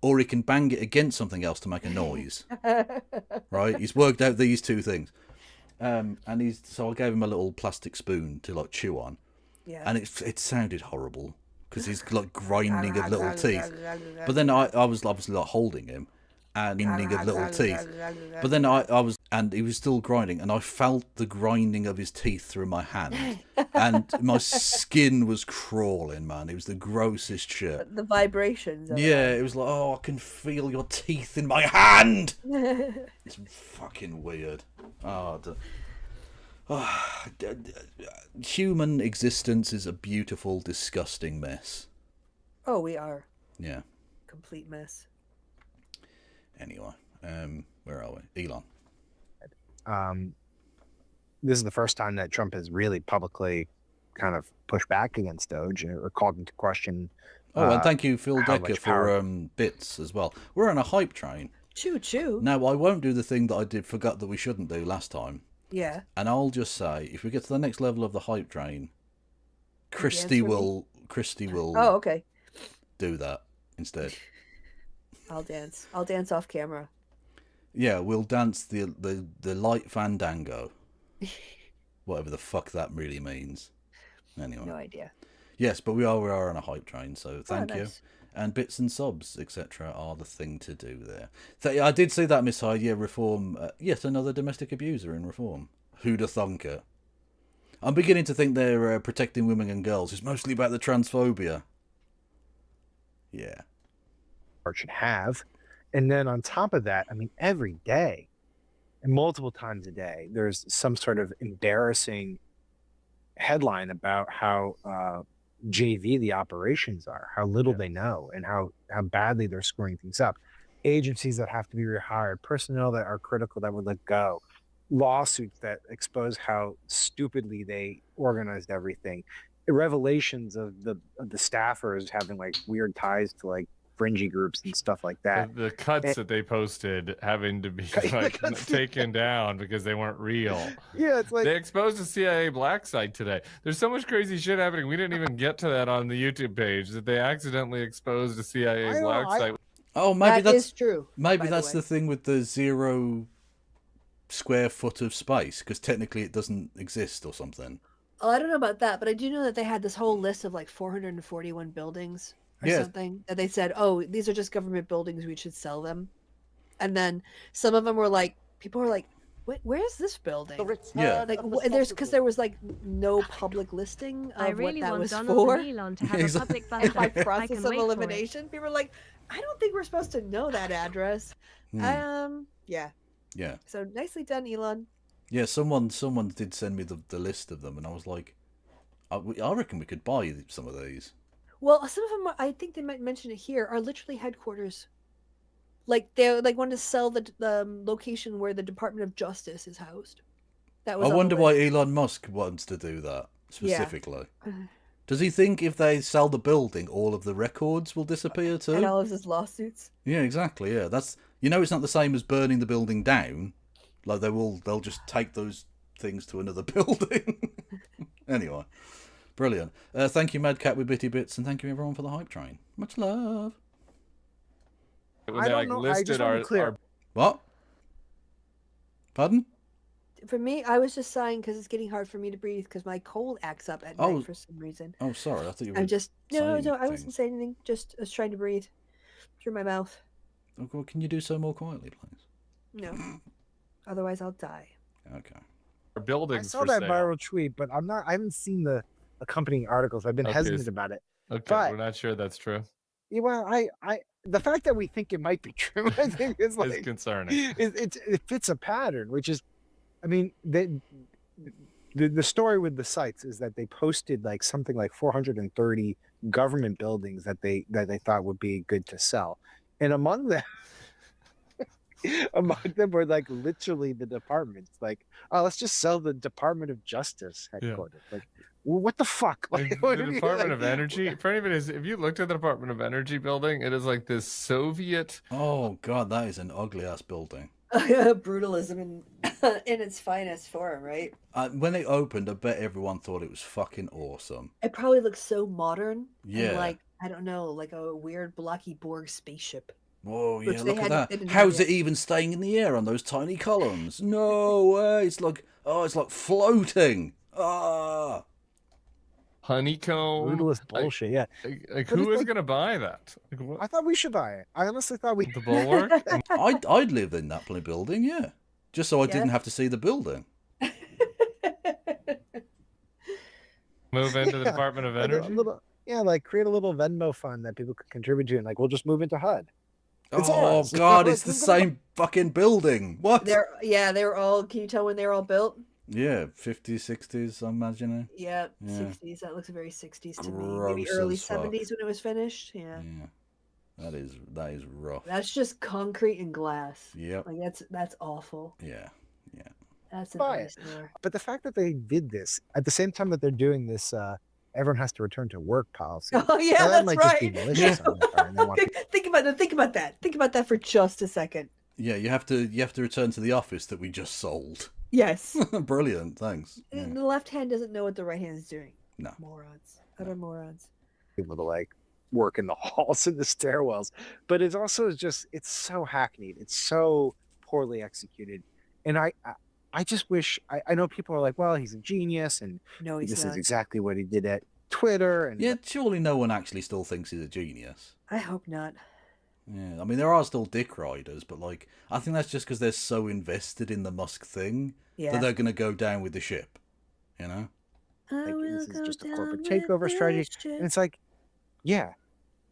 or he can bang it against something else to make a noise. Right? He's worked out these 2 things. And so I gave him a little plastic spoon to like chew on. Yeah. And it sounded horrible because he's like grinding of little teeth. But then I was obviously like holding him. and grinding of little teeth. But then I was, and he was still grinding, and I felt the grinding of his teeth through my hand, and my skin was crawling, man. It was the grossest shit. The vibrations. Yeah, it was like, oh, I can feel your teeth in my hand. It's fucking weird. Human existence is a beautiful, disgusting mess. Oh, we are. Yeah. Complete mess. Anyway, where are we? Elon. This is the first time that Trump has really publicly kind of pushed back against Doge or called into question. Oh, and thank you, Phil how Decker, much for power- bits as well. We're on a hype train. Choo choo. Now, I won't do the thing that I forgot that we shouldn't do last time. Yeah. And I'll just say, if we get to the next level of the hype train, Christy will Oh, okay. do that instead. I'll dance. I'll dance off camera. Yeah, we'll dance the light fandango. Whatever the fuck that really means. Anyway. No idea. Yes, but we are on a hype train, so thank you. Nice. And bits and subs, etc., are the thing to do there. I did see that, Miss Hyde. Yeah, Reform. Yet another domestic abuser in Reform. Who'd have thunk it? I'm beginning to think they're protecting women and girls. It's mostly about the transphobia. Yeah. Or should have. And then on top of that, I mean, every day and multiple times a day, there's some sort of embarrassing headline about how JV the operations are, how little they know, and how badly they're screwing things up. Agencies that have to be rehired, personnel that are critical that would let go, lawsuits that expose how stupidly they organized everything, revelations of the staffers having like weird ties to like fringy groups and stuff like that. The cuts that they posted having to be like taken down because they weren't real. Yeah, it's like they exposed the CIA black site today. There's so much crazy shit happening. We didn't even get to that on the YouTube page that they accidentally exposed the CIA black site. Oh, maybe That that's is true. Maybe by the that's way. the thing with the 0 square foot of space, because technically it doesn't exist or something. Oh, I don't know about that, but I do know that they had this whole list of like 441 buildings or Yeah. something that they said, oh, these are just government buildings. We should sell them. And then some of them were like, people were like, where's this building? Yeah. Like there's because there was like no public listing of I really what that want was Donald for. and Elon to have a public And bunker. by I process can of wait for it. elimination, people were like, I don't think we're supposed to know that address. Yeah. Yeah. So nicely done, Elon. Yeah, someone did send me the list of them, and I was like, I reckon we could buy some of these. Well, some of them, I think they might mention it here, are literally headquarters. Like they like want to sell the location where the Department of Justice is housed. That was. I on the wonder why list. Elon Musk wants to do that Yeah. specifically. Does he think if they sell the building, all of the records will disappear too? And all of his lawsuits. Yeah, exactly. Yeah, that's it's not the same as burning the building down. Like they'll just take those things to another building. Anyway, brilliant. Thank you, Mad Cat with Bitty Bits, and thank you everyone for the hype train. Much love. When they like listed our What? Pardon? For me, I was just sighing because it's getting hard for me to breathe because my cold acts up at night for some reason. Oh, sorry. I thought you were. I'm just no. saying I wasn't saying anything. Just I was trying to breathe through my mouth. Oh, God, can you do so more quietly, please? No, otherwise I'll die. Okay. Our I buildings saw for that sale. viral tweet, but I haven't seen the accompanying articles. I've been Okay, hesitant so- about it. Okay, But- we're not sure that's true. Yeah, well, the fact that we think it might be true, I think is like It's concerning. It fits a pattern, which is, I mean, the story with the sites is that they posted like something like 430 government buildings that they thought would be good to sell, and among them. Among them were like literally the departments. Like, oh, let's just sell the Department of Justice headquarters. Like, well, what the fuck? Like, Like, what the are you, Department like- of Energy. For anybody, if you looked at the Department of Energy building, it is like this Soviet. Oh God, that is an ugly ass building. Brutalism in in its finest form, right? When it opened, I bet everyone thought it was fucking awesome. It probably looks so modern. Yeah. And like I don't know, like a weird blocky Borg spaceship. Whoa, Which yeah, they look at hadn't- they that. didn't How's have it even staying in the air on those tiny columns? No way. It's like floating. Ah. honeycomb. Brutalist bullshit. Yeah. Like But who it's is going to buy that? Like, what? I thought we should buy it. I honestly thought we. The Bulwark? I'd live in that building, yeah, just so I didn't have to see the building. Move into the Department of Energy? Like create a little Venmo fund that people could contribute to, and like we'll just move into HUD. It's Oh ours. God, Like, it's the same fucking building. What? They were all. Can you tell when they were all built? Yeah, 50s, 60s, I'm imagining. Yeah, Yeah. 60s. That looks very 60s to me. Gross Maybe early as fuck. 70s when it was finished. Yeah. That is rough. That's just concrete and glass. Yep. Like that's awful. Yeah. That's an Buy it. eyesore. But the fact that they did this at the same time that they're doing this, everyone has to return to work policy. Oh yeah, that that's might right. just be malicious on their part, and they want Think about that. Think about that for just a second. Yeah, you have to return to the office that we just sold. Yes. Brilliant, thanks. The left hand doesn't know what the right hand is doing. No. Morons. Utter morons. people to like work in the halls and the stairwells. But it's also just, it's so hackneyed. It's so poorly executed. And I just wish, I know people are like, well, he's a genius and no, he's this not. is exactly what he did at Twitter. And yeah, surely no one actually still thinks he's a genius. I hope not. Yeah, I mean, there are still dick riders, but like, I think that's just because they're so invested in the Musk thing that they're going to go down with the ship, you know? Like, this is just a corporate takeover strategy. And it's like, yeah,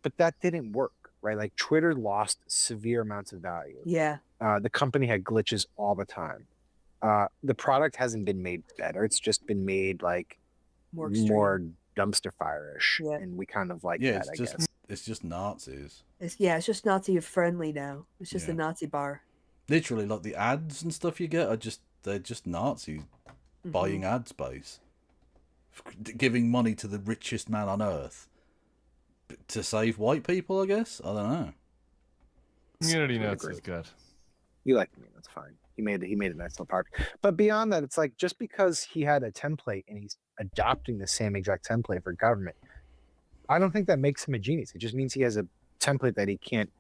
but that didn't work, right? Like, Twitter lost severe amounts of value. Yeah. The company had glitches all the time. The product hasn't been made better. It's just been made like more dumpster fire-ish. Yeah. And we kind of like that, I guess. It's just Nazis. It's just Nazi friendly now. It's just a Nazi bar. Literally, like the ads and stuff you get they're just Nazis buying ad space, giving money to the richest man on earth to save white people. I guess I don't know. Community notes is good. You like me? That's fine. He made a nice little part. But beyond that, it's like just because he had a template and he's adopting the same exact template for government, I don't think that makes him a genius. It just means he has a template that he can't,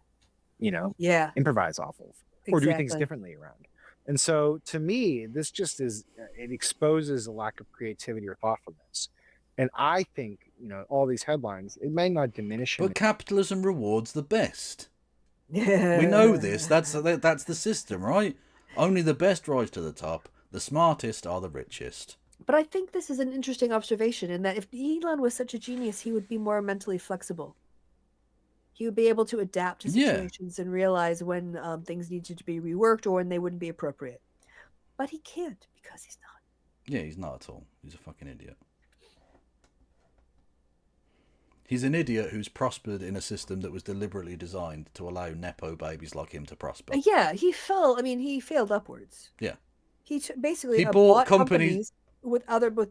improvise off of or do things differently around. And so to me, this just is, it exposes a lack of creativity or thoughtfulness. And I think, all these headlines, it may not diminish him. But capitalism rewards the best. Yeah. We know this. That's the system, right? Only the best rise to the top. The smartest are the richest. But I think this is an interesting observation in that if Elon was such a genius, he would be more mentally flexible. He would be able to adapt to situations and realize when things needed to be reworked or when they wouldn't be appropriate. But he can't because he's not. Yeah, he's not at all. He's a fucking idiot. He's an idiot who's prospered in a system that was deliberately designed to allow nepo babies like him to prosper. Yeah, he failed upwards. Yeah. He basically bought companies with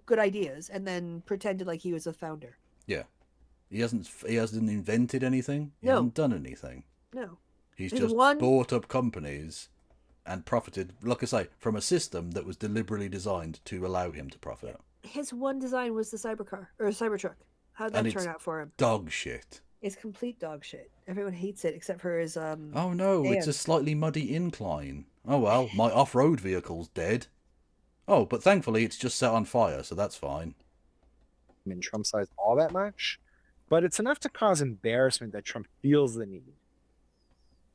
good ideas and then pretended like he was a founder. Yeah. He hasn't invented anything. He hasn't done anything. No. He's just bought up companies and profited, like I say, from a system that was deliberately designed to allow him to profit. His one design was the Cybercar or Cybertruck. How'd that turn out for him? Dog shit. It's complete dog shit. Everyone hates it except for his Oh no, it's a slightly muddy incline. Oh well, my off-road vehicle's dead. Oh, but thankfully it's just set on fire, so that's fine. I mean, Trump size all that much, but it's enough to cause embarrassment that Trump feels the need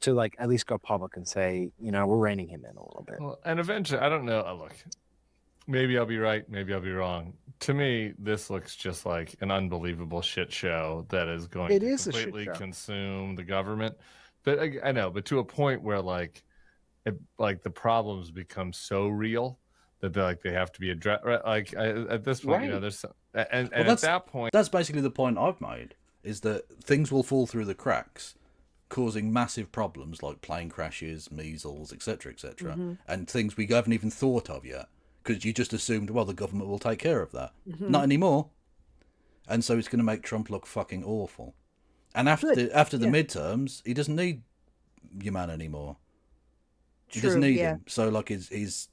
to like at least go public and say, we're reining him in a little bit. Well, and eventually, I don't know. Look, maybe I'll be right, maybe I'll be wrong. To me, this looks just like an unbelievable shit show that is going to completely consume the government. But I know, but to a point where like the problems become so real that they have to be addressed. Like at this point, there's and at that point, that's basically the point I've made, is that things will fall through the cracks, causing massive problems like plane crashes, measles, etc., and things we haven't even thought of yet. Because you just assumed, well, the government will take care of that. Not anymore. And so it's going to make Trump look fucking awful. And after the midterms, he doesn't need your man anymore. He doesn't need him. So like he's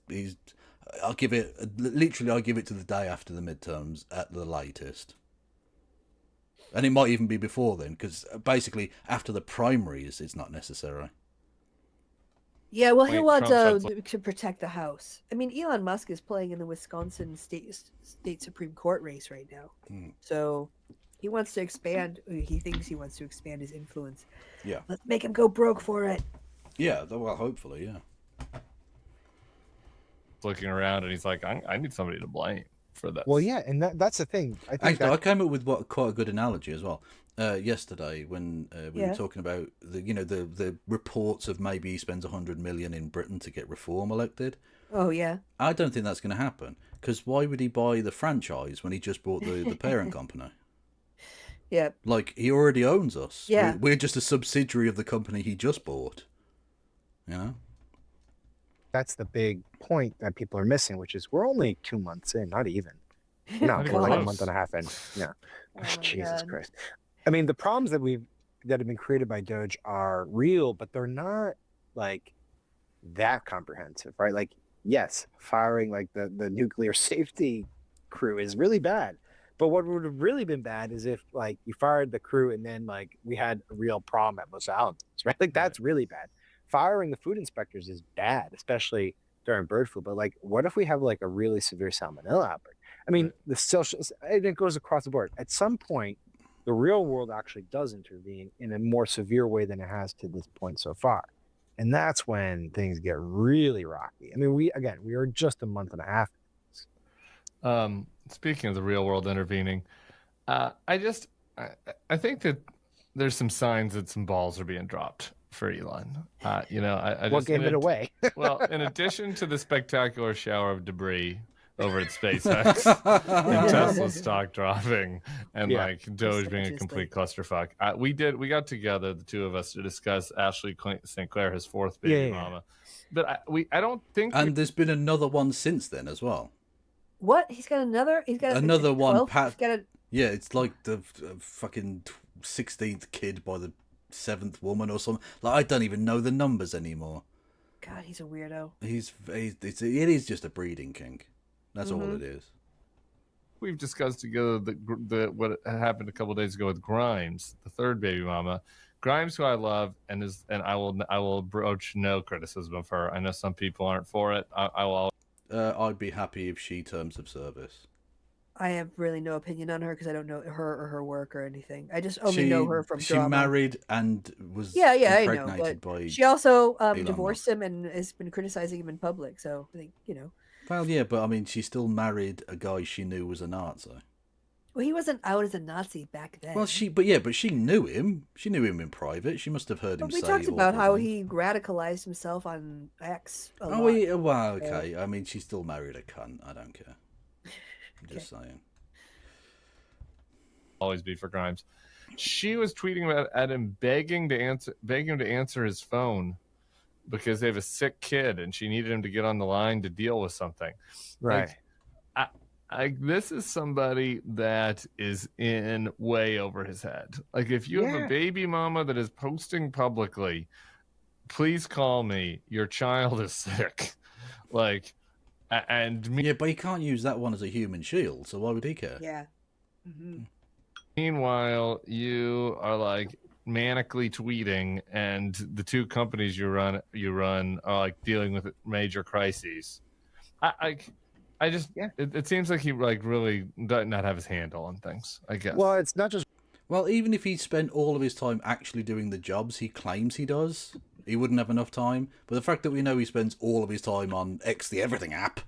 I'll give it to the day after the midterms at the latest. And it might even be before then, because basically after the primaries, it's not necessary. Yeah, well, he'll want Trump sounds to protect the House. I mean, Elon Musk is playing in the Wisconsin state Supreme Court race right now, so he wants to expand. He thinks he wants to expand his influence. Yeah. Let's make him go broke for it. Yeah, well, hopefully, yeah. looking around and he's like, I need somebody to blame for this. Well, yeah, and that's the thing. I think Actually, I came up with quite a good analogy as well. Yesterday, when we were talking about the reports of maybe he spends 100 million in Britain to get Reform elected. Oh yeah. I don't think that's going to happen, because why would he buy the franchise when he just bought the parent company? Yeah. Like, he already owns us. Yeah. We're just a subsidiary of the company he just bought. You know. That's the big point that people are missing, which is we're only 2 months in, not even. No, Not we're even like a close. month and a half in. Yeah. Oh, Jesus God. Christ. I mean, the problems that have been created by Doge are real, but they're not like that comprehensive, right? Like, yes, firing like the nuclear safety crew is really bad. But what would have really been bad is if like you fired the crew and then like we had a real problem at Los Alamos, right? Like that's really bad. Firing the food inspectors is bad, especially during bird flu. But like, what if we have like a really severe salmonella outbreak? I mean, the social, and it goes across the board. At some point, the real world actually does intervene in a more severe way than it has to this point so far. And that's when things get really rocky. I mean, we are just a month and a half. Speaking of the real world intervening, I think that there's some signs that some balls are being dropped for Elon. What gave it away? Well, in addition to the spectacular shower of debris over at SpaceX and Tesla stock dropping and like Doge being a complete clusterfuck, we got together, the two of us, to discuss Ashley St. Clair, his fourth baby mama. But I don't think. And there's been another one since then as well. What? He's got another. He's got another one. Yeah, it's like the fucking 16th kid by the 7th woman or something. Like, I don't even know the numbers anymore. God, he's a weirdo. It is just a breeding kink. That's all it is. We've discussed together what happened a couple of days ago with Grimes, the third baby mama. Grimes, who I love, and I will broach no criticism of her. I know some people aren't for it. I'd be happy if she terms of service. I have really no opinion on her because I don't know her or her work or anything. I just only know her from drama. She married and was impregnated I know, by she also Elon divorced Musk. him and has been criticizing him in public. So I think Well, yeah, but I mean, she still married a guy she knew was a Nazi. Well, he wasn't out as a Nazi back then. Well, she knew him. She knew him in private. She must have heard him say. We talked about how he radicalized himself on X. Well, okay. I mean, she still married a cunt. I don't care. I'm just saying. Always be for Grimes. She was tweeting at him, begging him to answer his phone because they have a sick kid and she needed him to get on the line to deal with something. Right. This is somebody that is in way over his head. Like, if you have a baby mama that is posting publicly, please call me. Your child is sick. Like, yeah, but he can't use that one as a human shield. So why would he care? Yeah. Mm-hmm. Meanwhile, you are like manically tweeting, and the two companies you run are like dealing with major crises. It seems like he like really does not have his handle on things, I guess. Well, it's not just. Well, even if he spent all of his time actually doing the jobs he claims he does, he wouldn't have enough time. But the fact that we know he spends all of his time on X, the Everything app,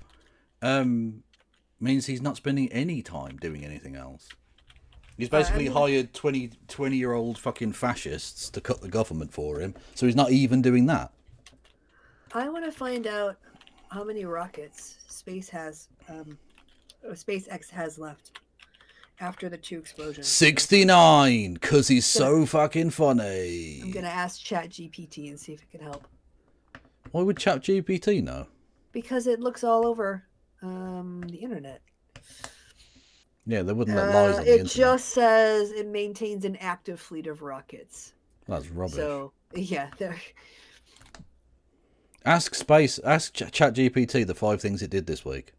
means he's not spending any time doing anything else. He's basically hired 20-year-old fucking fascists to cut the government for him, so he's not even doing that. I want to find out how many rockets SpaceX has left after the 2 explosions. 69, because he's so fucking funny. I'm gonna ask ChatGPT and see if it can help. Why would ChatGPT know? Because it looks all over the internet. Yeah, they wouldn't let lies on the internet. It just says it maintains an active fleet of rockets. That's rubbish. So yeah, Ask ChatGPT the 5 things it did this week.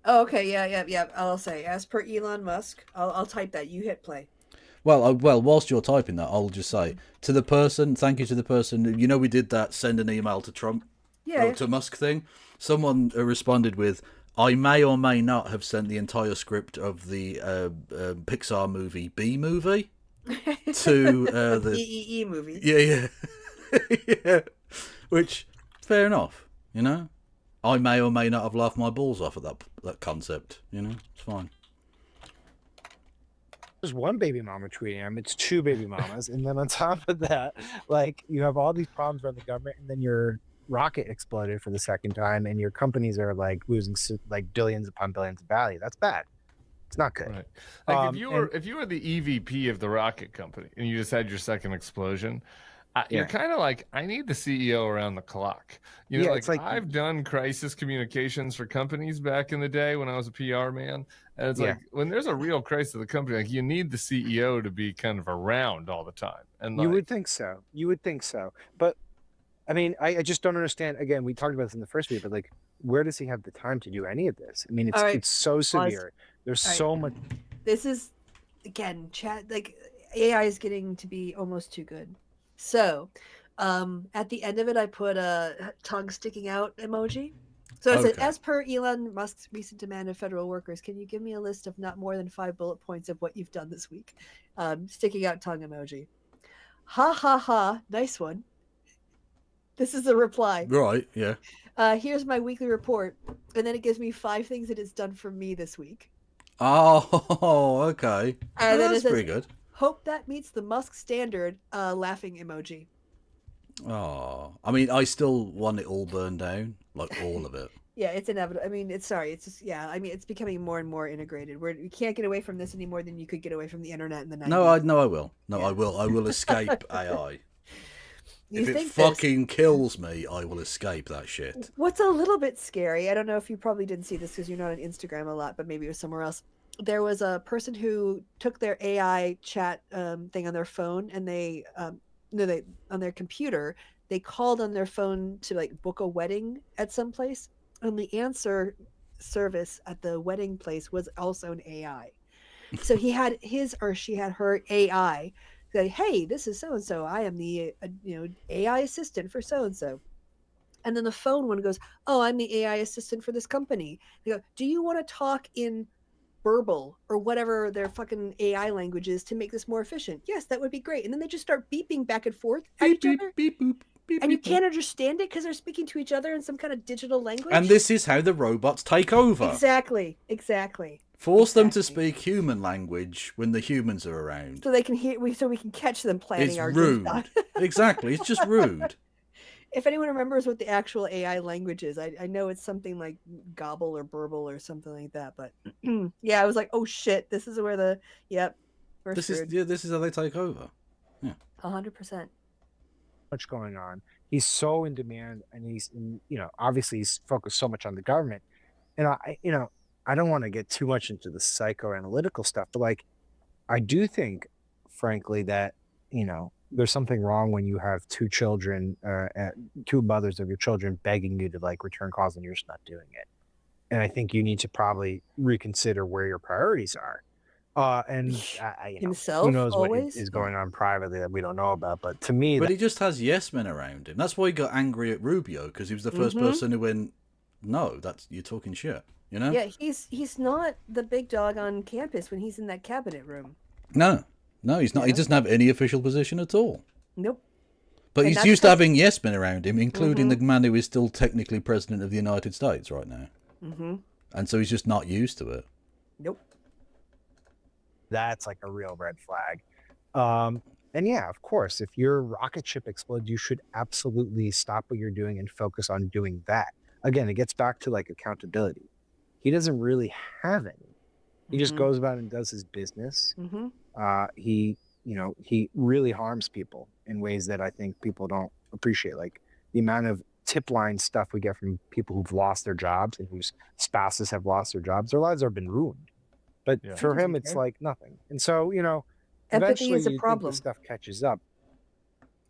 Oh, okay, yeah. I'll say, as per Elon Musk, I'll type that. You hit play. Well, whilst you're typing that, I'll just say to the person, thank you to the person. You know, we did that send an email to Trump, to Musk thing. Someone responded with, "I may or may not have sent the entire script of the Pixar movie B movie to the EEE movie." Yeah, yeah. Which, fair enough. You know, I may or may not have laughed my balls off at that concept. You know, it's fine. There's one baby mama tweeting him. It's two baby mamas, and then on top of that, like you have all these problems around the government, and then your rocket exploded for the second time, and your companies are like losing like billions upon billions of value. That's bad. It's not good. Right. Like if you were the EVP of the rocket company and you just had your second explosion, you're kind of like, I need the CEO around the clock. You know, like I've done crisis communications for companies back in the day when I was a PR man. And it's like when there's a real crisis of the company, like you need the CEO to be kind of around all the time. And you would think so. You would think so. But I mean, I just don't understand. Again, we talked about this in the first week, but like, where does he have the time to do any of this? I mean, it's so severe. There's so much. This is, again, chat, like AI is getting to be almost too good. So at the end of it, I put a tongue sticking out emoji. So it says, as per Elon Musk's recent demand of federal workers, can you give me a list of not more than 5 bullet points of what you've done this week? Sticking out tongue emoji. Ha ha ha. Nice one. This is a reply. Right, yeah. Here's my weekly report. And then it gives me 5 things it has done for me this week. Oh, okay. And then that's it says, pretty good. Hope that meets the Musk standard, laughing emoji. Oh, I mean, I still want it all burned down, like all of it. Yeah, it's inevitable. I mean, it's just, I mean, it's becoming more and more integrated. You can't get away from this any more than you could get away from the internet in the 90s. No, I will. No, yeah. I will escape AI. If it fucking kills me, I will escape that shit. What's a little bit scary, I don't know if you probably didn't see this because you're not on Instagram a lot, but maybe it was somewhere else. There was a person who took their AI chat thing on their phone, and they on their computer, they called on their phone to like book a wedding at some place, and the answer service at the wedding place was also an AI. So he had she had her AI say, "Hey, this is so and so. I am the AI assistant for so and so." And then the phone one goes, "Oh, I'm the AI assistant for this company." They go, "Do you want to talk in Burble or whatever their fucking AI language is to make this more efficient?" "Yes, that would be great." And then they just start beeping back and forth at each other. Beep, boop, beep, and you can't understand it because they're speaking to each other in some kind of digital language. And this is how the robots take over. Exactly. Force them to speak human language when the humans are around. So they can hear. So we can catch them planning it's our rude. Exactly. It's just rude. If anyone remembers what the actual AI language is, I know it's something like Gobble or Burble or something like that. But yeah, I was like, oh shit, this is where this is how they take over. Yeah, 100%. Much going on. He's so in demand, and obviously he's focused so much on the government. And I don't want to get too much into the psychoanalytical stuff, but like, I do think, frankly, that there's something wrong when you have 2 children, 2 mothers of your children begging you to like return calls and you're just not doing it. And I think you need to probably reconsider where your priorities are. Himself, who knows always? what is going on privately that we don't know about. But to me, he just has yes men around him. That's why he got angry at Rubio, because he was the first person who went, "No, you're talking shit." You know? Yeah, he's not the big dog on campus when he's in that cabinet room. No, he's not. Yeah. He doesn't have any official position at all. Nope. But he's used to having yes men around him, including the man who is still technically president of the United States right now. Mm-hmm. And so he's just not used to it. Nope. That's like a real red flag. And yeah, of course, if your rocket ship explodes, you should absolutely stop what you're doing and focus on doing that. Again, it gets back to like accountability. He doesn't really have any. He just goes about and does his business. Mm-hmm. He really harms people in ways that I think people don't appreciate. Like the amount of tip line stuff we get from people who've lost their jobs and whose spouses have lost their jobs. Their lives have been ruined. But for him, it's like nothing. And so, empathy eventually is a problem. This stuff catches up.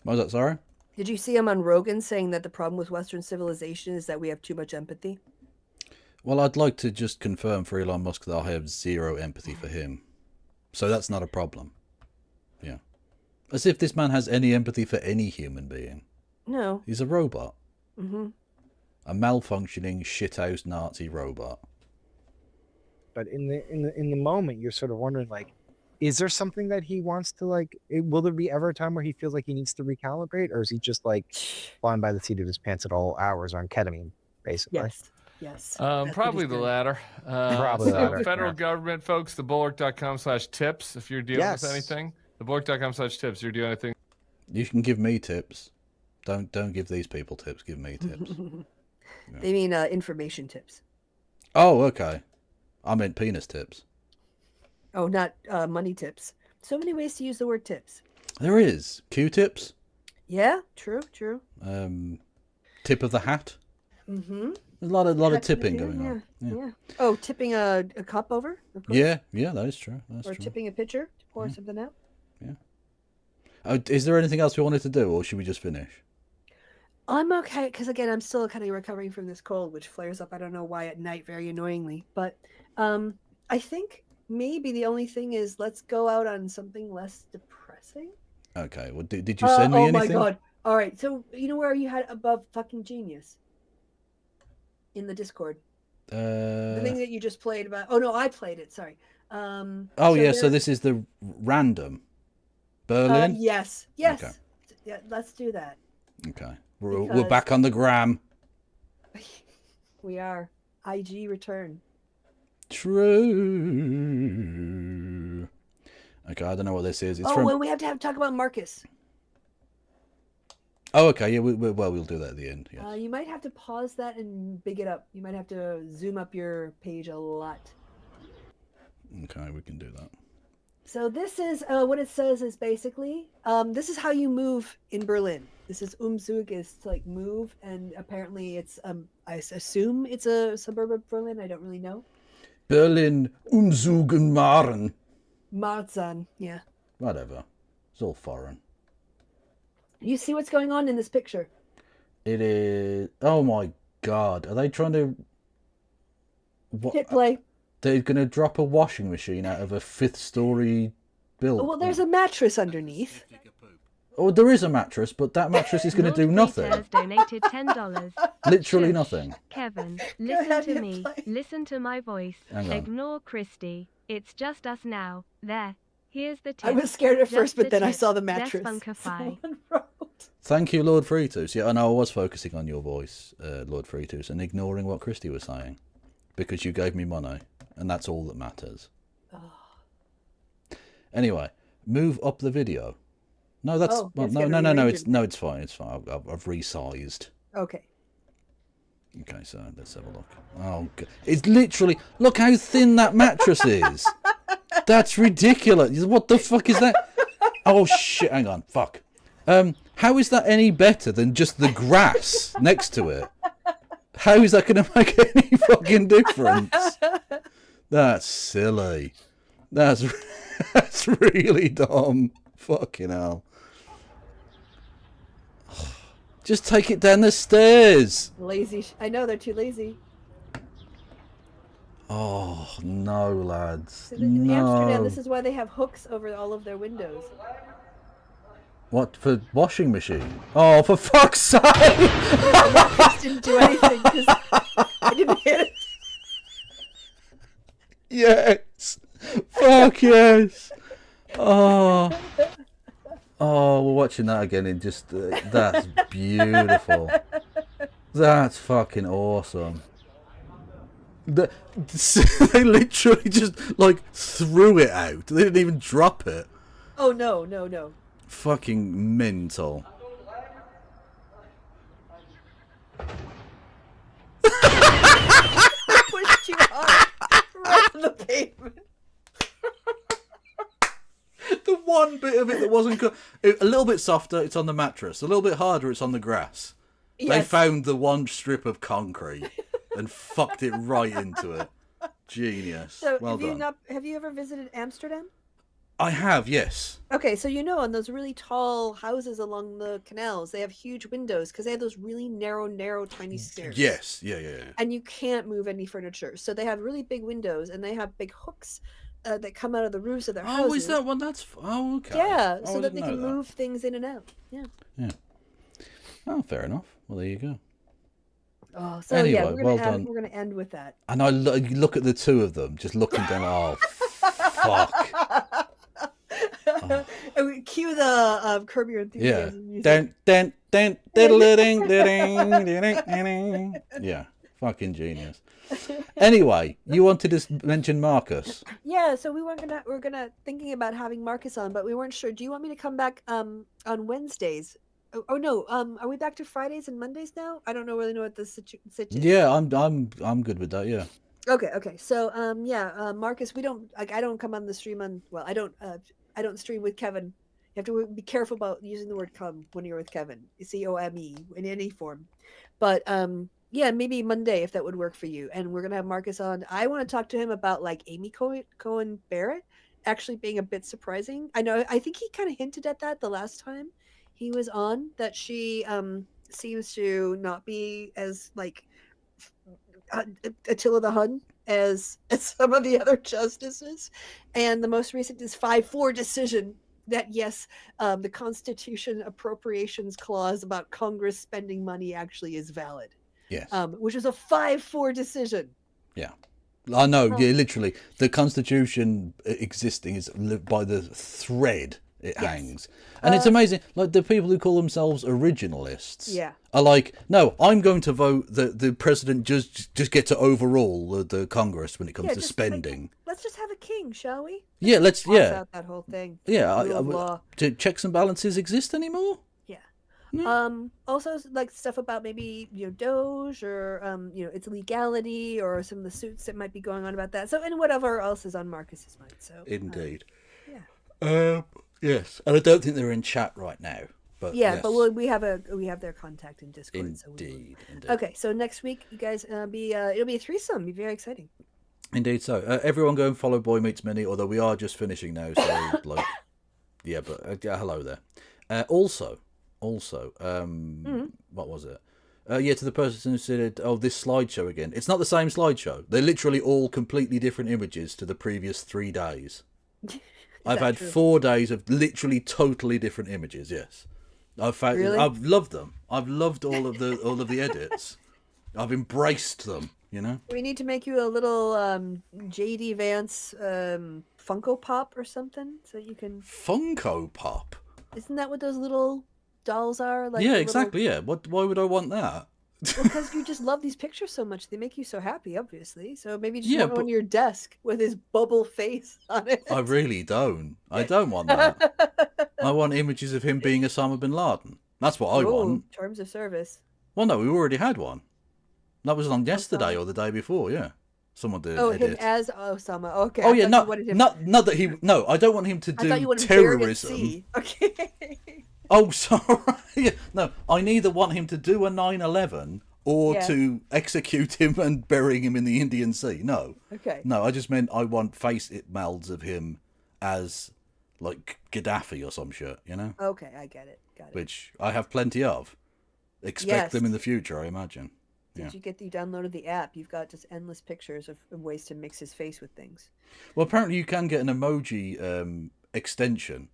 What was that, sorry? Did you see him on Rogan saying that the problem with Western civilization is that we have too much empathy? Well, I'd like to just confirm for Elon Musk that I have zero empathy for him. So that's not a problem. As if this man has any empathy for any human being. No. He's a robot. Mm-hmm. A malfunctioning shithouse Nazi robot. But in the moment, you're sort of wondering, like, is there something that he wants to, like? Will there be ever a time where he feels like he needs to recalibrate, or is he just like flying by the seat of his pants at all hours on ketamine, basically? Yes. Yes. Probably the latter. Probably the latter, Federal yeah. government folks, thebulwark.com/tips. If you're dealing with anything, thebulwark.com/tips. You're doing anything. You can give me tips. Don't give these people tips. Give me tips. They mean information tips. Oh, okay. I meant penis tips. Oh, not money tips. So many ways to use the word tips. There is Q-tips. Yeah, true. Tip of the hat. Mm-hmm. There's a lot of tipping going on. Yeah. Oh, tipping a cup over? Of course. Yeah, that is true. That's or true. tipping a pitcher to pour something out. Is there anything else we wanted to do, or should we just finish? I'm okay, because again, I'm still kind of recovering from this cold, which flares up, I don't know why, at night very annoyingly. But I think maybe the only thing is let's go out on something less depressing. Okay, well, did you send me anything? Oh my god. All right, so you know where you had above fucking genius? In the Discord. The thing that you just played about. Oh, no, I played it, sorry. So this is the random. Berlin? Yes. Okay. Yeah, let's do that. Okay. We're back on the gram. We are. IG return. True. Okay, I don't know what this is. It's well, we have to talk about Marcus. Oh, okay. Yeah, we'll do that at the end. Yes. You might have to pause that and big it up. You might have to zoom up your page a lot. Okay, we can do that. So this is what it says is basically this is how you move in Berlin. This is Umzug is to like move, and apparently it's I assume it's a suburb of Berlin. I don't really know. Berlin Umzug Maren. Marzahn, yeah. Whatever. It's all foreign. You see what's going on in this picture? It is. Oh my god! Are they trying to? Hit play. They're going to drop a washing machine out of a 5th-story building. Well, there's a mattress underneath. Oh, there is a mattress, but that mattress is going to do nothing. Donated $10. Literally Shush. nothing. Kevin, listen to me. Listen to my voice. Hang on. Ignore Christy. It's just us now. There. Here's the tip. I was scared at Just first, but the then I tip. saw the Less mattress. funkify. Thank you, Lord Fritus. Yeah, I know I was focusing on your voice, Lord Fritus, and ignoring what Christy was saying. Because you gave me money, and that's all that matters. Oh. Anyway, move up the video. No, that's Oh, well, it's no, gonna no, be no, no. rendered. It's fine. It's fine. I've resized. Okay. Okay, so let's have a look. Oh, God. It's literally look how thin that mattress is. That's ridiculous. What the fuck is that? Oh shit! Hang on. Fuck. How is that any better than just the grass next to it? How is that going to make any fucking difference? That's silly. That's really dumb. Fucking hell. Just take it down the stairs. Lazy. I know they're too lazy. Oh, no, lads. So in Amsterdam, No. this is why they have hooks over all of their windows. What, for washing machine? Oh, for fuck's sake! I just didn't do anything because I didn't hit it. Yes. Fuck yes. Oh. Oh, we're watching that again. It just that's beautiful. That's fucking awesome. They literally just like threw it out. They didn't even drop it. Oh no, no, no. Fucking mental. Pushed you hard right on the pavement. The one bit of it that wasn't a little bit softer, it's on the mattress. A little bit harder, it's on the grass. They Yes. found the one strip of concrete and fucked it right into it. Genius. So Well done. have you ever visited Amsterdam? I have, yes. Okay, so you know on those really tall houses along the canals, they have huge windows because they have those really narrow, tiny stairs. Yes, yeah. And you can't move any furniture. So they have really big windows and they have big hooks that come out of the roofs of their Oh, houses. is that one? That's okay. Yeah, Oh, so I that didn't they know can that. move things in and out. Yeah. Yeah. Oh, fair enough. Well, there you go. Oh, so Anyway, yeah, well done. we're gonna end with that. And I look at the two of them, just looking down. Oh, fuck. And we cue the Curb Your Yeah. Enthusiasm music. Yeah. Fucking genius. Anyway, you wanted to mention Marcus. Yeah, so we're gonna thinking about having Marcus on, but we weren't sure. Do you want me to come back on Wednesdays? Oh no, are we back to Fridays and Mondays now? I don't really know what the situation. Yeah, I'm good with that. Yeah. Okay. So Marcus, I don't come on the stream on. Well, I don't stream with Kevin. You have to be careful about using the word "come" when you're with Kevin. COME in any form. But yeah, maybe Monday if that would work for you. And we're gonna have Marcus on. I want to talk to him about like Amy Cohen Barrett actually being a bit surprising. I think he kind of hinted at that the last time he was on, that she seems to not be as like Attila the Hun as some of the other justices. And the most recent is 5-4 decision that yes, the Constitution appropriations clause about Congress spending money actually is valid. Yes. Which is a 5-4 decision. Yeah. I know, yeah, literally. The Constitution existing is by the thread it hangs. And it's amazing. Like, the people who call themselves originalists are like, no, I'm going to vote that the president just get to overrule the Congress when it comes to spending. Let's just have a king, shall we? Yeah, let's, Toss out that whole thing. Yeah. Rule of law. Do checks and balances exist anymore? Also like stuff about maybe Doge or its legality or some of the suits that might be going on about that. So and whatever else is on Marcus's mind. So indeed. Yes, and I don't think they're in chat right now. But yeah, yes. but we have their contact in Discord. Indeed. Okay, so next week you guys it'll be a threesome. It'll be very exciting. Indeed. So everyone go and follow Boy Meets Minnie. Although we are just finishing now, so like, yeah. But hello there. Also, what was it? To the person who said, "Oh, this slideshow again." It's not the same slideshow. They're literally all completely different images to the previous 3 days. I've had 4 days of literally totally different images. Yes, I've loved them. I've loved all of the edits. I've embraced them. We need to make you a little JD Vance Funko Pop or something so you can. Funko Pop. Isn't that what those little dolls are? Like yeah, exactly. Yeah. Why would I want that? Because you just love these pictures so much. They make you so happy, obviously. So maybe just want one on your desk with his bubble face on it. I really don't. I don't want that. I want images of him being Osama bin Laden. That's what I want. Terms of service. Well, no, we already had one. That was on yesterday or the day before. Yeah, someone did. Him as Osama. Okay. Oh yeah, not that he. No, I don't want him to do terrorism. Okay. Oh, sorry. No, I neither want him to do a 9/11 or to execute him and bury him in the Indian Sea. No. Okay. No, I just meant I want face melds of him as like Gaddafi or some shit, Okay, I get it. Got it. Which I have plenty of. Expect them in the future, I imagine. Did you downloaded the app? You've got just endless pictures of ways to mix his face with things. Well, apparently you can get an emoji extension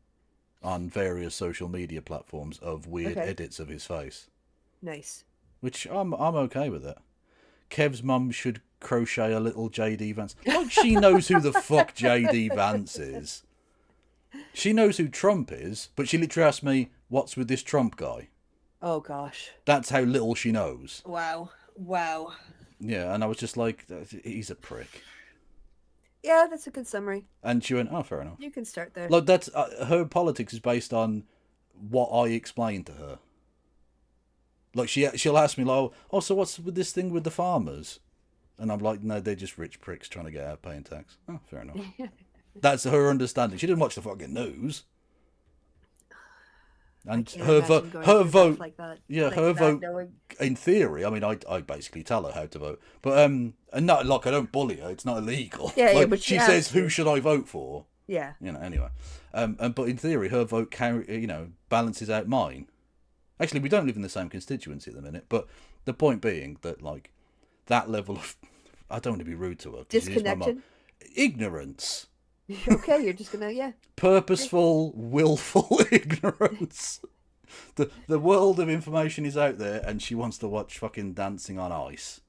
on various social media platforms of weird edits of his face. Nice. Which I'm okay with it. Kev's mum should crochet a little JD Vance. Like she knows who the fuck JD Vance is. She knows who Trump is, but she literally asked me, "What's with this Trump guy?" Oh gosh. That's how little she knows. Wow. Yeah, and I was just like, he's a prick. Yeah, that's a good summary. And she went, "Oh, fair enough." You can start there. Like that's her politics is based on what I explained to her. Like she'll ask me like, "Oh, so what's with this thing with the farmers?" And I'm like, "No, they're just rich pricks trying to get out of paying tax." Oh, fair enough. That's her understanding. She didn't watch the fucking news. And her vote, like that. Yeah, her vote. In theory, I mean, I basically tell her how to vote, but and not like I don't bully her. It's not illegal. Yeah, like, but she says, "Who should I vote for?" Yeah. Anyway, but in theory, her vote balances out mine. Actually, we don't live in the same constituency at the minute, but the point being that like that level of, I don't want to be rude to her. Disconnected. Ignorance. Okay, you're just gonna Purposeful, willful ignorance. The world of information is out there, and she wants to watch fucking Dancing on Ice.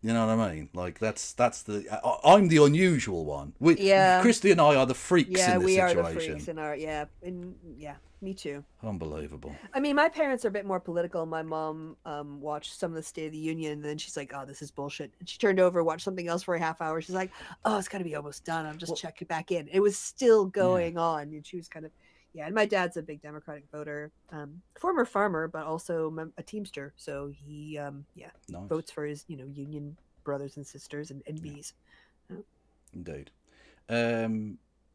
You know what I mean? Like that's I'm the unusual one. Christy and I are the freaks in this we situation. are the freaks in our me too. Unbelievable. I mean, my parents are a bit more political. My mom watched some of the State of the Union, and then she's like, "Oh, this is bullshit." And she turned over, watched something else for a half hour. She's like, "Oh, it's gotta be almost done. I'm just checking back in." It was still going on, and she was kind of, And my dad's a big Democratic voter, former farmer, but also a Teamster. So he, Nice. votes for his, union brothers and sisters and bees. Indeed.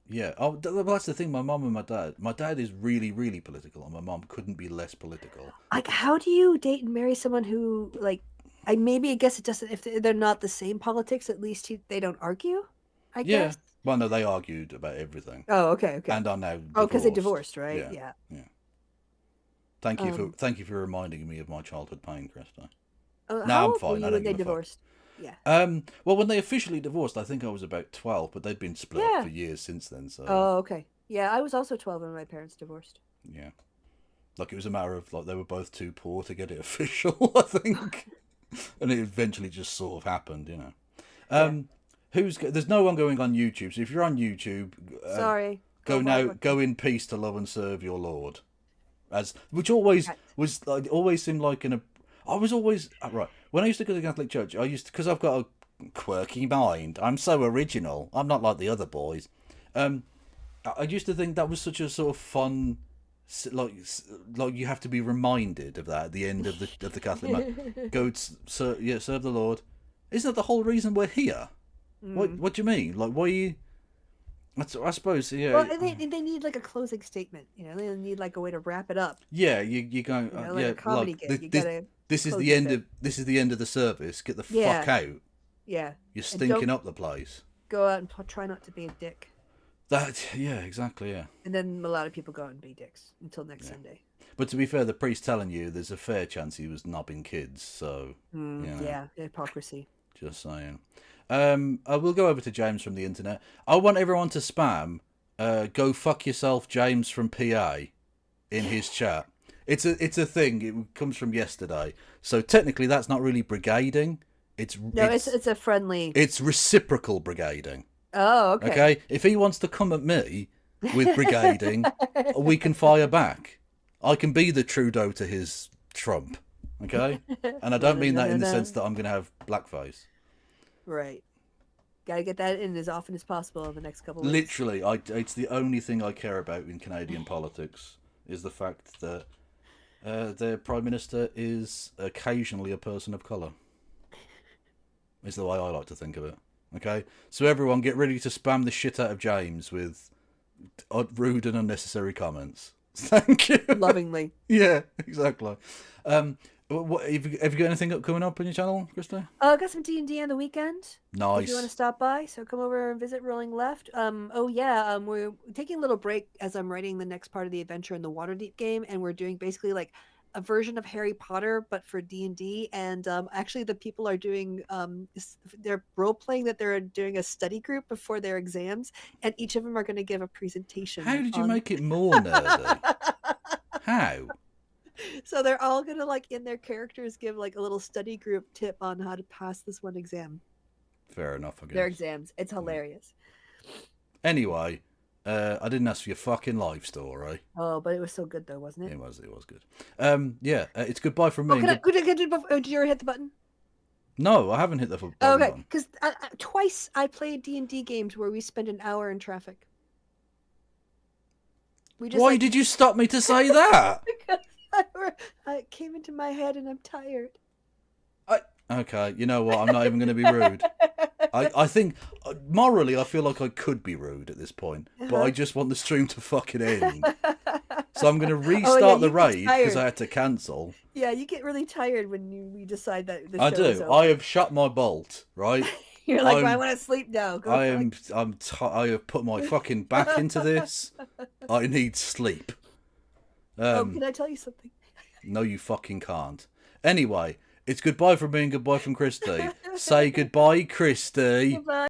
Yeah. Oh, that's the thing. My mum and my dad. My dad is really, really political, and my mum couldn't be less political. Like, how do you date and marry someone who, like, I guess it doesn't. If they're not the same politics, at least they don't argue. I guess. Well, no, they argued about everything. Oh, okay. And are now divorced. Oh, because they divorced, right? Yeah. Thank you for reminding me of my childhood pain, Krista. How I'm old fine. were you when they divorced? Yeah. Well, when they officially divorced, I think I was about 12, but they'd been split up for years since then. So. Oh, okay. Yeah, I was also 12 when my parents divorced. Yeah. Like, it was a matter of, like, they were both too poor to get it official, I think. And it eventually just sort of happened, There's no one going on YouTube, so if you're on YouTube... Sorry. Go in peace to love and serve your Lord. Which always seemed like I was always... Right, when I used to go to the Catholic Church, because I've got a quirky mind, I'm so original, I'm not like the other boys. I used to think that was such a sort of fun... Like you have to be reminded of that at the end of the Catholic Mass. Go serve the Lord. Isn't that the whole reason we're here? What do you mean? Like, why are you... I suppose, yeah. Well, they need like a closing statement, They need like a way to wrap it up. Yeah, you go. Like a comedy gig. This is the end of the service. Get the fuck out. Yeah. You're stinking up the place. Go out and try not to be a dick. Exactly, yeah. And then a lot of people go out and be dicks until next Sunday. But to be fair, the priest telling you there's a fair chance he was knobbing kids, so... Yeah, hypocrisy. Just saying. I will go over to James from the internet. I want everyone to spam go fuck yourself James from PA in his chat. It's a thing. It comes from yesterday. So technically that's not really brigading. It's a friendly... It's reciprocal brigading. Oh, okay. Okay? If he wants to come at me with brigading, we can fire back. I can be the Trudeau to his Trump. Okay? And I don't mean that in the sense that I'm going to have blackface. Right. Got to get that in as often as possible in the next couple of weeks. Literally, it's the only thing I care about in Canadian politics is the fact that their Prime Minister is occasionally a person of colour. Is the way I like to think of it. Okay? So everyone get ready to spam the shit out of James with rude and unnecessary comments. Thank you. Lovingly. Yeah, exactly. What have you got anything coming up on your channel, Krista? I got some D&D on the weekend. Nice. If you want to stop by, so come over and visit Rolling Left. We're taking a little break as I'm writing the next part of the adventure in the Waterdeep game, and we're doing basically like a version of Harry Potter but for D&D. And actually, the people are doing they're role playing that they're doing a study group before their exams, and each of them are going to give a presentation. How did you make it more nerdy? How? So they're all gonna like in their characters give like a little study group tip on how to pass this one exam. Fair enough, I guess. Their exams. It's hilarious. Anyway, I didn't ask for your fucking life story. Oh, but it was so good though, wasn't it? It was good. It's goodbye from me. Did you ever hit the button? No, I haven't hit the button. Okay, because twice I played D&D games where we spent an hour in traffic. Why did you stop me to say that? It came into my head and I'm tired. Okay, you know what? I'm not even going to be rude. I think, morally, I feel like I could be rude at this point, but I just want the stream to fucking end. So I'm going to restart the raid because I had to cancel. Yeah, you get really tired when we decide that the I show do. is over. I have shut my bolt, right? You're like, I want to sleep now. I have put my fucking back into this. I need sleep. Can I tell you something? No, you fucking can't. Anyway, it's goodbye from me and goodbye from Christy. Say goodbye, Christy. Goodbye.